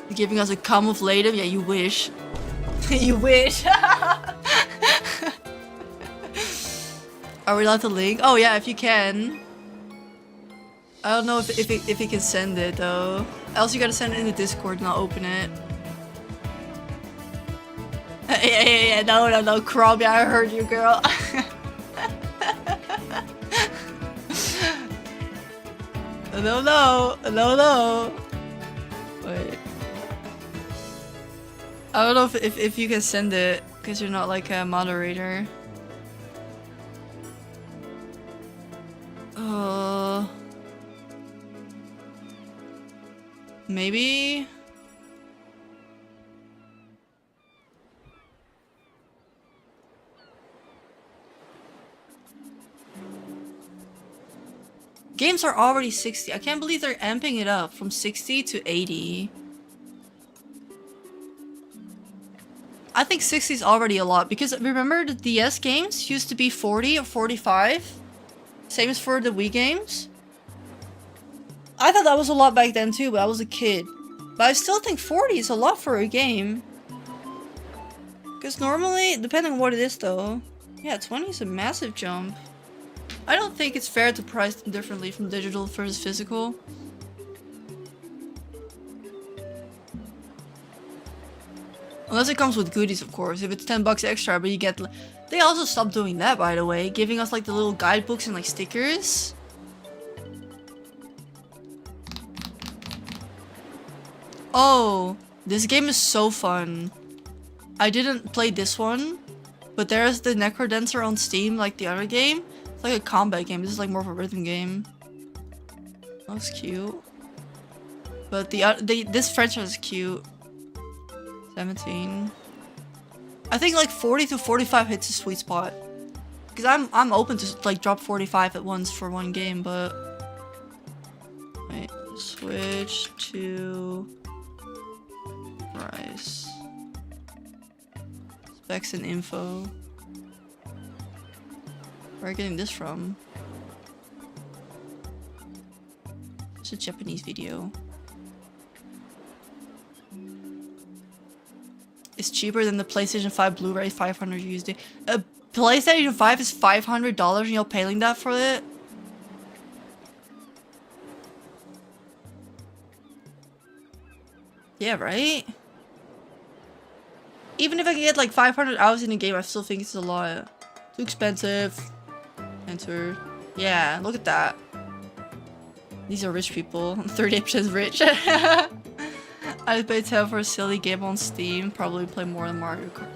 You're giving us a come of later? Yeah, you wish. You wish. Are we allowed to link? Oh yeah, if you can. I don't know if he can send it though. Else you gotta send it in the Discord and I'll open it. Yeah, no, Crawby, I heard you, girl. No. Wait. I don't know if you can send it, because you're not like a moderator. Maybe? Games are already 60. I can't believe they're amping it up from 60 to 80. I think 60 is already a lot, because remember the DS games used to be 40 or 45? Same as for the Wii games? I thought that was a lot back then too, but I was a kid. But I still think 40 is a lot for a game. Because normally, depending on what it is though, yeah, 20 is a massive jump. I don't think it's fair to price them differently from digital versus physical. Unless it comes with goodies, of course. If it's $10 extra, but you get... They also stopped doing that, by the way. Giving us like the little guidebooks and like stickers. Oh, this game is so fun. I didn't play this one, but there's the Necrodancer on Steam, like the other game. It's like a combat game. This is like more of a rhythm game. That's cute. But this franchise is cute. 17. I think like 40 to 45 hits a sweet spot. Because I'm open to like drop 45 at once for one game, but Switch to price. Specs and info. Where are you getting this from? It's a Japanese video. It's cheaper than the PlayStation 5 Blu-ray, 500 USD. A PlayStation 5 is $500 and you're paying that for it? Yeah, right? Even if I can get like 500 hours in a game, I still think it's a lot. Too expensive. Enter. Yeah, look at that. These are rich people. 38% rich. I'd pay 10 for a silly game on Steam. Probably play more than Mario Kart.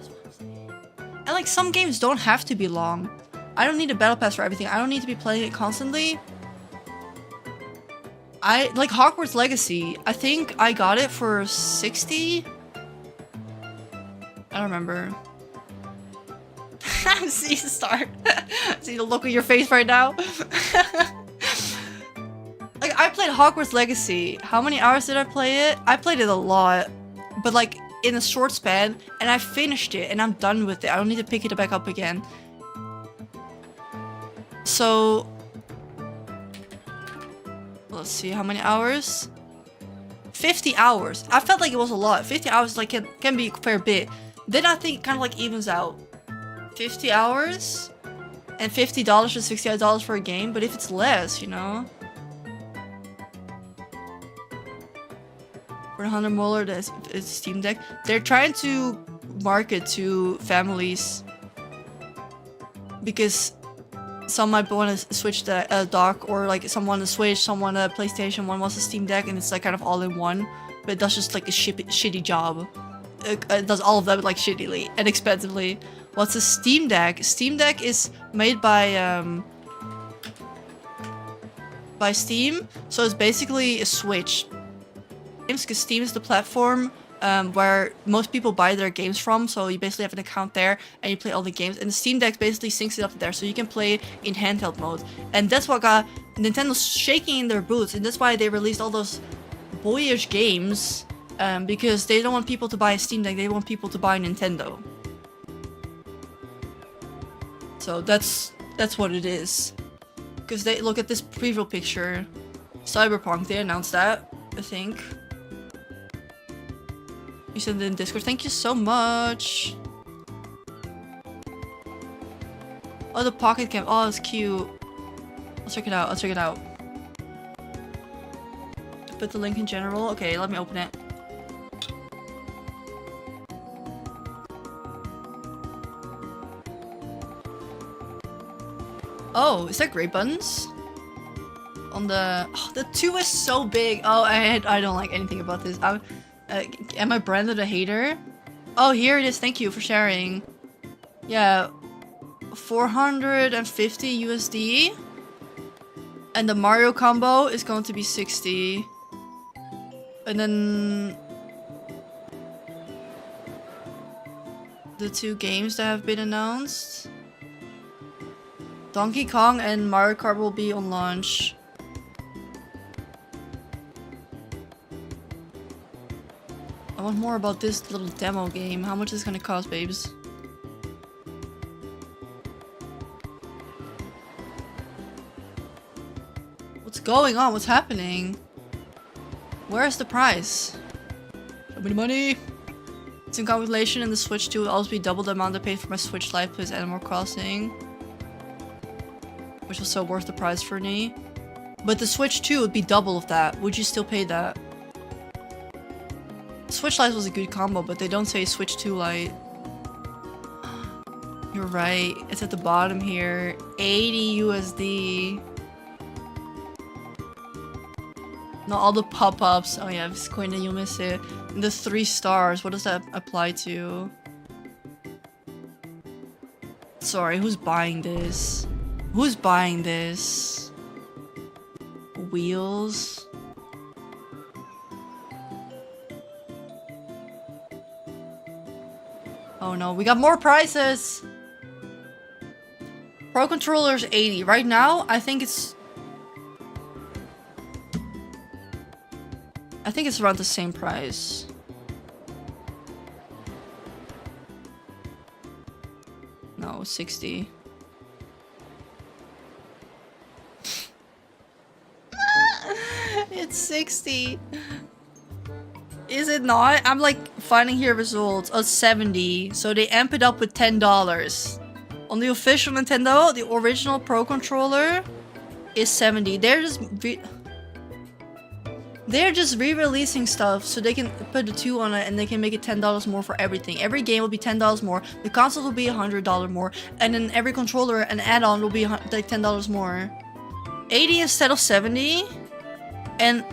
And like some games don't have to be long. I don't need a battle pass for everything. I don't need to be playing it constantly. I like Hogwarts Legacy. I think I got it for 60. I don't remember. See the start. See the look on your face right now. Like I played Hogwarts Legacy. How many hours did I play it? I played it a lot, but like in a short span, and I finished it and I'm done with it. I don't need to pick it back up again. So let's see, how many hours? 50 hours. I felt like it was a lot. 50 hours like can be a fair bit. Then I think it kind of like evens out. 50 hours and $50 to $60 for a game, but if it's less, you know. For 100 Molar, that's it's Steam Deck. They're trying to market to families because some might want to switch the dock, or like someone a Switch, someone a PlayStation, one wants a Steam Deck, and it's like kind of all in one. But it does just like a shitty job. It does all of them like shittily and expensively. What's a Steam Deck? Steam Deck is made by Steam, so it's basically a Switch. Because Steam is the platform where most people buy their games from, so you basically have an account there and you play all the games, and the Steam Deck basically syncs it up there so you can play in handheld mode. And that's what got Nintendo shaking in their boots, and that's why they released all those boyish games, because they don't want people to buy a Steam Deck, they want people to buy Nintendo. So that's what it is. Because they look at this preview picture, Cyberpunk, they announced that, I think. You sent it in Discord. Thank you so much. Oh, the pocket cam. Oh, it's cute. I'll check it out. I'll check it out. Put the link in general. Okay, let me open it. Oh, is that Grey Buttons? On the... Oh, the 2 is so big. Oh, I don't like anything about this. Am I branded a hater? Oh, here it is. Thank you for sharing. Yeah. 450 USD. And the Mario combo is going to be 60. And then... the 2 games that have been announced. Donkey Kong and Mario Kart will be on launch. I want more about this little demo game. How much is it gonna cost, babes? What's going on? What's happening? Where's the price? Show me the money! It's in calculation, and the Switch 2 will also be double the amount I paid for my Switch Lite plus Animal Crossing. Which was so worth the price for me. But the Switch 2 would be double of that. Would you still pay that? Switch Lite was a good combo, but they don't say Switch 2 Lite. You're right. It's at the bottom here. 80 USD. Not all the pop-ups. Oh yeah, Quinn, you'll miss it. And the 3 stars. What does that apply to? Sorry, who's buying this? Who's buying this? Wheels? Oh no, we got more prices! Pro Controller's 80. Right now, I think it's... I think it's around the same price. No, 60. It's 60. Is it not? I'm like finding here results of 70. So they amp it up with $10. On the official Nintendo, the original Pro Controller is 70. They're just re-releasing stuff so they can put the 2 on it and they can make it $10 more for everything. Every game will be $10 more. The console will be $100 more, and then every controller and add-on will be like $10 more. 80 instead of 70. And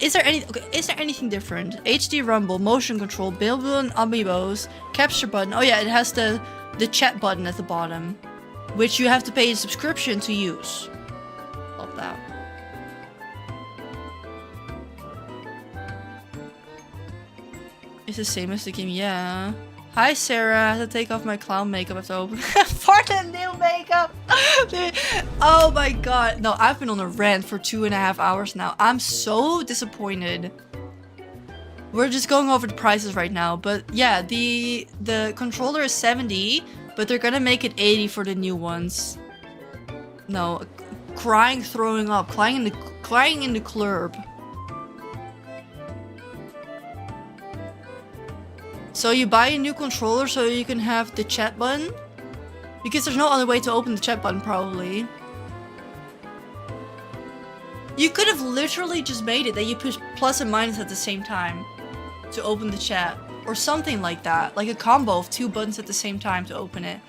is there anything different? HD Rumble, motion control, build-in amiibos, capture button. Oh yeah, it has the chat button at the bottom, which you have to pay a subscription to use. Love that. It's the same as the game, yeah. Hi Sarah, I had to take off my clown makeup after opening for the new makeup. Oh my god. No, I've been on a rant for 2.5 hours now. I'm so disappointed. We're just going over the prices right now, but yeah, the controller is 70, but they're gonna make it 80 for the new ones. No, crying, throwing up, crying in the club. So you buy a new controller so you can have the chat button? Because there's no other way to open the chat button, probably. You could have literally just made it that you push plus and minus at the same time to open the chat. Or something like that. Like a combo of 2 buttons at the same time to open it.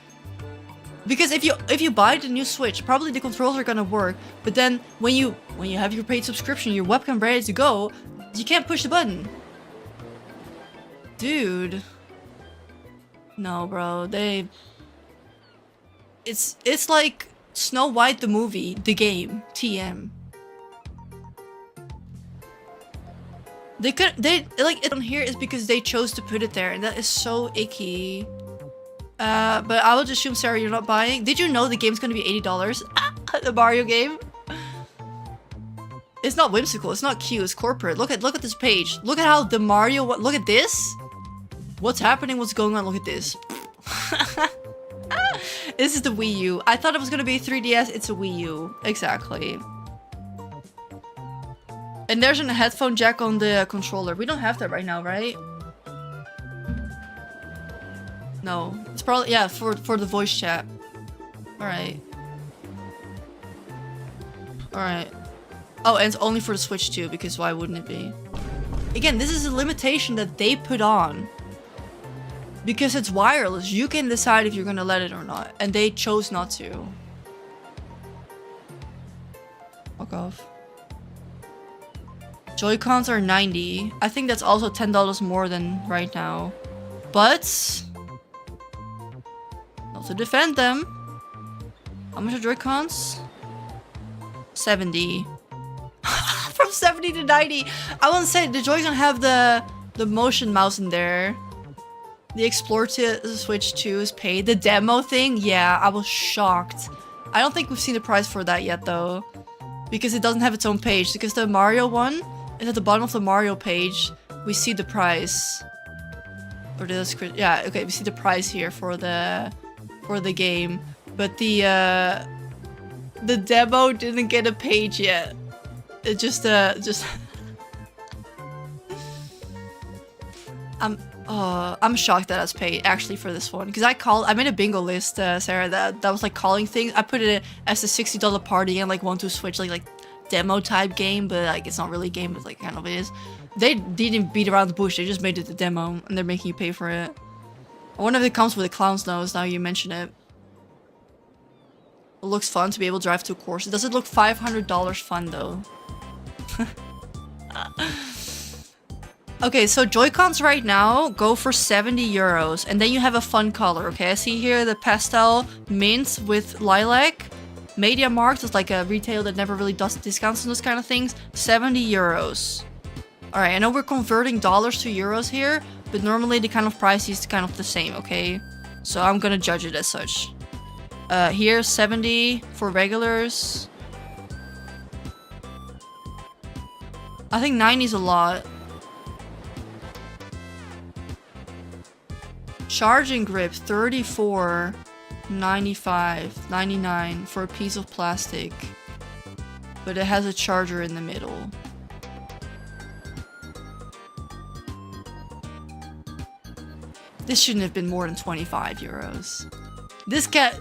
Because if you buy the new Switch, probably the controls are gonna work. But then when you have your paid subscription, your webcam ready to go, you can't push the button. Dude. No, bro. It's like Snow White the movie, the game, TM. Like it on here is because they chose to put it there, and that is so icky. But I would assume, Sarah, you're not buying. Did you know the game's gonna be $80? The Mario game. It's not whimsical. It's not cute. It's corporate. Look at this page. Look at how the Mario. Look at this. What's happening? What's going on? Look at this. This is the Wii U. I thought it was gonna be 3DS. It's a Wii U. Exactly. And there's a headphone jack on the controller. We don't have that right now, right? No. It's probably, yeah, for the voice chat. Alright. Alright. Oh, and it's only for the Switch too, because why wouldn't it be? Again, this is a limitation that they put on. Because it's wireless, you can decide if you're gonna let it or not. And they chose not to. Fuck off. Joy-Cons are 90. I think that's also $10 more than right now. But... not to defend them. How much are Joy-Cons? 70. From 70 to 90. I wouldn't say the Joy-Con have the motion mouse in there. The Explore to Switch 2 is paid. The demo thing? Yeah, I was shocked. I don't think we've seen the price for that yet though. Because it doesn't have its own page. Because the Mario one is at the bottom of the Mario page. We see the price. Or this, yeah, okay, we see the price here for the game. But the demo didn't get a page yet. It just I'm shocked that that's paid actually for this one, because I made a bingo list, Sarah, that was like calling things. I put it as a $60 party and like 1-2 Switch like demo type game, but like it's not really a game, but like kind of is. They didn't beat around the bush. They just made it a demo and they're making you pay for it. I wonder if it comes with a clown's nose now you mention it. It looks fun to be able to drive to a course. Does it look $500 fun though? Okay, so Joy-Cons right now go for 70 euros, and then you have a fun color, okay? I see here the pastel mint with lilac. MediaMarkt is like a retail that never really does discounts and those kind of things. 70 euros. Alright, I know we're converting dollars to euros here, but normally the kind of price is kind of the same, okay? So I'm gonna judge it as such. Here, 70 for regulars. I think 90 is a lot. Charging grip, $34.99 for a piece of plastic. But it has a charger in the middle. This shouldn't have been more than 25 euros. This can,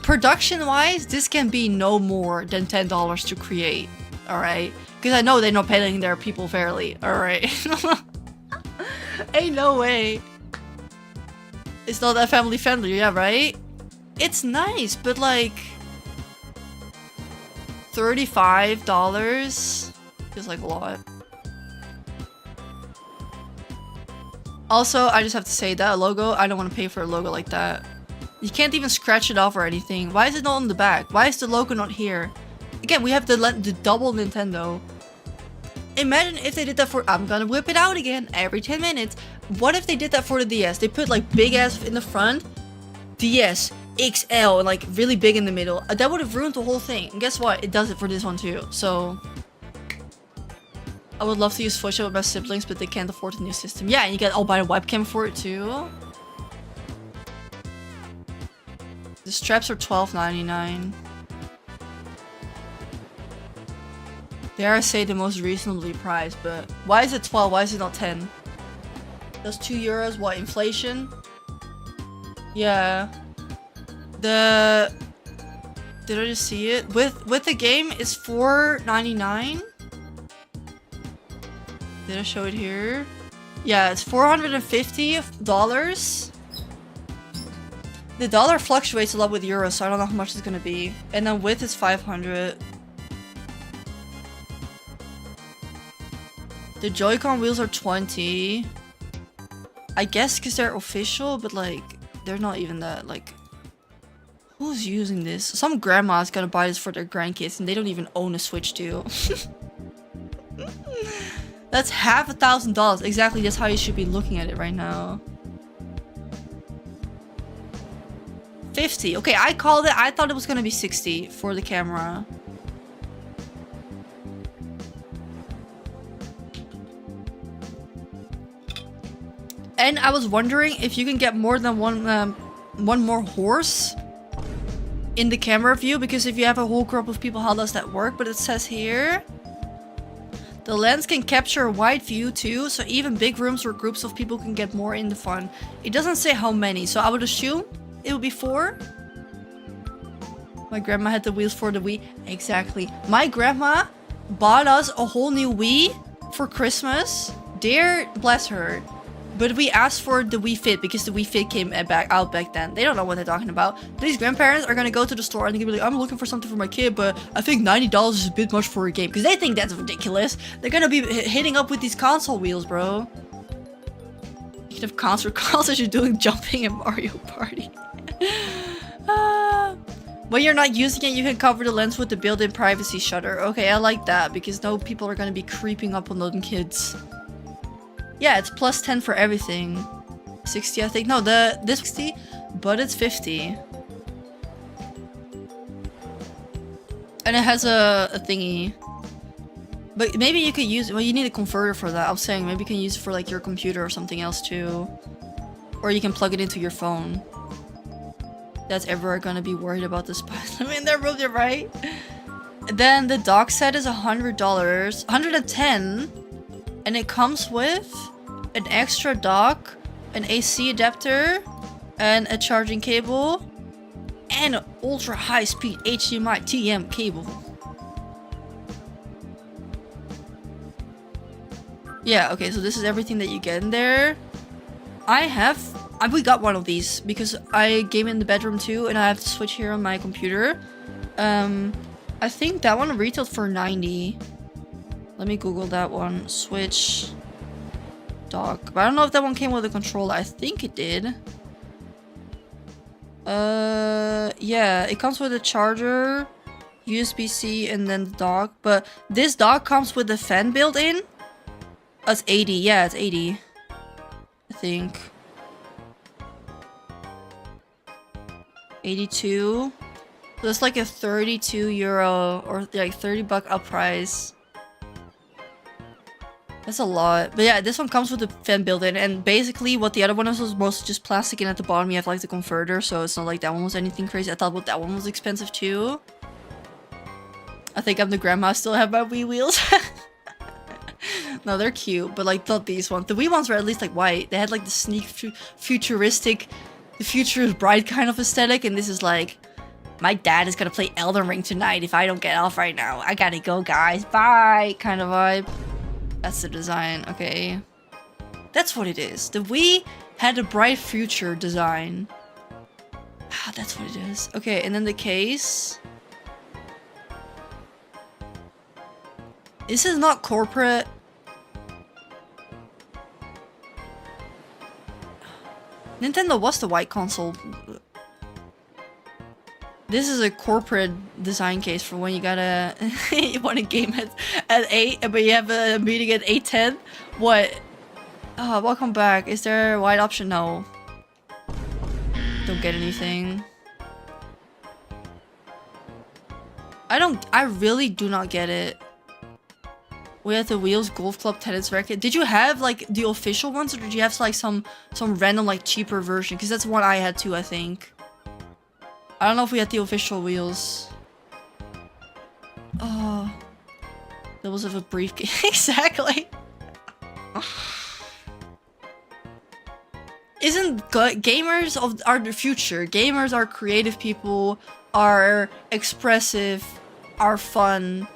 production-wise, this can be no more than $10 to create. Alright? Because I know they're not paying their people fairly. Alright? Ain't no way. It's not that family friendly, yeah, right? It's nice, but like... $35 feels like a lot. Also, I just have to say that logo, I don't want to pay for a logo like that. You can't even scratch it off or anything. Why is it not on the back? Why is the logo not here? Again, we have the double Nintendo. Imagine if they did that for... I'm gonna whip it out again every 10 minutes. What if they did that for the DS? They put like big ass in the front, DS, XL, and like really big in the middle. That would have ruined the whole thing. And guess what? It does it for this one too. So... I would love to use Photoshop with my siblings, but they can't afford the new system. Yeah, and you get... I'll buy a webcam for it too. The straps are $12.99. Dare I say the most reasonably priced, but why is it 12? Why is it not 10? That's 2 euros. What, inflation? Yeah. Did I just see it? With the game, it's $4.99. Did I show it here? Yeah, it's $450. The dollar fluctuates a lot with euros, so I don't know how much it's gonna be. And then width is 500. The Joy-Con wheels are 20. I guess because they're official, but like, they're not even that, like... Who's using this? Some grandma's gonna buy this for their grandkids and they don't even own a Switch 2. That's $1,000. Exactly, that's how you should be looking at it right now. 50. Okay, I called it. I thought it was gonna be 60 for the camera. And I was wondering if you can get more than one more horse in the camera view, because if you have a whole group of people, how does that work? But it says here, the lens can capture a wide view too, so even big rooms or groups of people can get more in the fun. It doesn't say how many, so I would assume it would be 4. My grandma had the wheels for the Wii. Exactly. My grandma bought us a whole new Wii for Christmas. Dear bless her. But we asked for the Wii Fit because the Wii Fit came out back then. They don't know what they're talking about. These grandparents are gonna go to the store and they're gonna be like, I'm looking for something for my kid, but I think $90 is a bit much for a game. Because they think that's ridiculous. They're gonna be hitting up with these console wheels, bro. Speaking of consoles, you're doing jumping in Mario Party. When you're not using it, you can cover the lens with the built-in privacy shutter. Okay, I like that because no people are gonna be creeping up on those kids. Yeah, it's plus 10 for everything. 60, I think. No, this 60, but it's 50. And it has a thingy. But maybe you could use... Well, you need a converter for that. I was saying maybe you can use it for like your computer or something else too. Or you can plug it into your phone. That's ever gonna be worried about the spice. I mean, they're really right. Then the dock set is $100. $110. And it comes with an extra dock, an AC adapter, and a charging cable, and an ultra high speed HDMI TM cable. Yeah, okay, so this is everything that you get in there. We got one of these because I game in the bedroom too, and I have the Switch here on my computer. I think that one retailed for 90. Let me Google that one. Switch dock. But I don't know if that one came with a controller. I think it did. Yeah, it comes with a charger, USB-C, and then the dock. But this dock comes with a fan built in. It's 80. Yeah, it's 80. I think. 82. So it's like a 32 euro or like $30 up price. That's a lot. But yeah, this one comes with the fan built-in, and basically what the other one was mostly just plastic, and at the bottom you have like the converter, so it's not like that one was anything crazy. I thought that one was expensive too. I think I'm the grandma, I still have my Wii wheels. No, they're cute, but like not these ones. The Wii ones were at least like white. They had like the sneak futuristic, the future is bright kind of aesthetic, and this is like, my dad is gonna play Elden Ring tonight if I don't get off right now. I gotta go, guys. Bye, kind of vibe. That's the design. Okay, that's what it is. The Wii had a bright future design. Ah, that's what it is. Okay, and then the case. This is not corporate. Nintendo was the white console. This is a corporate design case for when you gotta you want a game at 8, but you have a meeting at 8:10. What? Oh, welcome back. Is there a white option? No. Don't get anything. I really do not get it. We had the Wheels Golf Club tennis racket. Did you have like the official ones, or did you have like some random like cheaper version? Because that's what I had too, I think. I don't know if we had the official wheels. Oh, that was of a briefcase. Exactly. Isn't gamers are the future? Gamers are creative people, are expressive, are fun.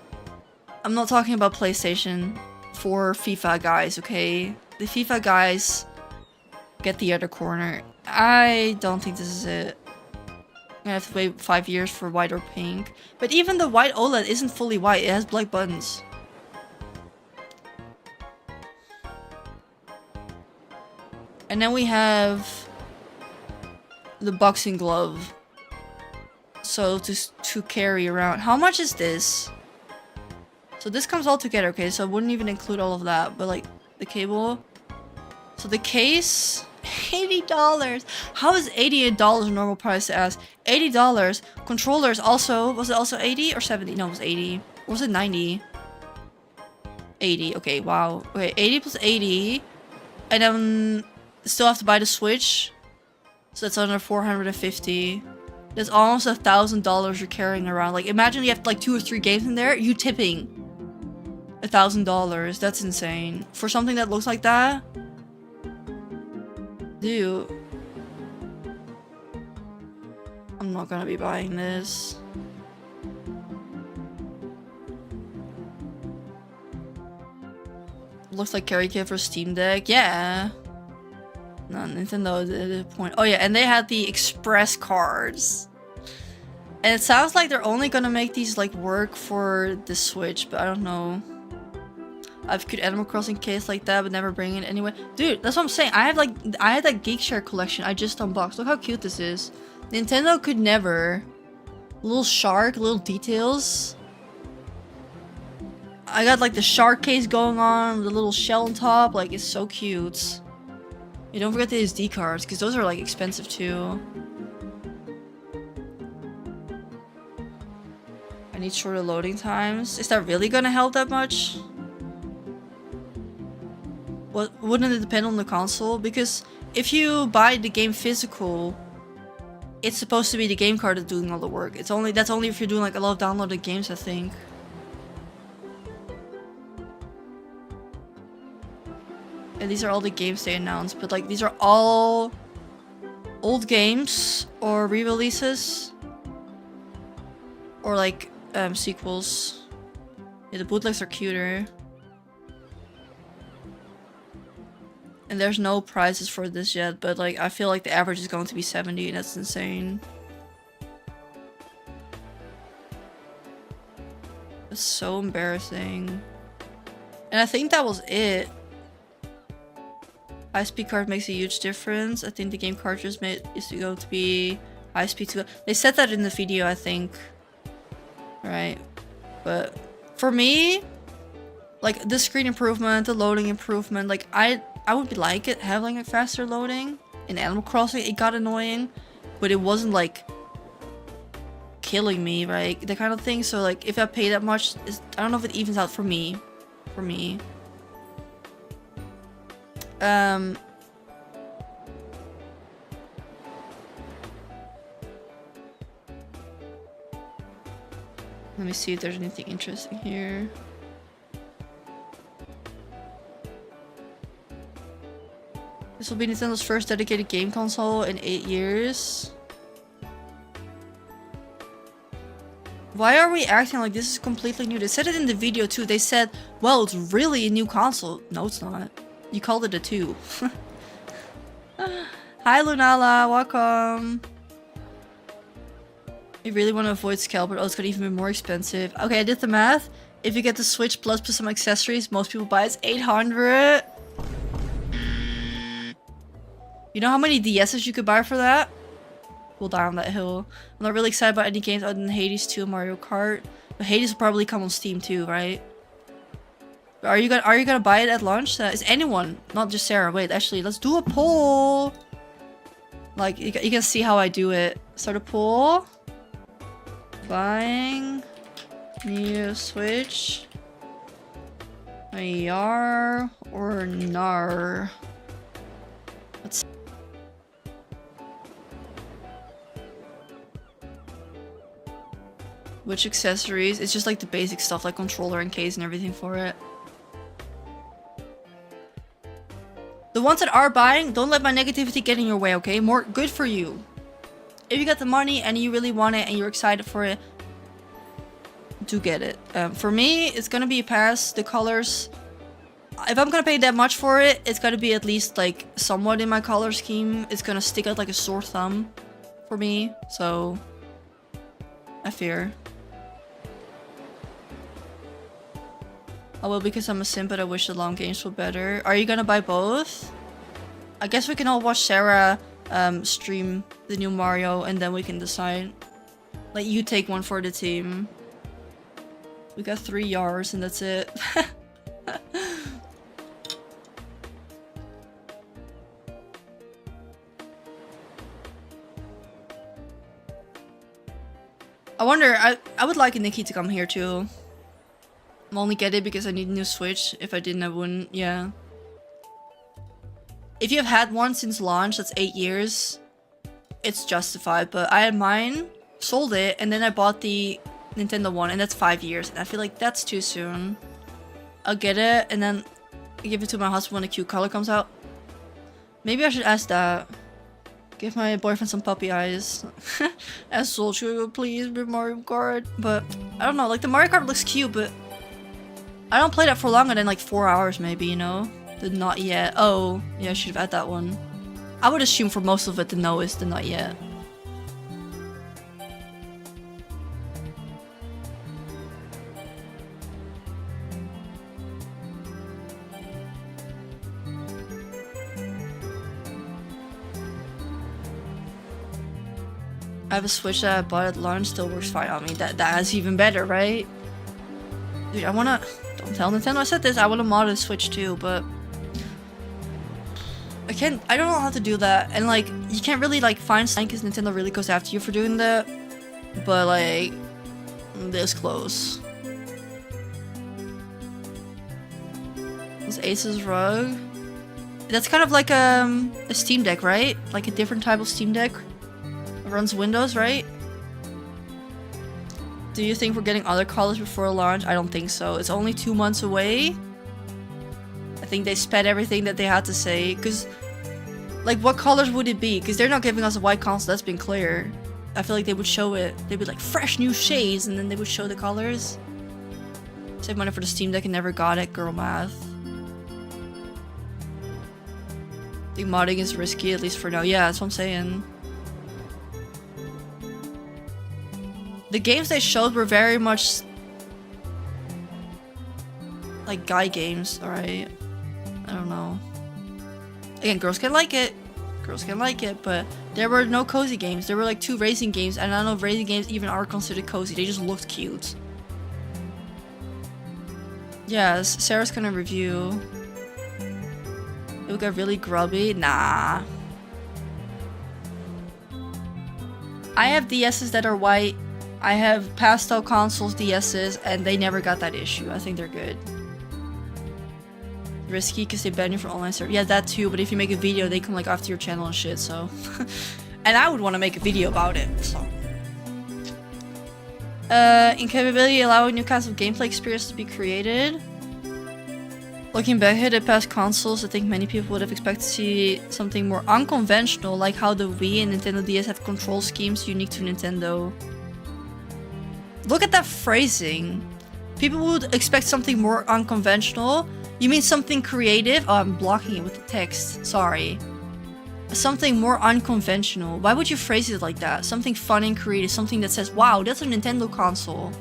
I'm not talking about PlayStation for FIFA guys, okay? The FIFA guys get the other corner. I don't think this is it. I'm gonna have to wait 5 years for white or pink. But even the white OLED isn't fully white, it has black buttons. And then we have the boxing glove. So to carry around. How much is this? So this comes all together, okay? So I wouldn't even include all of that, but like the cable. So the case, $80. How is $88 a normal price to ask? $80. Controllers also, was it also 80 or 70? No, it was 80. Or was it 90? 80, okay, wow. Okay, 80 plus 80. And then still have to buy the Switch. So that's under 450. That's almost $1,000 you're carrying around. Like imagine you have like 2 or 3 games in there, you tipping $1,000. That's insane. For something that looks like that? Dude. I'm not gonna be buying this. Looks like carry kit for Steam Deck. Yeah. No, Nintendo did a point. Oh yeah, and they had the express cards. And it sounds like they're only gonna make these like work for the Switch, but I don't know. I've could Animal Crossing case like that, but never bring it anyway. Dude, that's what I'm saying. I had that Geekshare collection I just unboxed. Look how cute this is. Nintendo could never. Little shark, little details. I got like the shark case going on, the little shell on top. Like, it's so cute. You don't forget the SD cards, because those are like expensive too. I need shorter loading times. Is that really gonna help that much? What, wouldn't it depend on the console? Because if you buy the game physical, it's supposed to be the game card that's doing all the work. That's only if you're doing like a lot of downloaded games, I think. And these are all the games they announced, but like these are all old games or re-releases or like sequels. Yeah, the bootlegs are cuter. And there's no prizes for this yet, but like I feel like the average is going to be 70, and that's insane. That's so embarrassing. And I think that was it. High-speed card makes a huge difference. I think the game cartridge is going to be high-speed too. They said that in the video, I think. Right. But for me, like the screen improvement, the loading improvement, like I would like it having a faster loading. In Animal Crossing, it got annoying, but it wasn't like killing me, right? That kind of thing. So like if I pay that much, I don't know if it evens out for me. Let me see if there's anything interesting here. This will be Nintendo's first dedicated game console in 8 years. Why are we acting like this is completely new? They said it in the video too. They said, well, it's really a new console. No, it's not. You called it a 2. Hi, Lunala. Welcome. You really want to avoid scalper? Oh, it's gonna even be more expensive. Okay, I did the math. If you get the Switch Plus plus some accessories, most people buy it's 800. You know how many DSs you could buy for that? We'll die on that hill. I'm not really excited about any games other than Hades 2 and Mario Kart. But Hades will probably come on Steam too, right? Are you gonna buy it at launch? Is anyone, not just Sarah? Wait, actually, let's do a poll. Like you can see how I do it. Start a poll. Buying new Switch. Yar or nar? Let's. Which accessories? It's just like the basic stuff like controller and case and everything for it. The ones that are buying, don't let my negativity get in your way, okay? More good for you. If you got the money and you really want it and you're excited for it, do get it. For me, it's gonna be a pass. The colors, if I'm gonna pay that much for it, it's gonna be at least like somewhat in my color scheme. It's gonna stick out like a sore thumb for me, so I fear. Oh well, because I'm a simp, but I wish the long games were better. Are you gonna buy both? I guess we can all watch Sarah stream the new Mario and then we can decide. Like, you take one for the team. We got 3 Yars and that's it. I wonder, I would like Nikki to come here too. I'll only get it because I need a new Switch. If I didn't, I wouldn't. Yeah. If you've had one since launch, that's 8 years. It's justified, but I had mine, sold it, and then I bought the Nintendo one, and that's 5 years. And I feel like that's too soon. I'll get it, and then give it to my husband when the cute color comes out. Maybe I should ask that. Give my boyfriend some puppy eyes. Ask Soldier, please, with Mario Kart. But, I don't know, like the Mario Kart looks cute, but I don't play that for longer than like 4 hours maybe, you know? The not yet. Oh, yeah, I should have had that one. I would assume for most of it the no is the not yet. I have a Switch that I bought at launch, still works fine on me. That's even better, right? Dude, I wanna... Don't tell Nintendo I said this. I wanna mod a Switch too, but... I don't know how to do that. And like, you can't really like find something because Nintendo really goes after you for doing that. But like, this close. This Ace's rug. That's kind of like a Steam Deck, right? Like a different type of Steam Deck. It runs Windows, right? Do you think we're getting other colors before launch? I don't think so. It's only 2 months away. I think they sped everything that they had to say. Because, like, what colors would it be? Because they're not giving us a white console, that's been clear. I feel like they would show it. They'd be like, fresh new shades, and then they would show the colors. Save money for the Steam Deck and never got it, girl math. I think modding is risky, at least for now. Yeah, that's what I'm saying. The games they showed were very much like guy games, alright? I don't know. Again, girls can like it. Girls can like it, but there were no cozy games. There were like 2 racing games, and I don't know if racing games even are considered cozy. They just looked cute. Yes, Sarah's gonna review. It would get really grubby. Nah. I have DSs that are white. I have pastel consoles DSs, and they never got that issue. I think they're good. Risky because they ban you from online server. Yeah, that too, but if you make a video, they come like after your channel and shit, so. And I would want to make a video about it, so. Incapability allowing new kinds of gameplay experience to be created. Looking back at the past consoles, I think many people would have expected to see something more unconventional, like how the Wii and Nintendo DS have control schemes unique to Nintendo. Look at that phrasing. People would expect something more unconventional. You mean something creative? Oh, I'm blocking it with the text. Sorry. Something more unconventional. Why would you phrase it like that? Something fun and creative. Something that says, wow, that's a Nintendo console.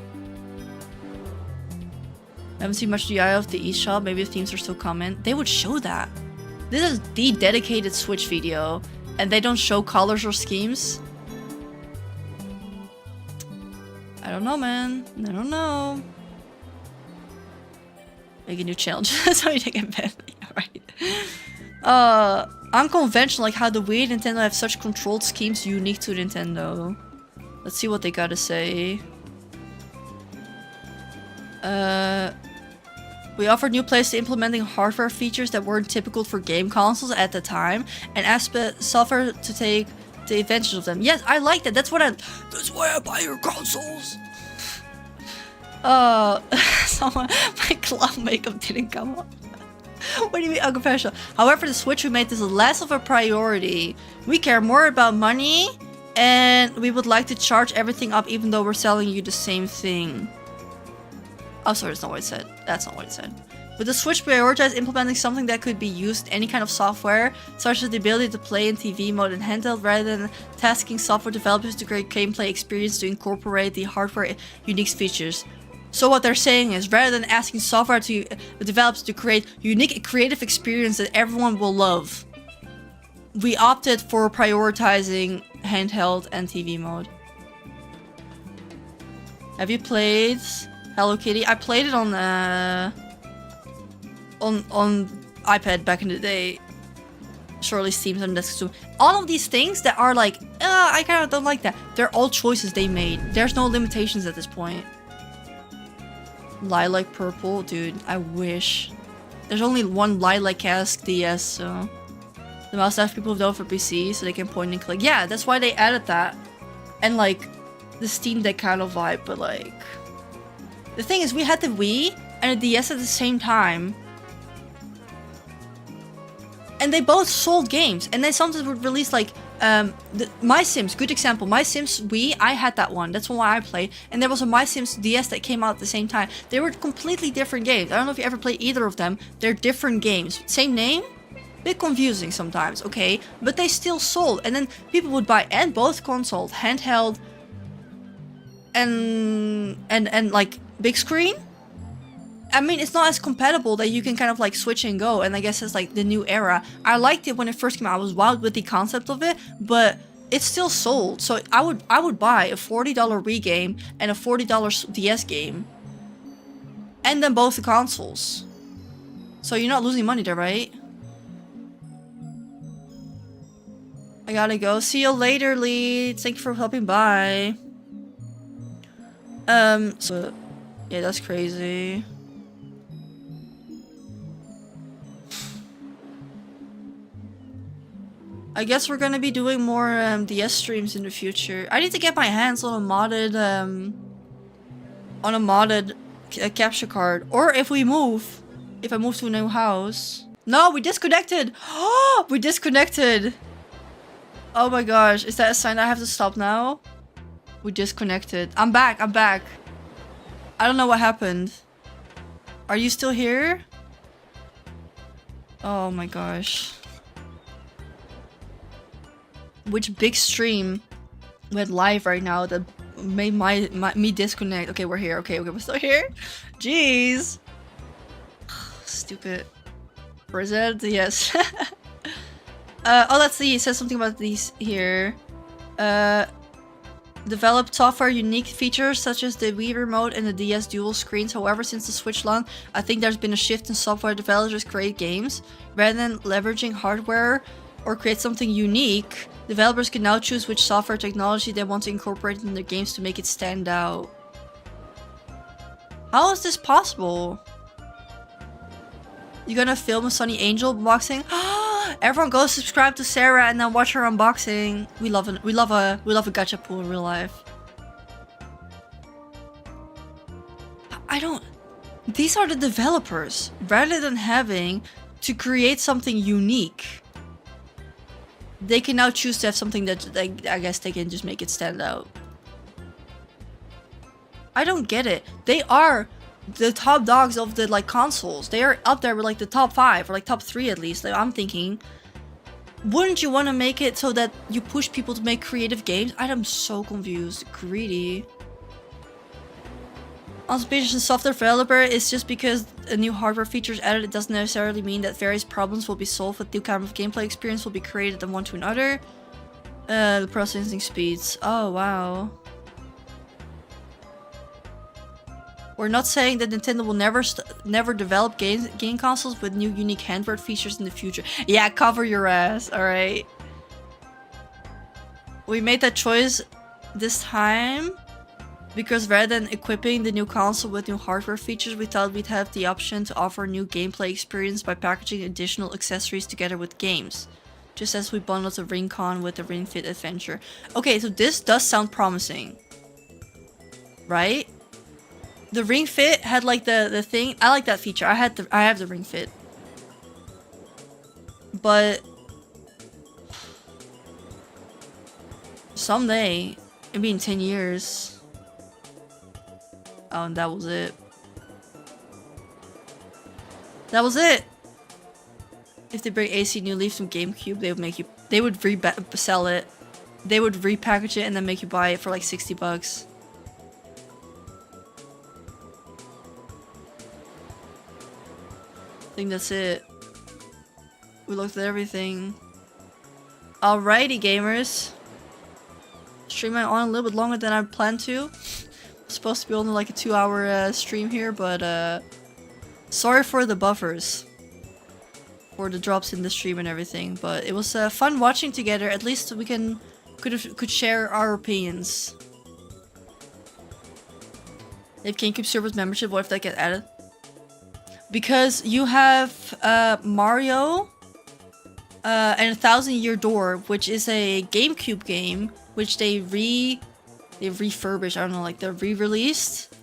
I haven't seen much UI of the eShop. Maybe the themes are still coming. They would show that. This is the dedicated Switch video. And they don't show colors or schemes. I don't know, man. I don't know. Make a new challenge. So you can bet. Yeah, right. Unconventional, like how the Wii and Nintendo have such controlled schemes unique to Nintendo. Let's see what they gotta say. We offered new players to implementing hardware features that weren't typical for game consoles at the time, and asked software to take the advantage of them. Yes, I like that. That's why I buy your consoles. Someone, my clown makeup didn't come up. What do you mean unconventional? However, the Switch we made this less of a priority. We care more about money, and we would like to charge everything up even though we're selling you the same thing. Oh, sorry, that's not what it said. That's not what it said. With the Switch, prioritized implementing something that could be used in any kind of software, such as the ability to play in TV mode and handheld, rather than tasking software developers to create gameplay experience to incorporate the hardware unique features. So what they're saying is, rather than asking software to developers to create unique creative experience that everyone will love, we opted for prioritizing handheld and TV mode. Have you played Hello Kitty? I played it on iPad back in the day. Surely Steam and desktop. All of these things that are like, I kind of don't like that. They're all choices they made. There's no limitations at this point. Lilac purple, dude. I wish. There's only one lilac-esque DS, so the mouse have people have for PC, so they can point and click. Yeah, that's why they added that, and like the Steam Deck kind of vibe. But like, the thing is, we had the Wii and the DS at the same time. And they both sold games, and they sometimes would release like My Sims, good example. My Sims Wii, I had that one. That's why I played. And there was a My Sims DS that came out at the same time. They were completely different games. I don't know if you ever played either of them. They're different games. Same name, bit confusing sometimes. Okay, but they still sold, and then people would buy and both consoles, handheld, and like big screen. I mean, it's not as compatible that you can kind of like switch and go, and I guess it's like the new era. I liked it when it first came out. I was wild with the concept of it, but it's still sold. So I would buy a $40 Wii game and a $40 DS game, and then both the consoles. So you're not losing money there, right? I gotta go. See you later, Lee. Thank you for helping. Bye. So yeah, that's crazy. I guess we're gonna be doing more DS streams in the future. I need to get my hands on a modded capture card. Or if I move to a new house. No, we disconnected. Oh, we disconnected. Oh my gosh, is that a sign I have to stop now? We disconnected. I'm back. I don't know what happened. Are you still here? Oh my gosh. Which big stream went live right now that made me disconnect? Okay, we're here. Okay, we're still here. Jeez. Stupid. Present, yes. Oh, let's see. It says something about these here. Developed software unique features such as the Wii remote and the DS dual screens. However, since the Switch launch, I think there's been a shift in software developers create games. Rather than leveraging hardware or create something unique, developers can now choose which software technology they want to incorporate in their games to make it stand out. How is this possible? You gonna film a Sunny Angel unboxing? Everyone go subscribe to Sarah and then watch her unboxing. We love a gacha pool in real life. I don't. These are the developers. Rather than having to create something unique, they can now choose to have something that I guess they can just make it stand out. I don't get it. They are the top dogs of the like consoles. They are up there with like the top 5 or like top 3 at least. Like, I'm thinking, wouldn't you want to make it so that you push people to make creative games? I'm so confused. Greedy. Auspicious software developer is just because a new hardware feature is added, it doesn't necessarily mean that various problems will be solved with new kind of gameplay experience will be created than one to another. The processing speeds. Oh wow. We're not saying that Nintendo will never develop game consoles with new unique hardware features in the future. Yeah, cover your ass, alright? We made that choice this time because rather than equipping the new console with new hardware features, we thought we'd have the option to offer a new gameplay experience by packaging additional accessories together with games. Just as we bundled the Ring Con with the Ring Fit Adventure. Okay, so this does sound promising. Right? The Ring Fit had like the thing. I like that feature. I have the Ring Fit. But someday, maybe in 10 years. Oh, and that was it. That was it. If they bring AC New Leaf from GameCube, they would sell it. They would repackage it and then make you buy it for like $60. I think that's it. We looked at everything. Alrighty, gamers. Streaming on a little bit longer than I planned to. It's supposed to be only like a 2-hour stream here, but sorry for the buffers. For the drops in the stream and everything, but it was fun watching together. At least we could share our opinions. If GameCube servers membership, what if that get added? Because you have Mario and 1,000 Year Door, which is a GameCube game, which they refurbished. I don't know, like they re-released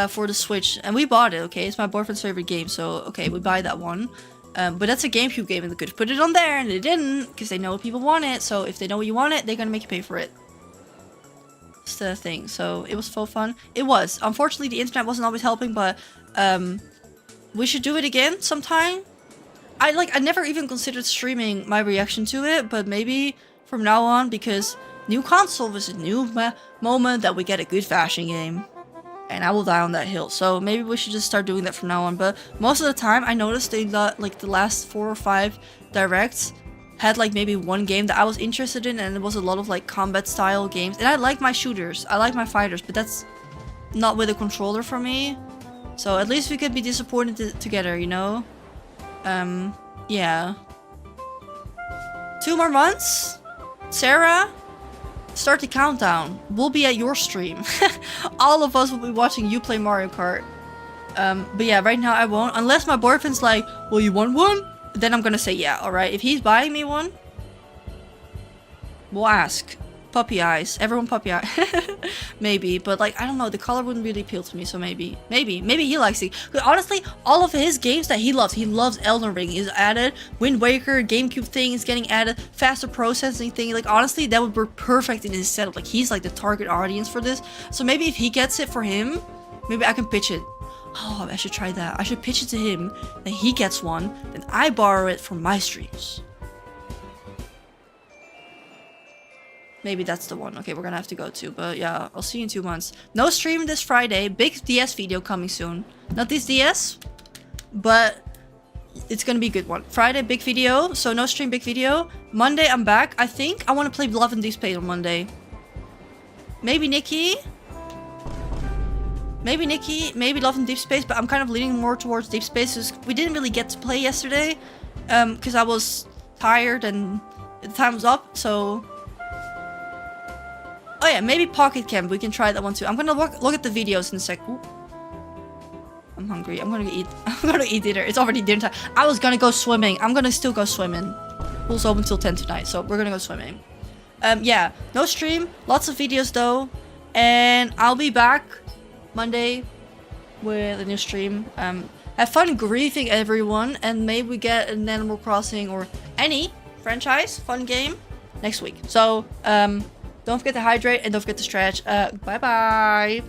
for the Switch, and we bought it. Okay, it's my boyfriend's favorite game, so okay, we buy that one. But that's a GameCube game, and they could put it on there, and they didn't, because they know people want it. So if they know you want it, they're gonna make you pay for it. It's the thing. So it was so fun. It was. Unfortunately, the internet wasn't always helping, but we should do it again sometime. I never even considered streaming my reaction to it, but maybe from now on, because new console was a new moment that we get a good fashion game. And I will die on that hill. So maybe we should just start doing that from now on. But most of the time, I noticed they got like the last 4 or 5 directs had like maybe one game that I was interested in, and it was a lot of like combat style games. And I like my shooters, I like my fighters, but that's not with a controller for me. So at least we could be disappointed together, you know? Yeah. 2 more months? Sarah? Start the countdown. We'll be at your stream. All of us will be watching you play Mario Kart. But yeah, right now I won't. Unless my boyfriend's like, well, you want one? Then I'm gonna say yeah, alright? If he's buying me one, we'll ask. Puppy eyes. Everyone puppy eye. Maybe, but like, I don't know. The color wouldn't really appeal to me, so maybe. Maybe he likes it. But honestly, all of his games that he loves Elden Ring is added. Wind Waker, GameCube thing is getting added. Faster processing thing. Like, honestly, that would work perfect in his setup. Like, he's like the target audience for this. So maybe if he gets it for him, maybe I can pitch it. Oh, I should try that. I should pitch it to him. Then he gets one. Then I borrow it for my streams. Maybe that's the one. Okay, we're gonna have to go to. But yeah, I'll see you in 2 months. No stream this Friday. Big DS video coming soon. Not this DS, but it's gonna be a good one. Friday, big video. So no stream, big video. Monday, I'm back. I think I want to play Love and Deep Space on Monday. Maybe Nikki. Maybe Love and Deep Space. But I'm kind of leaning more towards Deep Space. Because we didn't really get to play yesterday. Because I was tired and the time was up. So... oh yeah, maybe Pocket Camp. We can try that one too. I'm gonna look at the videos in a sec. Ooh. I'm I'm hungry. I'm gonna eat. I'm gonna eat dinner. It's already dinner time. I was gonna go swimming. I'm gonna still go swimming. Pool's open till 10 tonight, so we're gonna go swimming. Yeah, no stream. Lots of videos though, and I'll be back Monday with a new stream. Have fun grieving everyone, and maybe we get an Animal Crossing or any franchise fun game next week. So don't forget to hydrate and don't forget to stretch. Bye bye.